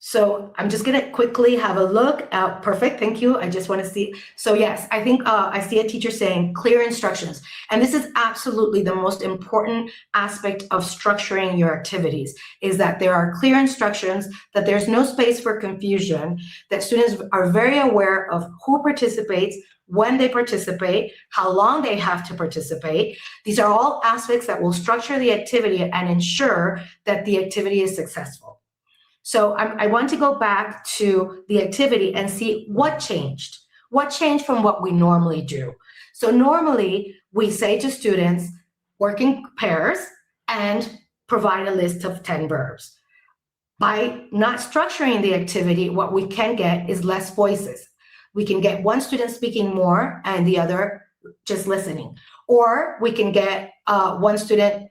So I'm just going to quickly have a look. Perfect, thank you. I just want to see. So yes, I think I see a teacher saying clear instructions. And this is absolutely the most important aspect of structuring your activities, is that there are clear instructions, that there's no space for confusion, that students are very aware of who participates, when they participate, how long they have to participate. These are all aspects that will structure the activity and ensure that the activity is successful. So I want to go back to the activity and see what changed. What changed from what we normally do? So normally we say to students, work in pairs and provide a list of 10 verbs. By not structuring the activity, what we can get is less voices. We can get one student speaking more and the other just listening. Or we can get one student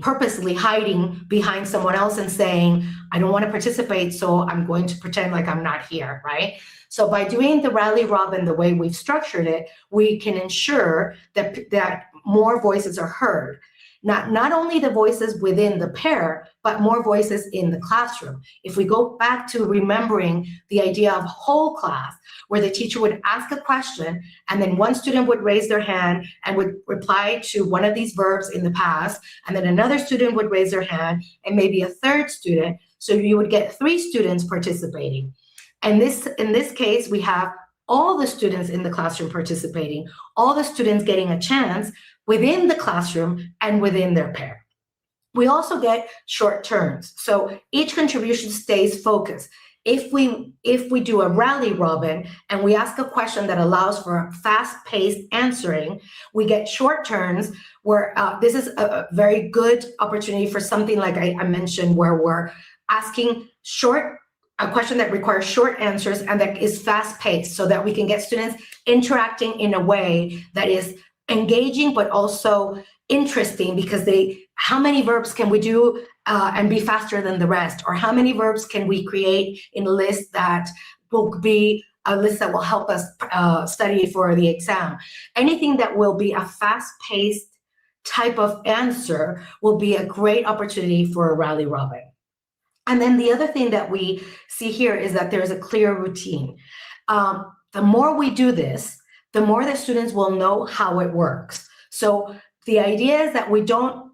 purposely hiding behind someone else and saying, I don't want to participate, so I'm going to pretend like I'm not here, right? So by doing the rally robin the way we've structured it, we can ensure that more voices are heard. Not only the voices within the pair, but more voices in the classroom. If we go back to remembering the idea of whole class, where the teacher would ask a question, and then one student would raise their hand and would reply to one of these verbs in the past, and then another student would raise their hand, and maybe a third student. So you would get 3 students participating. And in this case, we have all the students in the classroom participating, all the students getting a chance within the classroom and within their pair. We also get short turns. So each contribution stays focused. If we do a rally robin and we ask a question that allows for fast-paced answering, we get short turns where this is a very good opportunity for something like I mentioned, where we're asking a question that requires short answers and that is fast-paced, so that we can get students interacting in a way that is engaging but also interesting, because how many verbs can we do and be faster than the rest, or how many verbs can we create in a list that will be a list that will help us study for the exam. Anything that will be a fast-paced type of answer will be a great opportunity for a rally robin. And then the other thing that we see here is that there's a clear routine. The more we do this, the more the students will know how it works. So the idea is that we don't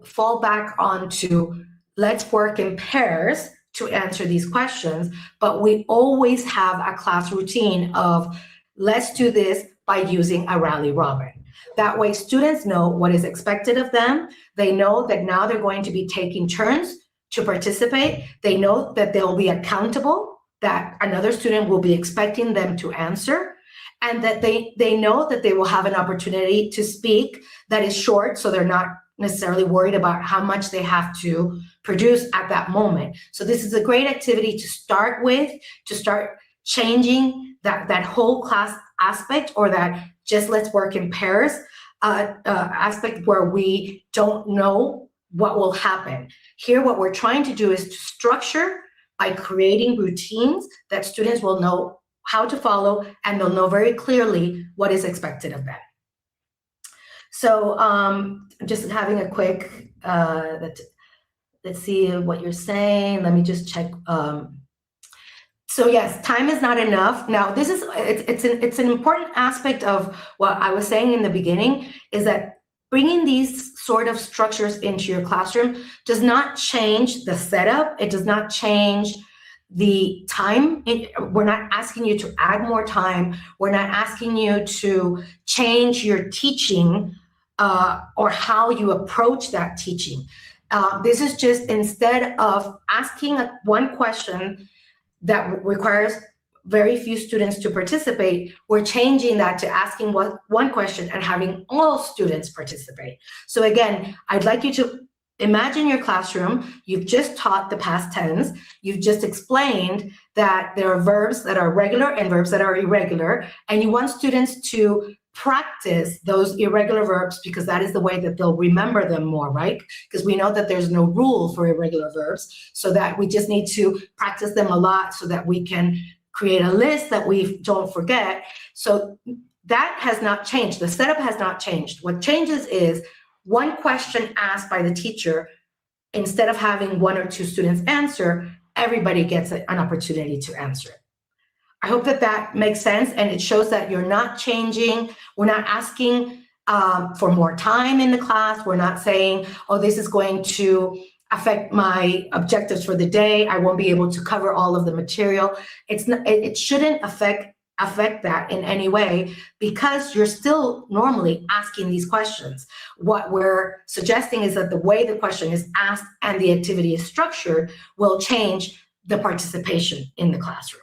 fall back onto let's work in pairs to answer these questions, but we always have a class routine of let's do this by using a rally robin. That way students know what is expected of them. They know that now they're going to be taking turns to participate. They know that they'll be accountable, that another student will be expecting them to answer, and that they know that they will have an opportunity to speak that is short, so they're not necessarily worried about how much they have to produce at that moment. So this is a great activity to start with, to start changing that whole class aspect, or that just let's work in pairs aspect where we don't know what will happen. Here, what we're trying to do is to structure by creating routines that students will know how to follow, and they'll know very clearly what is expected of them. So just having a quick, let's see what you're saying. Let me just check. So yes, time is not enough. Now this is, it's an important aspect of what I was saying in the beginning, is that bringing these sort of structures into your classroom does not change the setup. It does not change the time. We're not asking you to add more time. We're not asking you to change your teaching or how you approach that teaching. This is just, instead of asking one question that requires very few students to participate, we're changing that to asking one question and having all students participate. So again, I'd like you to imagine your classroom. You've just taught the past tense. You've just explained that there are verbs that are regular and verbs that are irregular, and you want students to practice those irregular verbs, because that is the way that they'll remember them more, right? Because we know that there's no rule for irregular verbs, so that we just need to practice them a lot so that we can create a list that we don't forget. So that has not changed. The setup has not changed. What changes is one question asked by the teacher. Instead of having 1 or 2 students answer, everybody gets an opportunity to answer it. I hope that makes sense, and it shows that you're not changing. We're not asking for more time in the class. We're not saying, oh, this is going to affect my objectives for the day. I won't be able to cover all of the material. It shouldn't affect that in any way, because you're still normally asking these questions. What we're suggesting is that the way the question is asked and the activity is structured will change the participation in the classroom.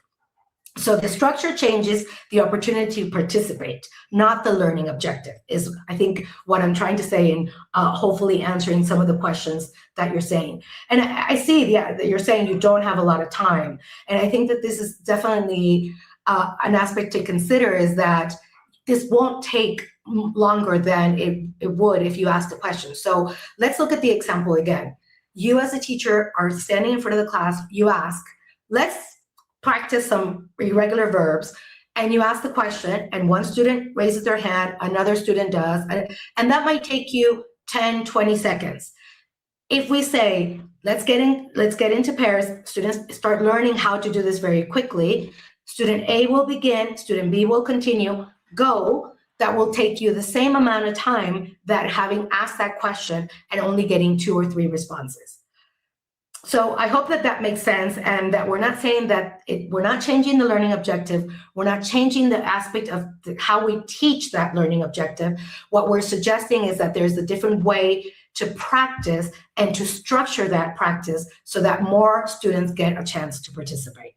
So the structure changes the opportunity to participate, not the learning objective, is I think what I'm trying to say, in hopefully answering some of the questions that you're saying. And I see, yeah, that you're saying you don't have a lot of time. And I think that this is definitely an aspect to consider, is that this won't take longer than it would if you asked a question. So let's look at the example again. You as a teacher are standing in front of the class, you ask, let's practice some irregular verbs, and you ask the question, and one student raises their hand, another student does, and that might take you 10, 20 seconds. If we say, let's get into pairs, students start learning how to do this very quickly. Student A will begin, student B will continue, go. That will take you the same amount of time that having asked that question and only getting 2 or 3 responses. So I hope that makes sense, and that we're not saying that we're not changing the learning objective. We're not changing the aspect of how we teach that learning objective. What we're suggesting is that there's a different way to practice and to structure that practice so that more students get a chance to participate.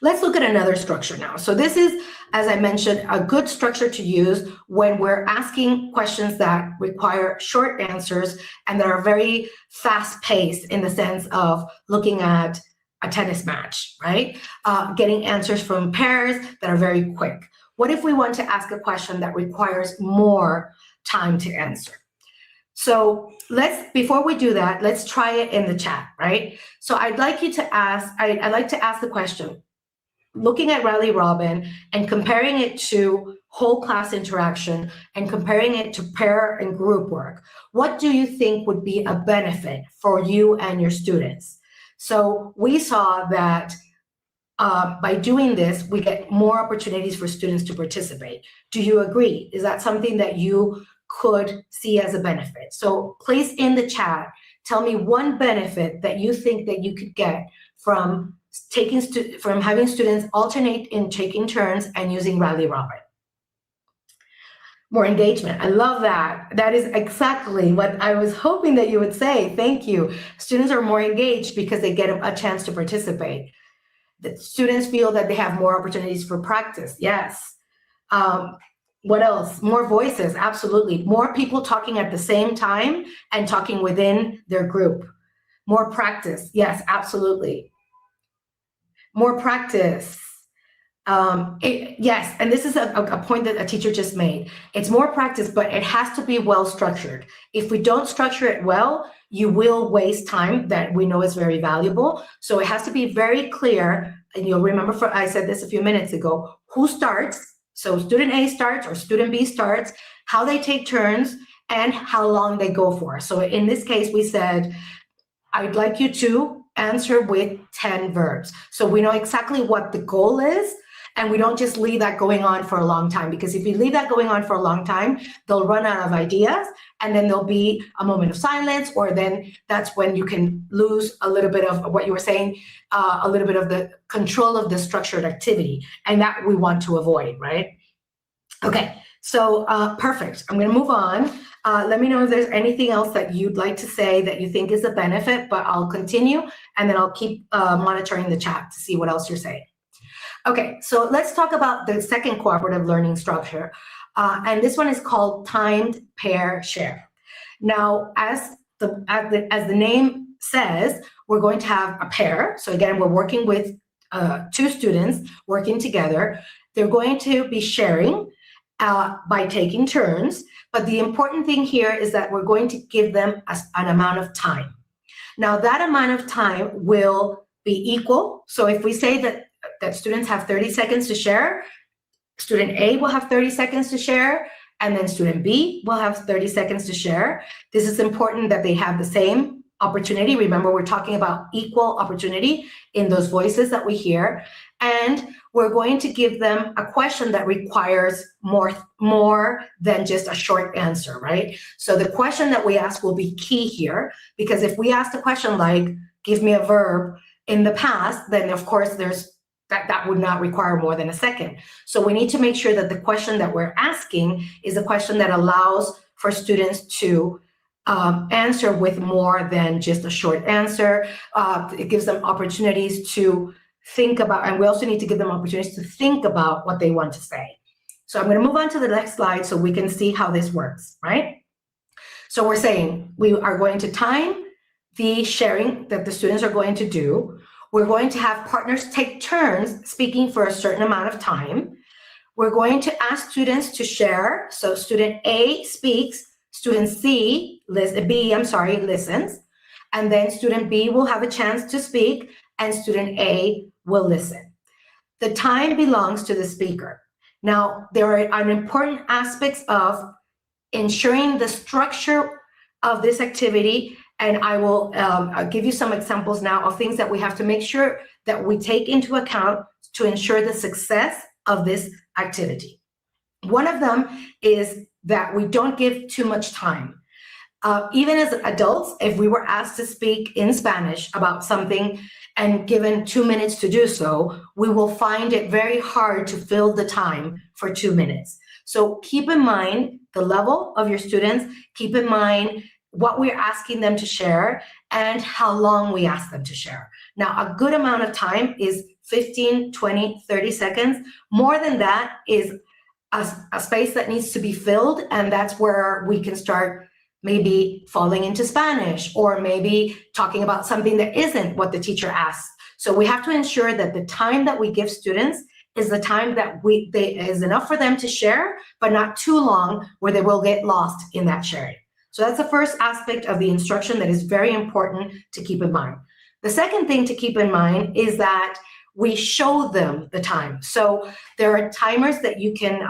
Let's look at another structure now. So this is, as I mentioned, a good structure to use when we're asking questions that require short answers and that are very fast-paced in the sense of looking at a tennis match, right? Getting answers from pairs that are very quick. What if we want to ask a question that requires more time to answer? So before we do that, let's try it in the chat, right? So I'd like you to ask, I'd like to ask the question, looking at Rally Robin and comparing it to whole class interaction and comparing it to pair and group work, what do you think would be a benefit for you and your students? So we saw that by doing this, we get more opportunities for students to participate. Do you agree? Is that something that you could see as a benefit? So please in the chat, tell me one benefit that you think that you could get from having students alternate in taking turns and using Rally Robin. More engagement. I love that. That is exactly what I was hoping that you would say. Thank you. Students are more engaged because they get a chance to participate. The students feel that they have more opportunities for practice. Yes. What else? More voices. Absolutely. More people talking at the same time and talking within their group. More practice. Yes, absolutely. More practice. Yes, and this is a point that a teacher just made. It's more practice, but it has to be well structured. If we don't structure it well, you will waste time that we know is very valuable. So it has to be very clear, and you'll remember I said this a few minutes ago, who starts, so student A starts or student B starts, how they take turns, and how long they go for. So in this case, we said, I'd like you to answer with 10 verbs. So we know exactly what the goal is, and we don't just leave that going on for a long time, because if you leave that going on for a long time, they'll run out of ideas, and then there'll be a moment of silence, or then that's when you can lose a little bit of what you were saying, a little bit of the control of the structured activity, and that we want to avoid, right? Okay, so perfect. I'm going to move on. Let me know if there's anything else that you'd like to say that you think is a benefit, but I'll continue, and then I'll keep monitoring the chat to see what else you're saying. Okay, so let's talk about the second cooperative learning structure, and this one is called timed pair share. Now, as the name says, we're going to have a pair. So again, we're working with 2 students working together. They're going to be sharing by taking turns, but the important thing here is that we're going to give them an amount of time. Now, that amount of time will be equal. So if we say that students have 30 seconds to share, student A will have 30 seconds to share, and then student B will have 30 seconds to share. This is important that they have the same opportunity. Remember, we're talking about equal opportunity in those voices that we hear. And we're going to give them a question that requires more than just a short answer, right? So the question that we ask will be key here, because if we ask a question like, give me a verb in the past, then of course that would not require more than a second. So we need to make sure that the question that we're asking is a question that allows for students to answer with more than just a short answer. It gives them opportunities to think about, and we also need to give them opportunities to think about what they want to say. So I'm going to move on to the next slide so we can see how this works, right? So we're saying we are going to time the sharing that the students are going to do. We're going to have partners take turns speaking for a certain amount of time. we're going to ask students to share. So student A speaks, student B listens, and then student B will have a chance to speak, and student A will listen. The time belongs to the speaker. Now, there are important aspects of ensuring the structure of this activity, and I will I'll give you some examples now of things that we have to make sure that we take into account to ensure the success of this activity. One of them is that we don't give too much time. Even as adults, if we were asked to speak in Spanish about something and given 2 minutes to do so, we will find it very hard to fill the time for 2 minutes. So keep in mind the level of your students, keep in mind what we're asking them to share and how long we ask them to share. Now, a good amount of time is 15, 20, 30 seconds. More than that is a space that needs to be filled, and that's where we can start maybe falling into Spanish or maybe talking about something that isn't what the teacher asked. So we have to ensure that the time that we give students is the time that is enough for them to share, but not too long where they will get lost in that sharing. So that's the first aspect of the instruction that is very important to keep in mind. The second thing to keep in mind is that we show them the time. So there are timers that you can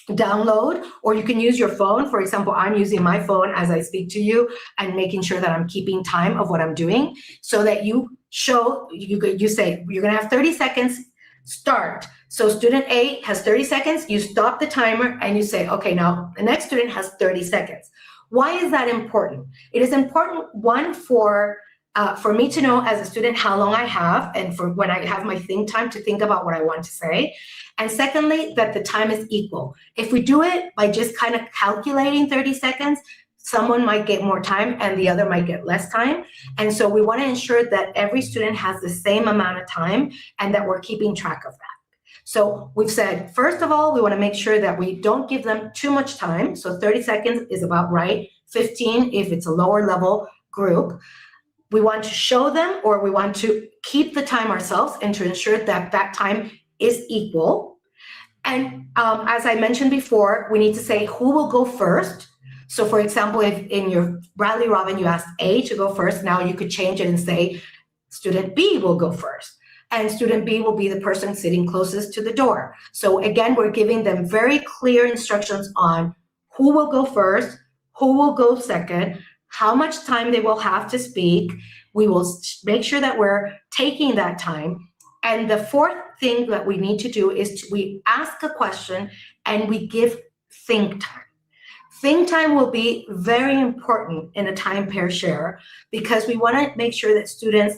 download, or you can use your phone. For example, I'm using my phone as I speak to you and making sure that I'm keeping time of what I'm doing, so that you say, you're gonna have 30 seconds, start. So student A has 30 seconds, you stop the timer and you say, okay, now the next student has 30 seconds. Why is that important? It is important, one, for me to know as a student how long I have, and for when I have my think time to think about what I want to say. And secondly, that the time is equal. If we do it by just kind of calculating 30 seconds, someone might get more time and the other might get less time. And so we want to ensure that every student has the same amount of time and that we're keeping track of that. So we've said, first of all, we want to make sure that we don't give them too much time. So 30 seconds is about right, 15 if it's a lower level group. We want to show them, or we want to keep the time ourselves and to ensure that that time is equal. And as I mentioned before, we need to say who will go first. So for example, if in your rally robin you asked A to go first, now you could change it and say student B will go first. And student B will be the person sitting closest to the door. So again, we're giving them very clear instructions on who will go first, who will go second, how much time they will have to speak. We will make sure that we're taking that time. And the fourth thing that we need to do is we ask a question and we give think time. Think time will be very important in a time pair share, because we want to make sure that students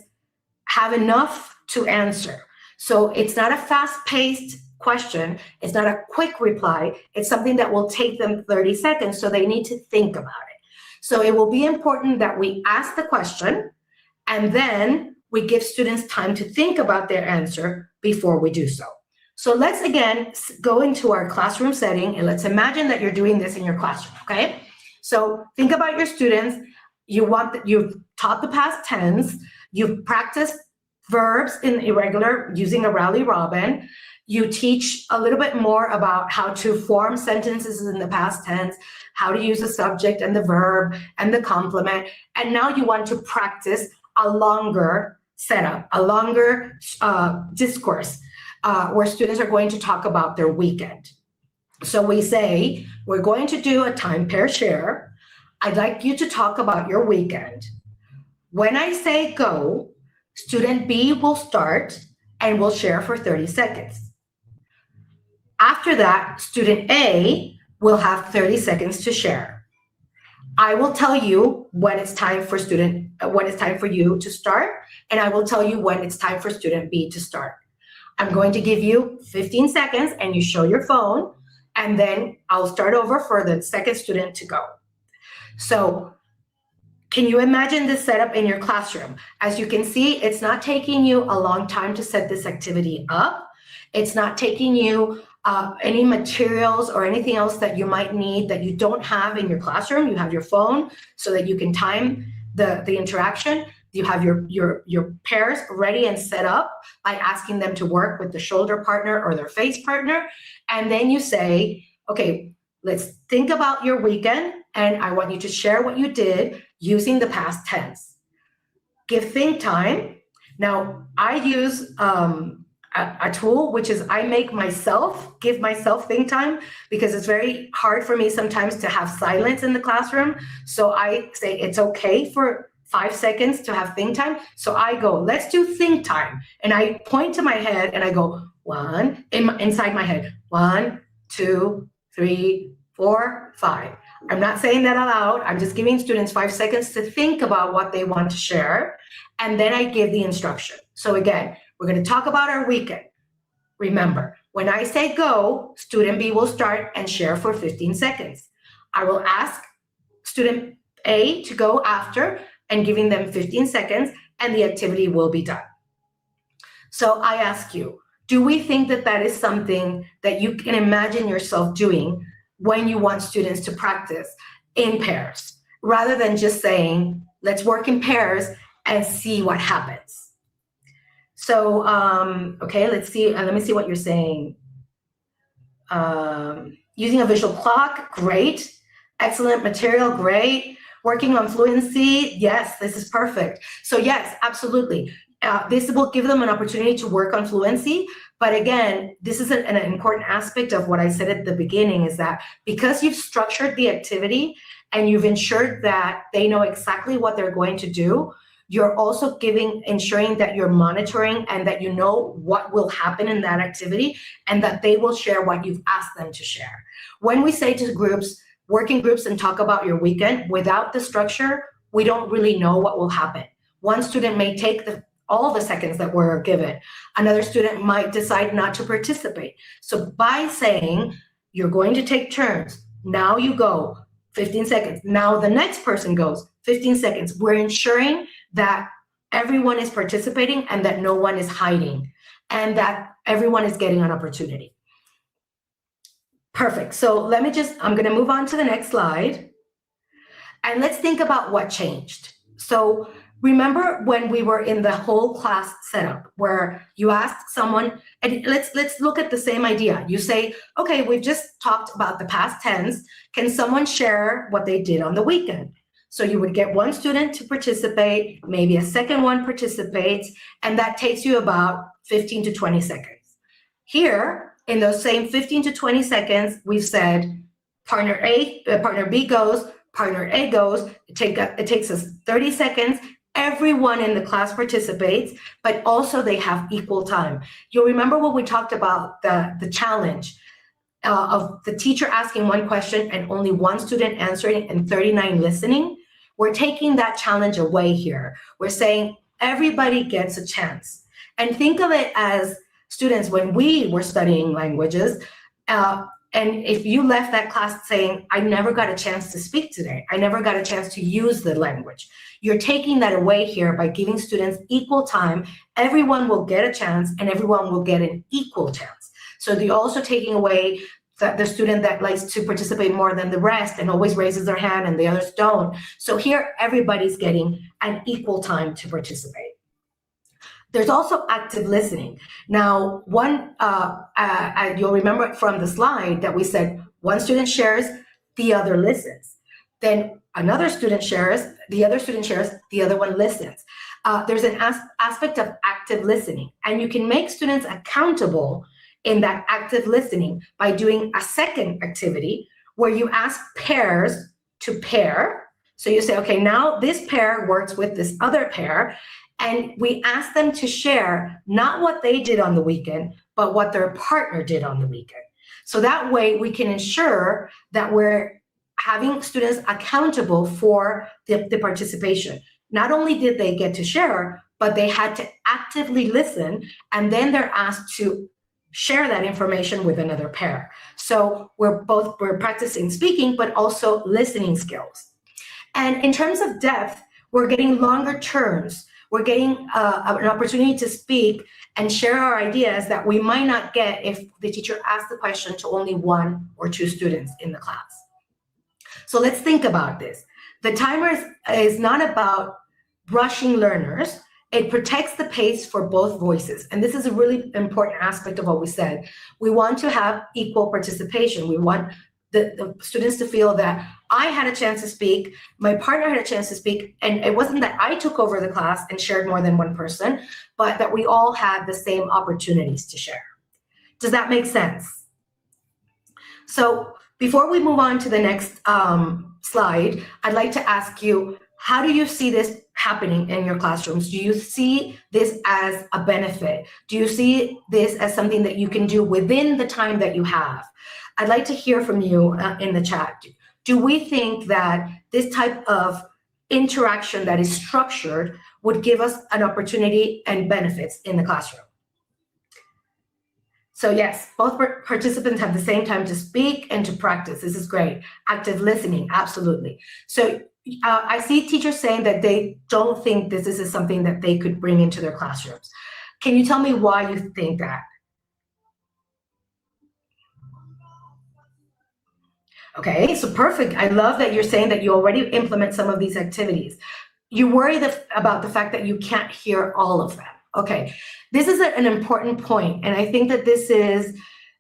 have enough to answer. So it's not a fast-paced question, it's not a quick reply, it's something that will take them 30 seconds, so they need to think about it. So it will be important that we ask the question and then we give students time to think about their answer before we do so. So let's again go into our classroom setting and let's imagine that you're doing this in your classroom, okay? So think about your students. You've taught the past tense, you've practiced verbs in irregular using a rally robin. You teach a little bit more about how to form sentences in the past tense, how to use the subject and the verb and the complement. And now you want to practice a longer setup, a longer discourse where students are going to talk about their weekend. So we say, we're going to do a time pair share. I'd like you to talk about your weekend. When I say go, student B will start and will share for 30 seconds. After that, student A will have 30 seconds to share. I will tell you when it's time for you to start, and I will tell you when it's time for student B to start. I'm going to give you 15 seconds and you show your phone, and then I'll start over for the second student to go. So can you imagine this setup in your classroom? As you can see, it's not taking you a long time to set this activity up. It's not taking you any materials or anything else that you might need that you don't have in your classroom. You have your phone so that you can time the interaction. You have your pairs ready and set up by asking them to work with the shoulder partner or their face partner. And then you say, okay, let's think about your weekend, and I want you to share what you did using the past tense. Give think time. Now, I use a tool, which is I give myself think time, because it's very hard for me sometimes to have silence in the classroom. So I say it's okay for 5 seconds to have think time. So I go, let's do think time. And I point to my head and I go, inside my head, 1, 2, 3, 4, 5. I'm not saying that aloud. I'm just giving students 5 seconds to think about what they want to share. And then I give the instruction. So again, we're going to talk about our weekend. Remember, when I say go, student B will start and share for 15 seconds. I will ask student A to go after and giving them 15 seconds, and the activity will be done. So I ask you, do we think that that is something that you can imagine yourself doing when you want students to practice in pairs, rather than just saying, let's work in pairs and see what happens? So, okay, let's see. Let me see what you're saying. Using a visual clock, great. Excellent material, great. Working on fluency, yes, this is perfect. So yes, absolutely. This will give them an opportunity to work on fluency. But again, this is an important aspect of what I said at the beginning, is that because you've structured the activity and you've ensured that they know exactly what they're going to do, you're also ensuring that you're monitoring and that you know what will happen in that activity and that they will share what you've asked them to share. When we say to groups, work in groups and talk about your weekend, without the structure, we don't really know what will happen. One student may take all the seconds that were given. Another student might decide not to participate. So by saying, you're going to take turns, now you go, 15 seconds. Now the next person goes, 15 seconds. We're ensuring that everyone is participating and that no one is hiding and that everyone is getting an opportunity. Perfect. So I'm going to move on to the next slide. And let's think about what changed. So remember when we were in the whole class setup where you asked someone, and let's look at the same idea. You say, okay, we've just talked about the past tense. Can someone share what they did on the weekend? So you would get one student to participate, maybe a second one participates, and that takes you about 15 to 20 seconds. Here, in those same 15 to 20 seconds, we've said partner B goes, partner A goes. It takes us 30 seconds. Everyone in the class participates, but also they have equal time. You'll remember when we talked about the challenge of the teacher asking one question and only one student answering and 39 listening. We're taking that challenge away here. We're saying everybody gets a chance. And think of it as students, when we were studying languages, and if you left that class saying, I never got a chance to speak today, I never got a chance to use the language, you're taking that away here by giving students equal time. Everyone will get a chance and everyone will get an equal chance. So you're also taking away the student that likes to participate more than the rest and always raises their hand and the others don't. So here, everybody's getting an equal time to participate. There's also active listening. Now, you'll remember from the slide that we said one student shares, the other listens. Then another student shares, the other student shares, the other one listens. There's an aspect of active listening, and you can make students accountable in that active listening by doing a second activity where you ask pairs to pair. So you say, okay, now this pair works with this other pair, and we ask them to share not what they did on the weekend, but what their partner did on the weekend. So that way we can ensure that we're having students accountable for the participation. Not only did they get to share, but they had to actively listen, and then they're asked to share that information with another pair. So we're practicing speaking, but also listening skills. And in terms of depth, we're getting longer turns. We're getting an opportunity to speak and share our ideas that we might not get if the teacher asked the question to only one or two students in the class. So let's think about this. The timer is not about rushing learners. It protects the pace for both voices. And this is a really important aspect of what we said. We want to have equal participation. We want the students to feel that I had a chance to speak, my partner had a chance to speak, and it wasn't that I took over the class and shared more than one person, but that we all had the same opportunities to share. Does that make sense? So before we move on to the next slide, I'd like to ask you, how do you see this happening in your classrooms? Do you see this as a benefit? Do you see this as something that you can do within the time that you have? I'd like to hear from you in the chat. Do we think that this type of interaction that is structured would give us an opportunity and benefits in the classroom? So yes, both participants have the same time to speak and to practice. This is great. Active listening, absolutely. So I see teachers saying that they don't think this is something that they could bring into their classrooms. Can you tell me why you think that? Okay, so perfect. I love that you're saying that you already implement some of these activities. You worry about the fact that you can't hear all of them. Okay, this is an important point, and I think that this is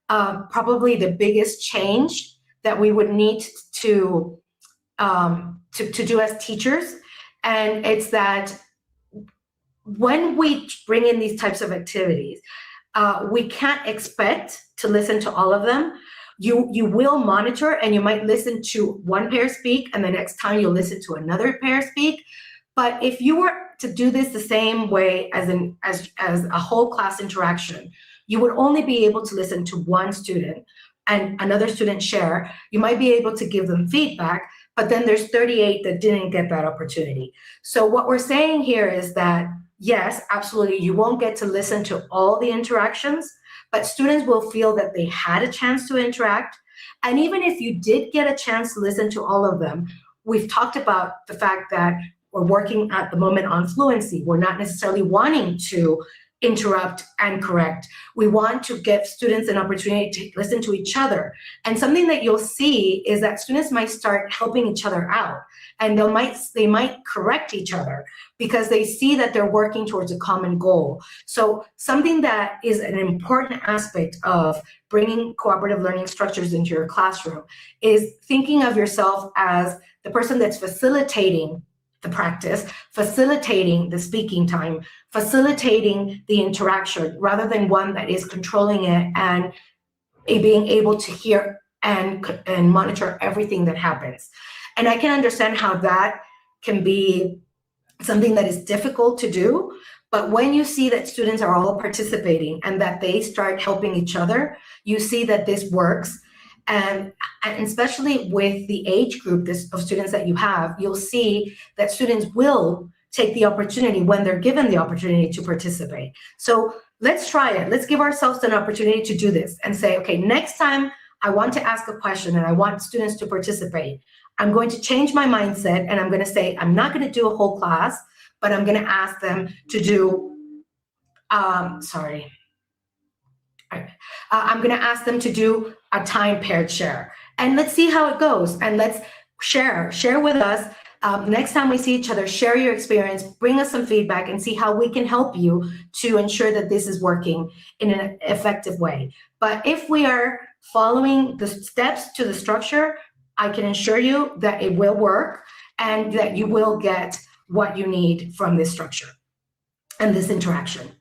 probably the biggest change that we would need to do as teachers, and it's that when we bring in these types of activities, we can't expect to listen to all of them. You will monitor, and you might listen to one pair speak, and the next time you'll listen to another pair speak. But if you were to do this the same way as a whole class interaction, you would only be able to listen to one student and another student share. You might be able to give them feedback, but then there's 38 that didn't get that opportunity. So what we're saying here is that, yes, absolutely, you won't get to listen to all the interactions, but students will feel that they had a chance to interact. And even if you did get a chance to listen to all of them, we've talked about the fact that we're working at the moment on fluency. We're not necessarily wanting to interrupt and correct. We want to give students an opportunity to listen to each other. And something that you'll see is that students might start helping each other out, and they might correct each other because they see that they're working towards a common goal. So something that is an important aspect of bringing cooperative learning structures into your classroom is thinking of yourself as the person that's facilitating the practice, facilitating the speaking time, facilitating the interaction, rather than one that is controlling it and being able to hear and monitor everything that happens. And I can understand how that can be something that is difficult to do, but when you see that students are all participating and that they start helping each other, you see that this works. And especially with the age group of students that you have, you'll see that students will take the opportunity when they're given the opportunity to participate. So let's try it. Let's give ourselves an opportunity to do this and say, okay, next time I want to ask a question and I want students to participate, I'm going to change my mindset and I'm going to say, I'm not going to do a whole class, but I'm going to ask them to do, I'm going to ask them to do a time paired share, and let's see how it goes. And let's share with us. Next time we see each other, share your experience, bring us some feedback, and see how we can help you to ensure that this is working in an effective way. But if we are following the steps to the structure, I can assure you that it will work and that you will get what you need from this structure and this interaction.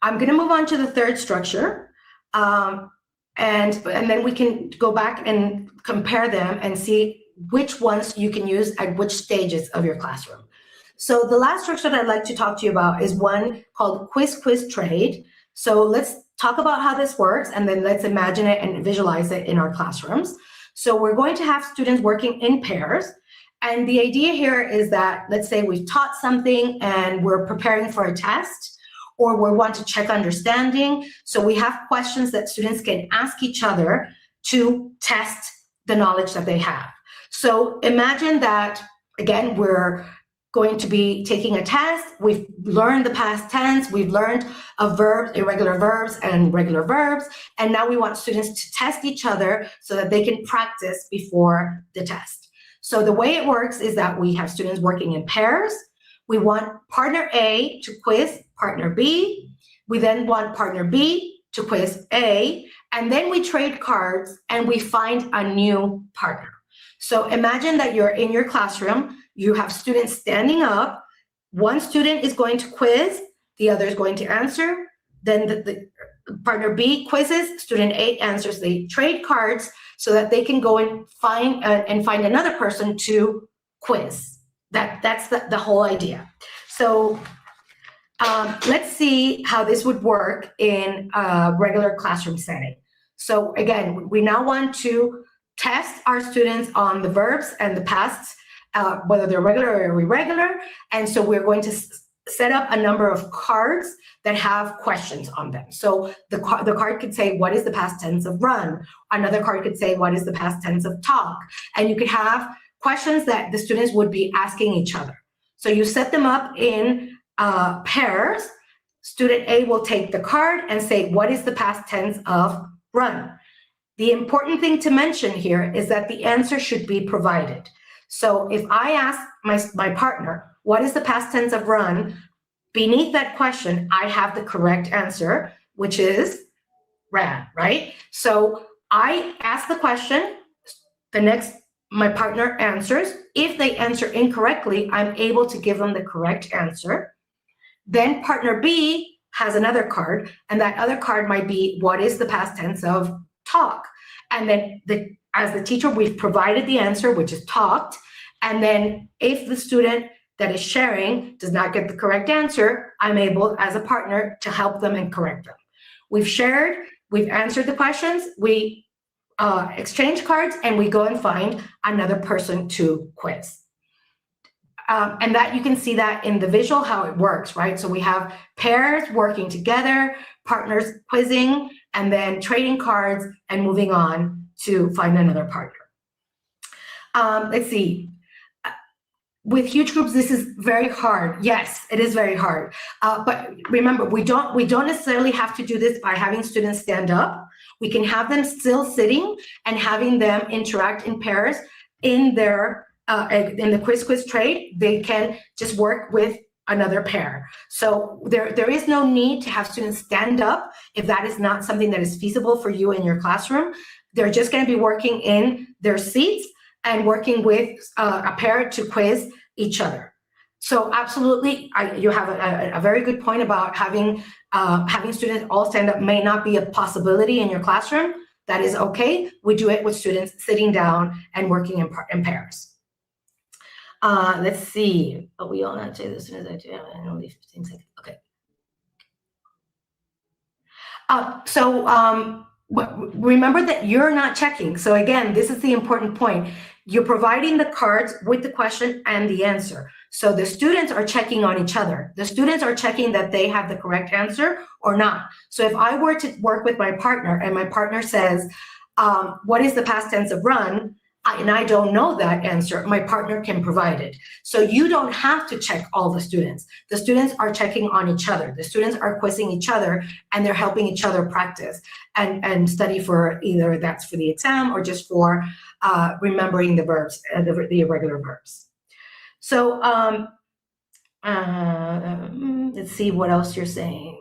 I'm going to move on to the third structure, and then we can go back and compare them and see which ones you can use at which stages of your classroom. So the last structure that I'd like to talk to you about is one called Quiz Trade. So let's talk about how this works, and then let's imagine it and visualize it in our classrooms. So we're going to have students working in pairs. And the idea here is that, let's say we've taught something and we're preparing for a test, or we want to check understanding. So we have questions that students can ask each other to test the knowledge that they have. So imagine that, again, we're going to be taking a test. We've learned the past tense. We've learned of verbs, irregular verbs and regular verbs. And now we want students to test each other so that they can practice before the test. So the way it works is that we have students working in pairs. We want partner A to quiz partner B. We then want partner B to quiz A, and then we trade cards and we find a new partner. So imagine that you're in your classroom, you have students standing up, one student is going to quiz, the other is going to answer, then the partner B quizzes, student A answers. They trade cards so that they can go and find another person to quiz. That's the whole idea. So let's see how this would work in a regular classroom setting. So again, we now want to test our students on the verbs and the pasts, whether they're regular or irregular. And so we're going to set up a number of cards that have questions on them. So the card could say, what is the past tense of run? Another card could say, what is the past tense of talk? And you could have questions that the students would be asking each other. So you set them up in pairs. Student A will take the card and say, what is the past tense of run? The important thing to mention here is that the answer should be provided. So if I ask my partner, what is the past tense of run? Beneath that question, I have the correct answer, which is ran, right? So I ask the question, my partner answers. If they answer incorrectly, I'm able to give them the correct answer. Then partner B has another card, and that other card might be, what is the past tense of talk? And then as the teacher, we've provided the answer, which is talked. And then if the student that is sharing does not get the correct answer, I'm able, as a partner, to help them and correct them. We've shared, we've answered the questions, we exchange cards, and we go and find another person to quiz. And that you can see that in the visual, how it works, right? So we have pairs working together, partners quizzing, and then trading cards and moving on to find another partner. Let's see. With huge groups, this is very hard. Yes, it is very hard. But remember, we don't necessarily have to do this by having students stand up. We can have them still sitting and having them interact in pairs in the quiz trade. They can just work with another pair. So there is no need to have students stand up if that is not something that is feasible for you in your classroom. They're just going to be working in their seats and working with a pair to quiz each other. So absolutely, you have a very good point about having students all stand up may not be a possibility in your classroom. That is okay. We do it with students sitting down and working in pairs. Let's see. But we all not say this as soon as I do. I know these 15 seconds. Okay. Remember that you're not checking. So again, this is the important point. You're providing the cards with the question and the answer. So the students are checking on each other. The students are checking that they have the correct answer or not. So if I were to work with my partner and my partner says, what is the past tense of run? And I don't know that answer, my partner can provide it. So you don't have to check all the students. The students are checking on each other. The students are quizzing each other, and they're helping each other practice and study for either that's for the exam or just for remembering the verbs, the irregular verbs. So let's see what else you're saying.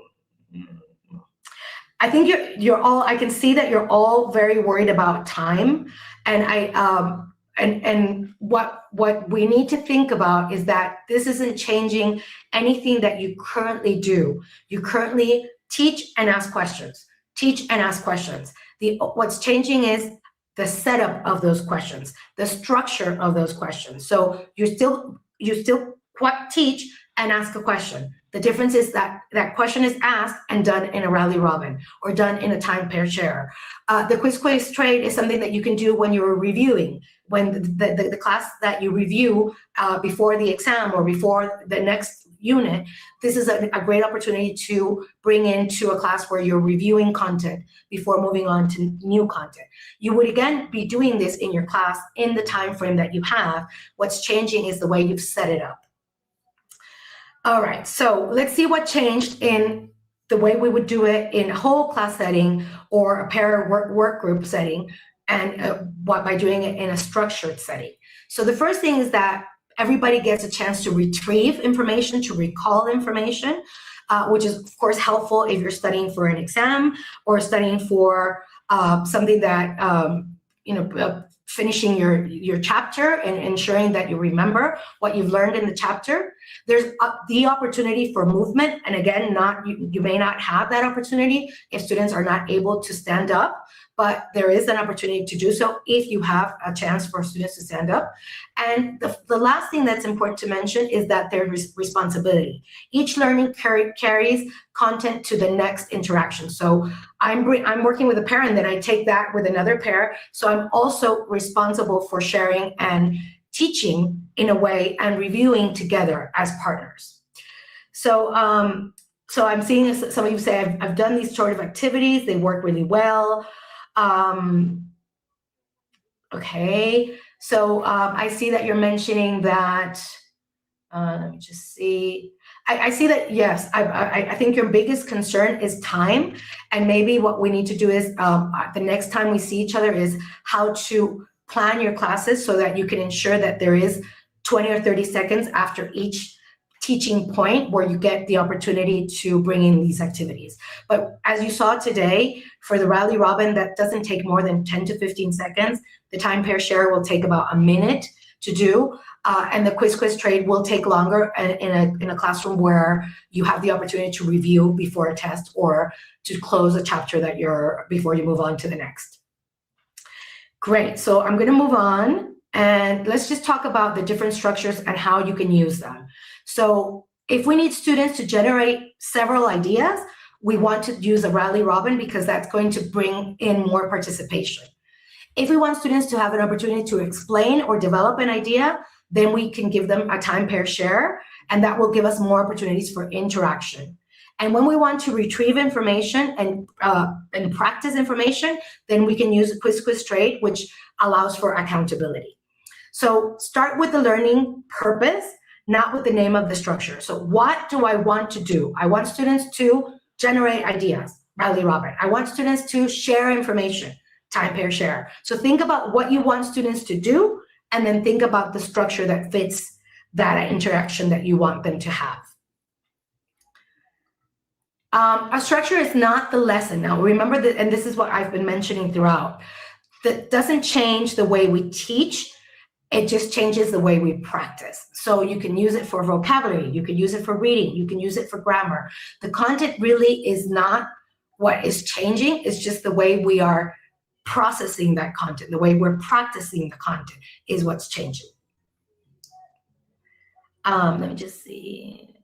I think you're all, I can see that you're all very worried about time. And what we need to think about is that this isn't changing anything that you currently do. You currently teach and ask questions. Teach and ask questions. What's changing is the setup of those questions, the structure of those questions. So you still teach and ask a question. The difference is that that question is asked and done in a rally robin or done in a time pair share. The quiz trade is something that you can do when you're reviewing, when the class that you review before the exam or before the next unit. This is a great opportunity to bring into a class where you're reviewing content before moving on to new content. You would again be doing this in your class in the time frame that you have. What's changing is the way you've set it up. All right, so let's see what changed in the way we would do it in a whole class setting or a pair work group setting, and by doing it in a structured setting. So the first thing is that everybody gets a chance to retrieve information, to recall information, which is of course helpful if you're studying for an exam or studying for something that, finishing your chapter and ensuring that you remember what you've learned in the chapter. There's the opportunity for movement. And again, you may not have that opportunity if students are not able to stand up, but there is an opportunity to do so if you have a chance for students to stand up. And the last thing that's important to mention is that there's responsibility. Each learning carries content to the next interaction. So I'm working with a pair and then I take that with another pair. So I'm also responsible for sharing and teaching in a way and reviewing together as partners. So I'm seeing some of you say, I've done these sort of activities, they work really well. Okay, so I see that you're mentioning that, let me just see. I see that, yes, I think your biggest concern is time. And maybe what we need to do is, the next time we see each other is how to plan your classes so that you can ensure that there is 20 or 30 seconds after each teaching point where you get the opportunity to bring in these activities. But as you saw today, for the Rally Robin, that doesn't take more than 10 to 15 seconds. The time pair share will take about a minute to do. And the quiz trade will take longer in a classroom where you have the opportunity to review before a test or to close a chapter before you move on to the next. Great, so I'm gonna move on and let's just talk about the different structures and how you can use them. So if we need students to generate several ideas, we want to use a Rally Robin because that's going to bring in more participation. If we want students to have an opportunity to explain or develop an idea, then we can give them a time pair share, and that will give us more opportunities for interaction. And when we want to retrieve information and practice information, then we can use a quiz trade, which allows for accountability. So start with the learning purpose, not with the name of the structure. So what do I want to do? I want students to generate ideas, Rally Robin. I want students to share information, time pair share. So think about what you want students to do, and then think about the structure that fits that interaction that you want them to have. A structure is not the lesson. Now, remember that, and this is what I've been mentioning throughout, that doesn't change the way we teach, it just changes the way we practice. So you can use it for vocabulary, you can use it for reading, you can use it for grammar. The content really is not what is changing, it's just the way we are processing that content, the way we're practicing the content is what's changing. Let me just see.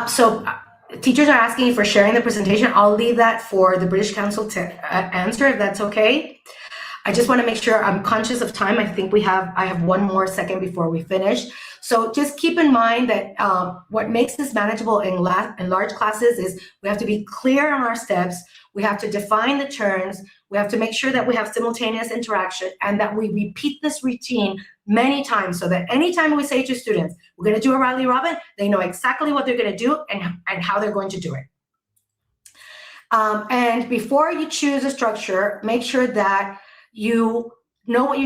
So teachers are asking for sharing the presentation. I'll leave that for the British Council to answer, if that's okay. I just want to make sure I'm conscious of time. I think I have one more second before we finish. So just keep in mind that what makes this manageable in large classes is we have to be clear on our steps. We have to define the turns. We have to make sure that we have simultaneous interaction and that we repeat this routine many times so that anytime we say to students, we're going to do a Rally Robin, they know exactly what they're going to do and how they're going to do it. And before you choose a structure, make sure that you know what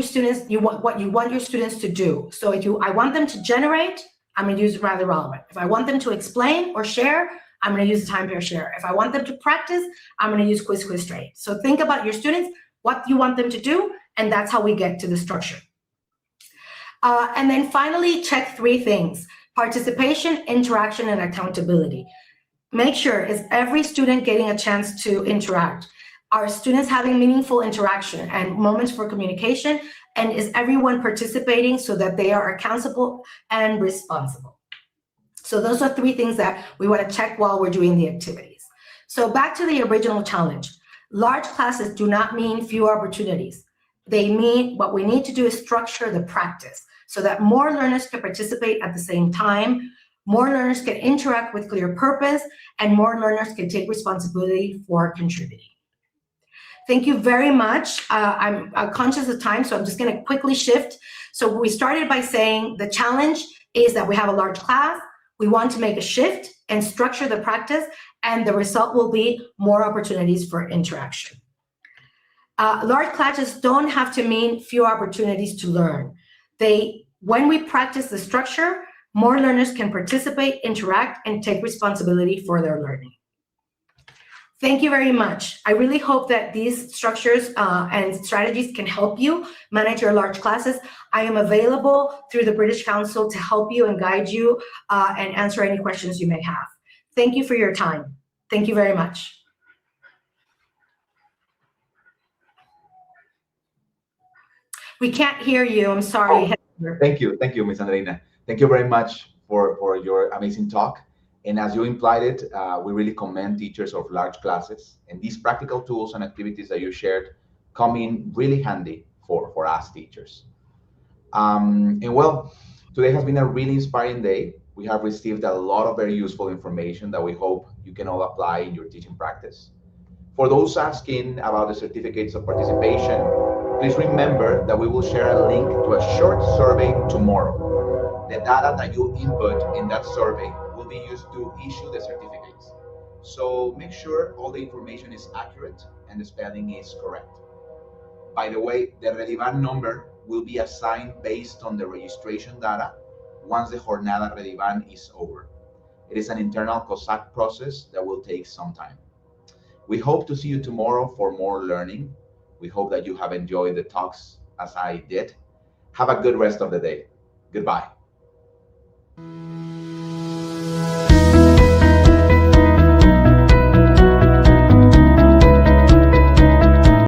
you want your students to do. So if I want them to generate, I'm going to use Rally Robin. If I want them to explain or share, I'm going to use the time pair share. If I want them to practice, I'm going to use quiz trade. So think about your students, what you want them to do, and that's how we get to the structure. And then finally, check 3 things: participation, interaction, and accountability. Make sure, is every student getting a chance to interact? Are students having meaningful interaction and moments for communication? And is everyone participating so that they are accountable and responsible? So those are 3 things that we want to check while we're doing the activities. So back to the original challenge. Large classes do not mean fewer opportunities. They mean what we need to do is structure the practice so that more learners can participate at the same time, more learners can interact with clear purpose, and more learners can take responsibility for contributing. Thank you very much. I'm conscious of time, so I'm just going to quickly shift. So we started by saying the challenge is that we have a large class. We want to make a shift and structure the practice, and the result will be more opportunities for interaction. Large classes don't have to mean few opportunities to learn. When we practice the structure, more learners can participate, interact, and take responsibility for their learning. Thank you very much. I really hope that these structures and strategies can help you manage your large classes. I am available through the British Council to help you and guide you and answer any questions you may have. Thank you for your time. Thank you very much. We can't hear you. I'm sorry. Oh, thank you, Ms. Andreina. Thank you very much for your amazing talk. And as you implied it, we really commend teachers of large classes. And these practical tools and activities that you shared come in really handy for us teachers. And well, today has been a really inspiring day. We have received a lot of very useful information that we hope you can all apply in your teaching practice. For those asking about the certificates of participation, please remember that we will share a link to a short survey tomorrow. The data that you input in that survey will be used to issue the certificates. So make sure all the information is accurate and the spelling is correct. By the way, the Rediban number will be assigned based on the registration data once the Jornada Rediban is over. It is an internal COSAC process that will take some time. We hope to see you tomorrow for more learning. We hope that you have enjoyed the talks as I did. Have a good rest of the day. Goodbye.